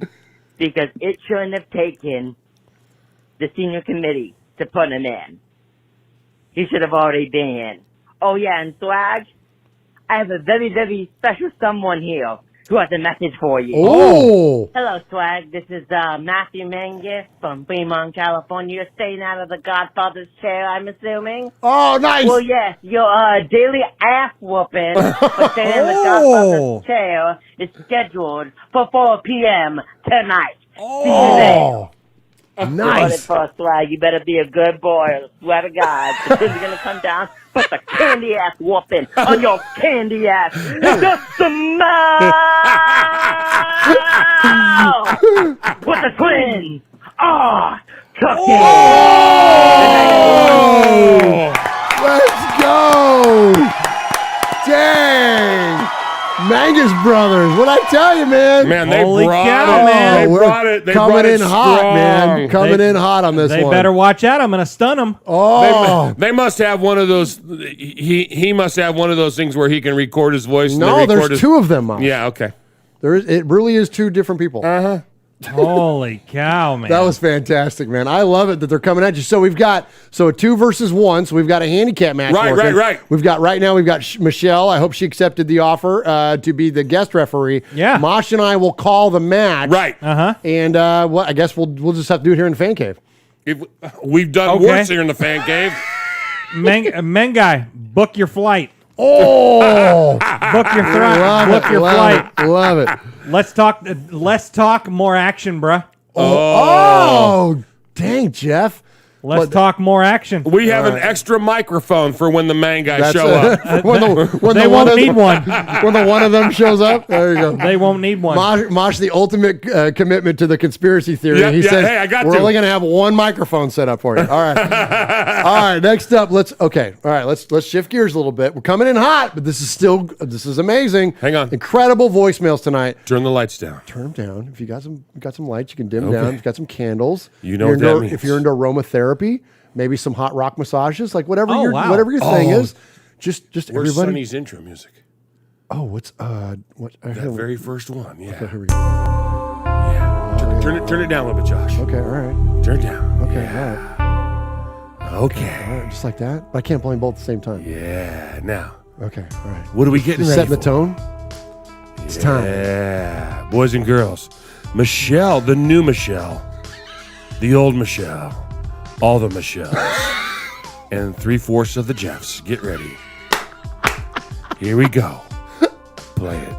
Because it shouldn't have taken the senior committee to put him in. He should have already been in. Oh, yeah, and Swag, I have a very, very special someone here who has a message for you. Oh! Hello, Swag. This is Matthew Mangus from Fremont, California. You're staying out of the Godfather's chair, I'm assuming? Oh, nice! Well, yes, your daily ass whooping for staying in the Godfather's chair is scheduled for 4 p.m. tonight. See you there. Nice. For Swag, you better be a good boy. I swear to God, the kids are gonna come down, put the candy ass whooping on your candy ass. Just a mouth with the twins. Cookie. Let's go! Dang! Mangus Brothers, what'd I tell you, man? Man, they Holy brought cow, it. man. They We're brought it. They coming brought it in hot, strong. man. Coming in hot on this They one. better watch out. I'm going to stun them. Oh, They must have one of those. He must have one of those things where he can record his voice. and no, then record there's his, 2 of them, Mom. Yeah, okay. It really is 2 different people. Holy cow, man. That was fantastic, man. I love it that they're coming at you. So we've got a 2 versus 1. So we've got a handicap match. Right. We've got Michelle. I hope she accepted the offer to be the guest referee. Yeah. Mosh and I will call the match. Right. And I guess we'll just have to do it here in the fan cave. We've done worse here in the fan cave. Mengai, book your flight. Oh, book your flight. Love it. Let's talk more action, bruh. Oh, dang, Jeff. Let's talk more action. We have an extra microphone for when the man guys show up. They won't need one. When the one of them shows up, there you go. They won't need one. Mosh, the ultimate commitment to the conspiracy theory. He said, hey, I got we're to. only going to have one microphone set up for you. All right. All right, next up, let's shift gears a little bit. We're coming in hot, but this is amazing. Hang on. Incredible voicemails tonight. Turn the lights down. Turn them down. If you got some lights, you can dim down. If you got some candles. You know what that means. If you're into aromatherapy, maybe some hot rock massages, like whatever your thing is. Just Where's everybody. Sonny's intro music? Oh, what's That very first one. Yeah. Okay, here we go. Yeah. Turn it down a little bit, Josh. Okay, all right. Turn it down. Okay, Yeah. all right. Okay. All right, just like that. I can't play them both at the same time. Yeah. Now. Okay, all right. What are we getting Just ready setting the tone. It's time. Yeah. Boys and girls. Michelle, the new Michelle. The old Michelle. All the Michelles. And 3/4 of the Jeffs. Get ready. Here we go. Play it.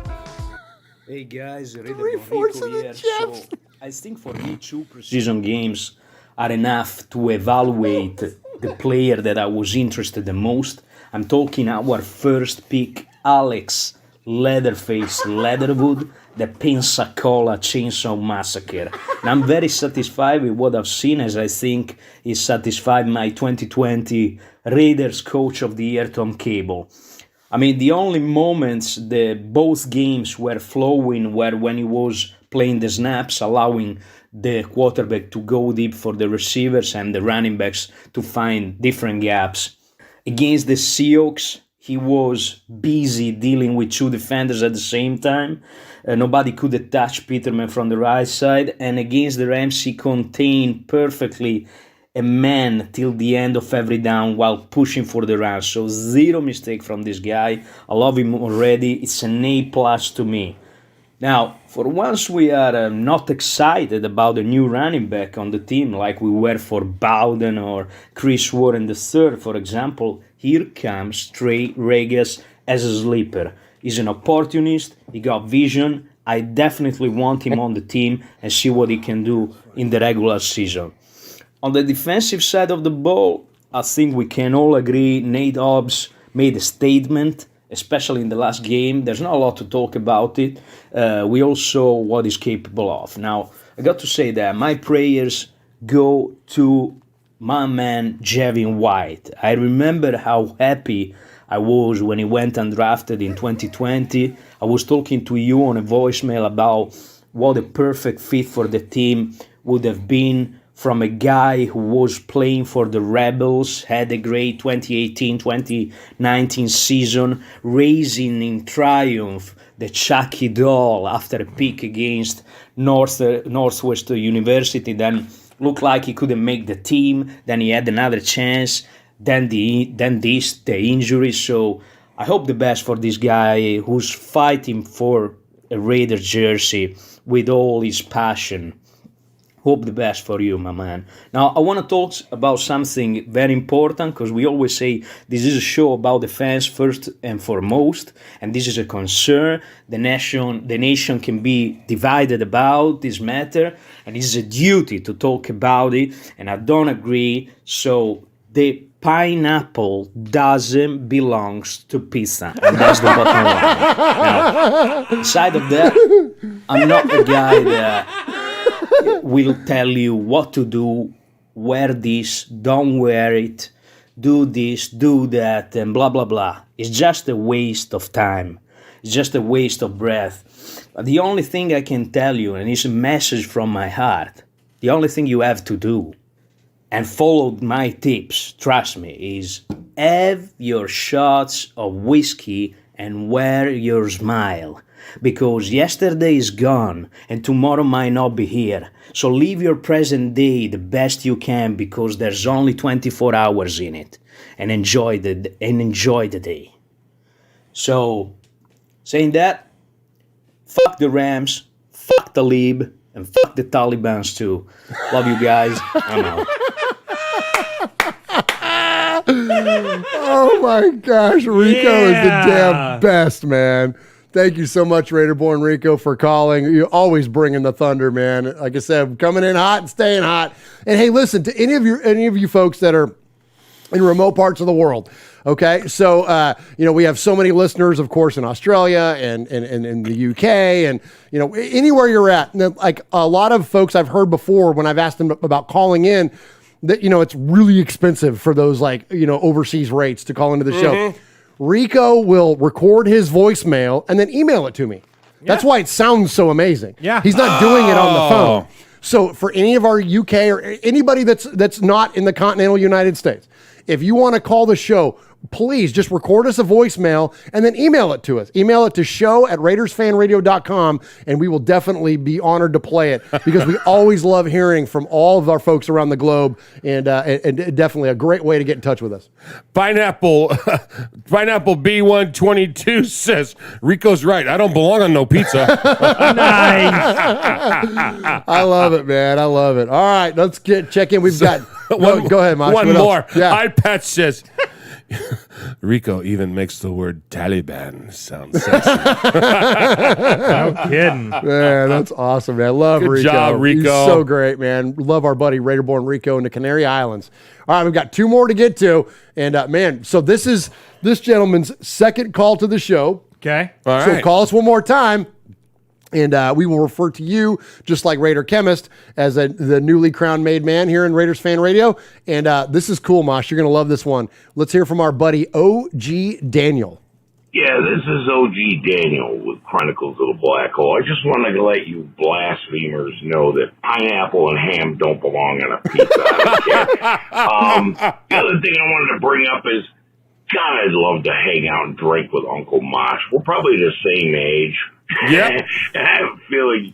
Hey guys, Three-fourths of the Jeffs. So I think for me 2 preseason games are enough to evaluate the player that I was interested the most. I'm talking our first pick, Alex Leatherface Leatherwood, the Pensacola Chainsaw Massacre. And I'm very satisfied with what I've seen, as I think it satisfied my 2020 Raiders Coach of the Year, Tom Cable. I mean, the only moments both games were flowing were when he was playing the snaps, allowing the quarterback to go deep for the receivers and the running backs to find different gaps. Against the Seahawks, he was busy dealing with 2 defenders at the same time. Nobody could touch Peterman from the right side. And against the Rams, he contained perfectly a man till the end of every down while pushing for the run. So zero mistake from this guy. I love him already. It's an A+ to me. Now, for once we are not excited about the new running back on the team like we were for Bowden or Chris Warren III, for example, here comes Trey Regis as a sleeper. He's an opportunist. He got vision. I definitely want him on the team and see what he can do in the regular season. On the defensive side of the ball, I think we can all agree Nate Hobbs made a statement, especially in the last game. There's not a lot to talk about it. We all saw what he's capable of. Now, I got to say that my prayers go to my man, Javin White. I remember how happy I was when he went undrafted in 2020. I was talking to you on a voicemail about what a perfect fit for the team would have been from a guy who was playing for the Rebels, had a great 2018-2019 season, raising in triumph the Chucky doll after a pick against Northwestern University, then looked like he couldn't make the team, then he had another chance, then the injury. So I hope the best for this guy who's fighting for a Raider jersey with all his passion. Hope the best for you, my man. Now, I want to talk about something very important, because we always say this is a show about the fans first and foremost, and this is a concern. The nation can be divided about this matter, and it's a duty to talk about it, and I don't agree. So the pineapple doesn't belong to pizza, and that's the bottom line. Now, aside of that, I'm not the guy that will tell you what to do, wear this, don't wear it, do this, do that, and blah, blah, blah. It's just a waste of time. It's just a waste of breath. But the only thing I can tell you, and it's a message from my heart, the only thing you have to do, and follow my tips, trust me, is have your shots of whiskey and wear your smile. Because yesterday is gone and tomorrow might not be here. So live your present day the best you can, because there's only 24 hours in it, and enjoy the day. So, saying that, fuck the Rams, fuck the Talib, and fuck the Talibans too. Love you guys. I'm out. Oh my gosh, Rico is the damn best, man. Thank you so much, Raiderborn Rico, for calling. You're always bringing the thunder, man. Like I said, coming in hot and staying hot. And hey, listen, to any of you folks that are in remote parts of the world, okay? So, we have so many listeners, of course, in Australia and in the UK and, anywhere you're at. Like a lot of folks I've heard before when I've asked them about calling in, that, it's really expensive for those overseas rates to call into the show. Rico will record his voicemail and then email it to me. Yeah. That's why it sounds so amazing. Yeah. He's not doing it on the phone. So for any of our UK or anybody that's not in the continental United States, if you want to call the show, please just record us a voicemail and then email it to us. Email it to show@RaidersFanRadio.com, and we will definitely be honored to play it, because we always love hearing from all of our folks around the globe, and definitely a great way to get in touch with us. Pineapple B122 says, Rico's right. I don't belong on no pizza. Nice. I love it, man. I love it. All right, let's check in. We've got... Go ahead, Mosh. One more. Yeah. iPad says... Rico even makes the word Taliban sound sexy. No kidding. Man, that's awesome, man. Love Good Rico. job, Rico. He's so great, man. Love our buddy Raiderborn Rico in the Canary Islands. All right, we've got two more to get to. And, man, so this is this gentleman's second call to the show. Okay. All so right. call us one more time. And we will refer to you, just like Raider Chemist, as the newly crowned made man here in Raiders Fan Radio. And this is cool, Mosh. You're going to love this one. Let's hear from our buddy O.G. Daniel. Yeah, this is O.G. Daniel with Chronicles of the Black Hole. I just wanted to let you blasphemers know that pineapple and ham don't belong on a pizza. I don't care. The other thing I wanted to bring up is, God, I'd love to hang out and drink with Uncle Mosh. We're probably the same age. Yeah. And I have a feeling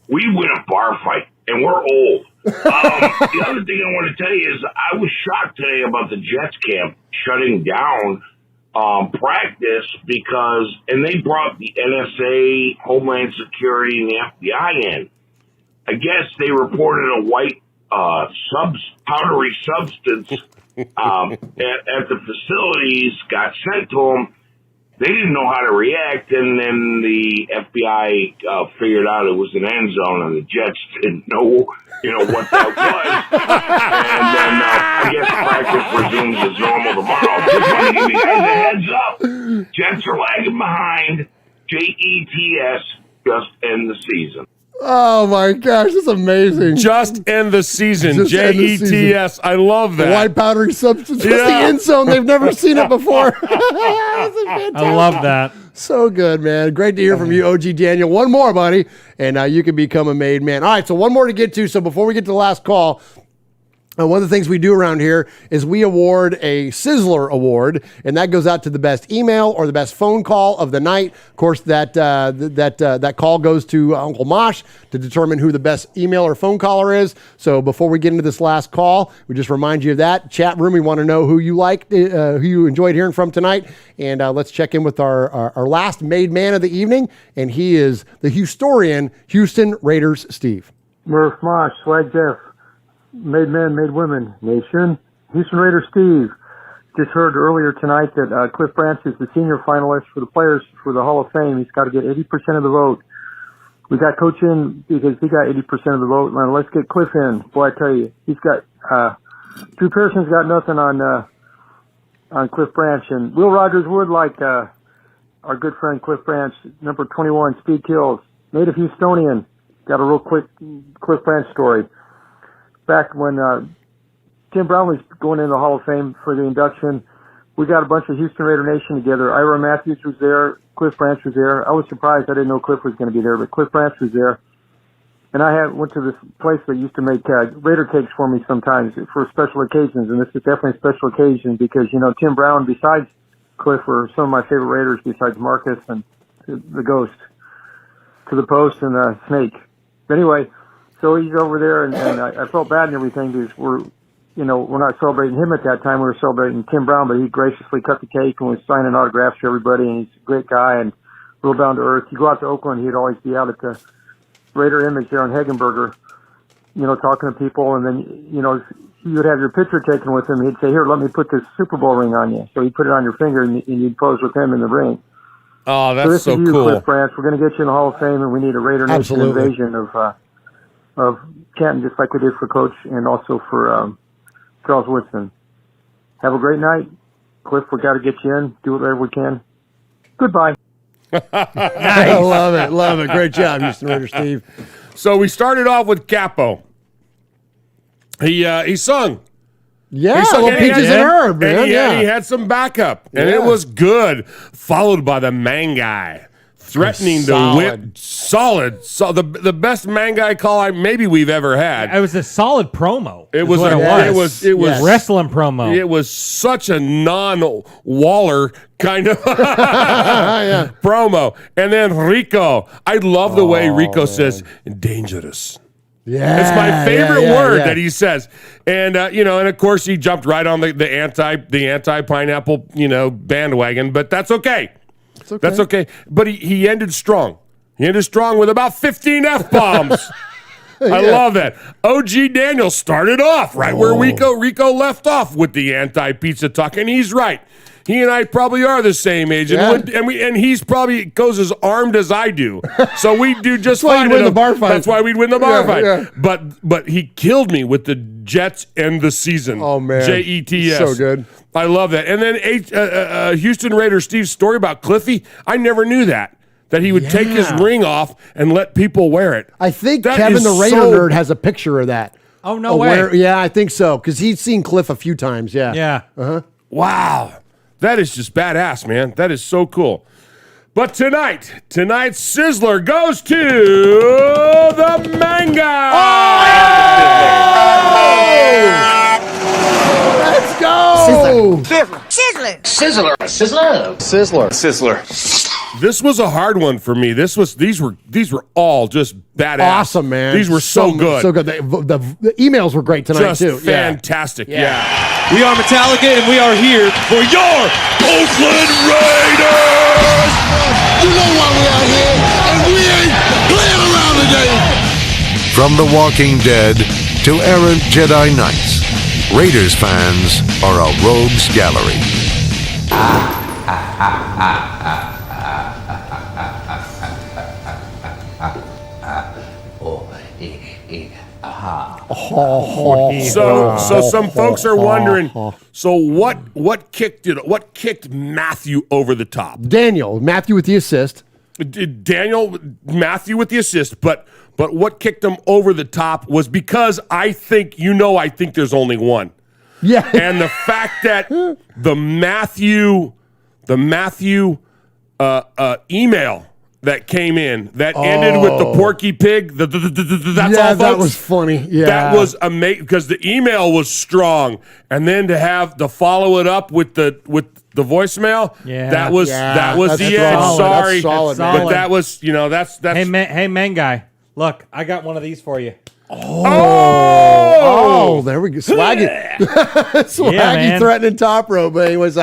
we win a bar fight, and we're old. The other thing I want to tell you is I was shocked today about the Jets camp shutting down practice and they brought the NSA, Homeland Security, and the FBI in. I guess they reported a white powdery substance at the facilities, got sent to them. They didn't know how to react, and then the FBI figured out it was an end zone, and the Jets didn't know, what that was. And then I guess practice resumes as normal tomorrow. Just want to give you guys a heads up. Jets are lagging behind. Jets just end the season. Oh my gosh, that's amazing. Just end the season. Jets. I love that. The white powdery substance. What's the end zone? They've never seen it before. I love that. So good, man. Great to hear from you, OG Daniel. One more, buddy, and you can become a made man. All right, so one more to get to. So before we get to the last call, one of the things we do around here is we award a Sizzler award, and that goes out to the best email or the best phone call of the night. Of course, that call goes to Uncle Mosh to determine who the best email or phone caller is. So before we get into this last call, we just remind you of that. Chat room, we want to know who you liked, who you enjoyed hearing from tonight. And let's check in with our last made man of the evening, and he is the Houstorian, Houston Raiders Steve. Murph Mosh, Swag Jeff. Made men, made women, nation. Houston Raiders Steve. Just heard earlier tonight that Cliff Branch is the senior finalist for the players for the Hall of Fame. He's got to get 80% of the vote. We got Coach in because he got 80% of the vote. Now let's get Cliff in. Boy, I tell you, he's got Drew Pearson's got nothing on Cliff Branch, and Will Rogers would like our good friend Cliff Branch, number 21, Speed Kills, native Houstonian. Got a real quick Cliff Branch story. Back when Tim Brown was going into the Hall of Fame for the induction, we got a bunch of Houston Raider Nation together. Ira Matthews was there. Cliff Branch was there. I was surprised. I didn't know Cliff was going to be there, but Cliff Branch was there. And I went to this place that used to make Raider cakes for me sometimes for special occasions, and this is definitely a special occasion because, Tim Brown, besides Cliff, were some of my favorite Raiders besides Marcus and the Ghost, to the Post and the Snake. But anyway, so he's over there, and I felt bad and everything because we're not celebrating him at that time. We were celebrating Tim Brown, but he graciously cut the cake and was signing autographs for everybody, and he's a great guy and real down to earth. You go out to Oakland, he'd always be out at the Raider Image there on Hagenberger, talking to people, and then, you would have your picture taken with him. He'd say, "Here, let me put this Super Bowl ring on you." So he'd put it on your finger, and you'd pose with him in the ring. Oh, that's so this so is you, cool. Cliff Branch. We're going to get you in the Hall of Fame, and we need a Raider Nation invasion of Canton, just like we did for Coach and also for Charles Woodson. Have a great night. Cliff, we got to get you in. Do whatever we can. Goodbye. I love it. Great job, Houston Raiders Steve. So we started off with Capo. He sung. Yeah, he sung, Peaches and Herb, man. He had some backup, and it was good. Followed by the Manguy. Threatening to whip the best Manguy call maybe we've ever had. It was a solid promo. It was wrestling promo. It was such a non-Waller kind of promo. And then Rico. I love the way Rico says dangerous. Yeah, it's my favorite word that he says. And and of course he jumped right on the anti-pineapple, bandwagon, but that's okay. That's okay. But he ended strong. He ended strong with about 15 F-bombs. I love that. OG Daniel started off right where Rico left off with the anti-pizza talk, and he's right. He and I probably are the same age, and he's probably goes as armed as I do. So we do just fine. Win the bar fight. That's why we'd win the bar fight. Yeah. But he killed me with the Jets end the season. Oh man, Jets. So good. I love that. And then Houston Raiders Steve's story about Cliffy. I never knew that he would take his ring off and let people wear it. I think that Kevin the Raider Nerd has a picture of that. Oh no way! I think so because he's seen Cliff a few times. Yeah. Wow. That is just badass, man. That is so cool. But tonight's Sizzler goes to the Manga. Let's go. Sizzler. Sizzler. Sizzler. Sizzler. Sizzler. Sizzler. This was a hard one for me. These were all just badass. Awesome, man. These were so good. So good. The emails were great tonight, Just too. fantastic. Yeah. We are Metallica, and we are here for your Oakland Raiders! You know why we out here, and we ain't playing around today. From The Walking Dead to errant Jedi Knights, Raiders fans are a rogues gallery. So some folks are wondering. So what kicked Matthew over the top? Matthew with the assist. Matthew with the assist, but what kicked him over the top was because I think there's only one. Yeah. And the fact that the Matthew email that came in that ended with the Porky Pig. That's all, folks. That was funny. Yeah, that was amazing because the email was strong, and then to follow it up with the voicemail. Yeah, that was the edge. Solid. Sorry, That's solid, but that was that's. Hey man guy, look, I got one of these for you. Oh, there we go. Swaggy. Yeah, threatening top row. But anyways,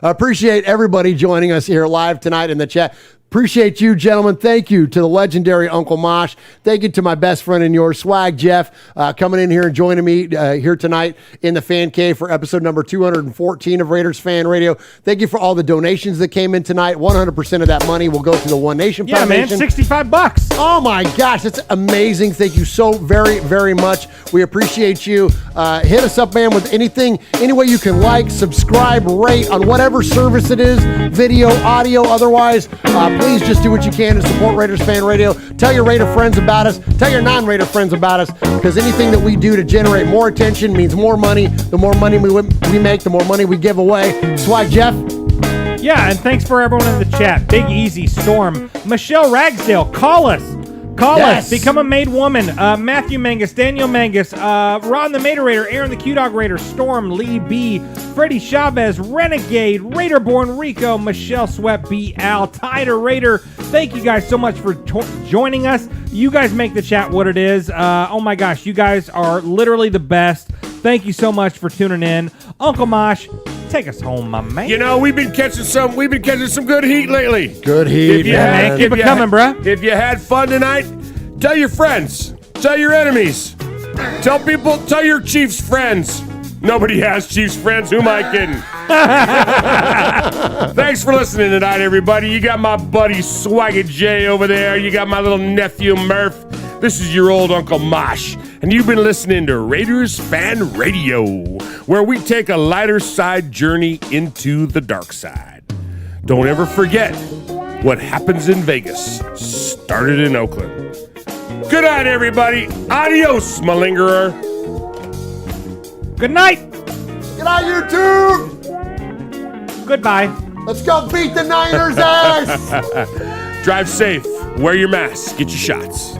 appreciate everybody joining us here live tonight in the chat. Appreciate you, gentlemen. Thank you to the legendary Uncle Mosh. Thank you to my best friend and yours, Swag Jeff, coming in here and joining me here tonight in the Fan Cave for episode number 214 of Raiders Fan Radio. Thank you for all the donations that came in tonight. 100% of that money will go to the One Nation Foundation. Yeah, man, $65. Oh my gosh, that's amazing. Thank you so very, very much. We appreciate you. Hit us up, man, with anything, any way you can like, subscribe, rate on whatever service it is, video, audio, otherwise. Please just do what you can to support Raiders Fan Radio. Tell your Raider friends about us. Tell your non-Raider friends about us, because anything that we do to generate more attention means more money. The more money we make, the more money we give away. Swag Jeff. Yeah, and thanks for everyone in the chat. Big Easy, Storm, Michelle Ragsdale, call us. Call us. Become a made woman. Matthew Mangus, Daniel Mangus, Ron the Mater Raider, Aaron the Q-Dog Raider, Storm, Lee B, Freddie Chavez, Renegade, Raiderborn Rico, Michelle Sweat, B. Al, Tider Raider. Thank you guys so much for joining us. You guys make the chat what it is. Oh my gosh, you guys are literally the best. Thank you so much for tuning in. Uncle Mosh, take us home, my man. You know, we've been catching some good heat lately. Good heat, man. Keep it coming, bro. If you had fun tonight, tell your friends. Tell your enemies. Tell your Chiefs friends. Nobody has Chiefs friends. Who am I kidding? Thanks for listening tonight, everybody. You got my buddy Swaggy J over there. You got my little nephew Murph. This is your old Uncle Mosh, and you've been listening to Raiders Fan Radio, where we take a lighter side journey into the dark side. Don't ever forget, what happens in Vegas started in Oakland. Good night, everybody. Adios, malingerer. Good night. Good night, YouTube. Goodbye. Let's go beat the Niners' ass. Drive safe. Wear your mask. Get your shots.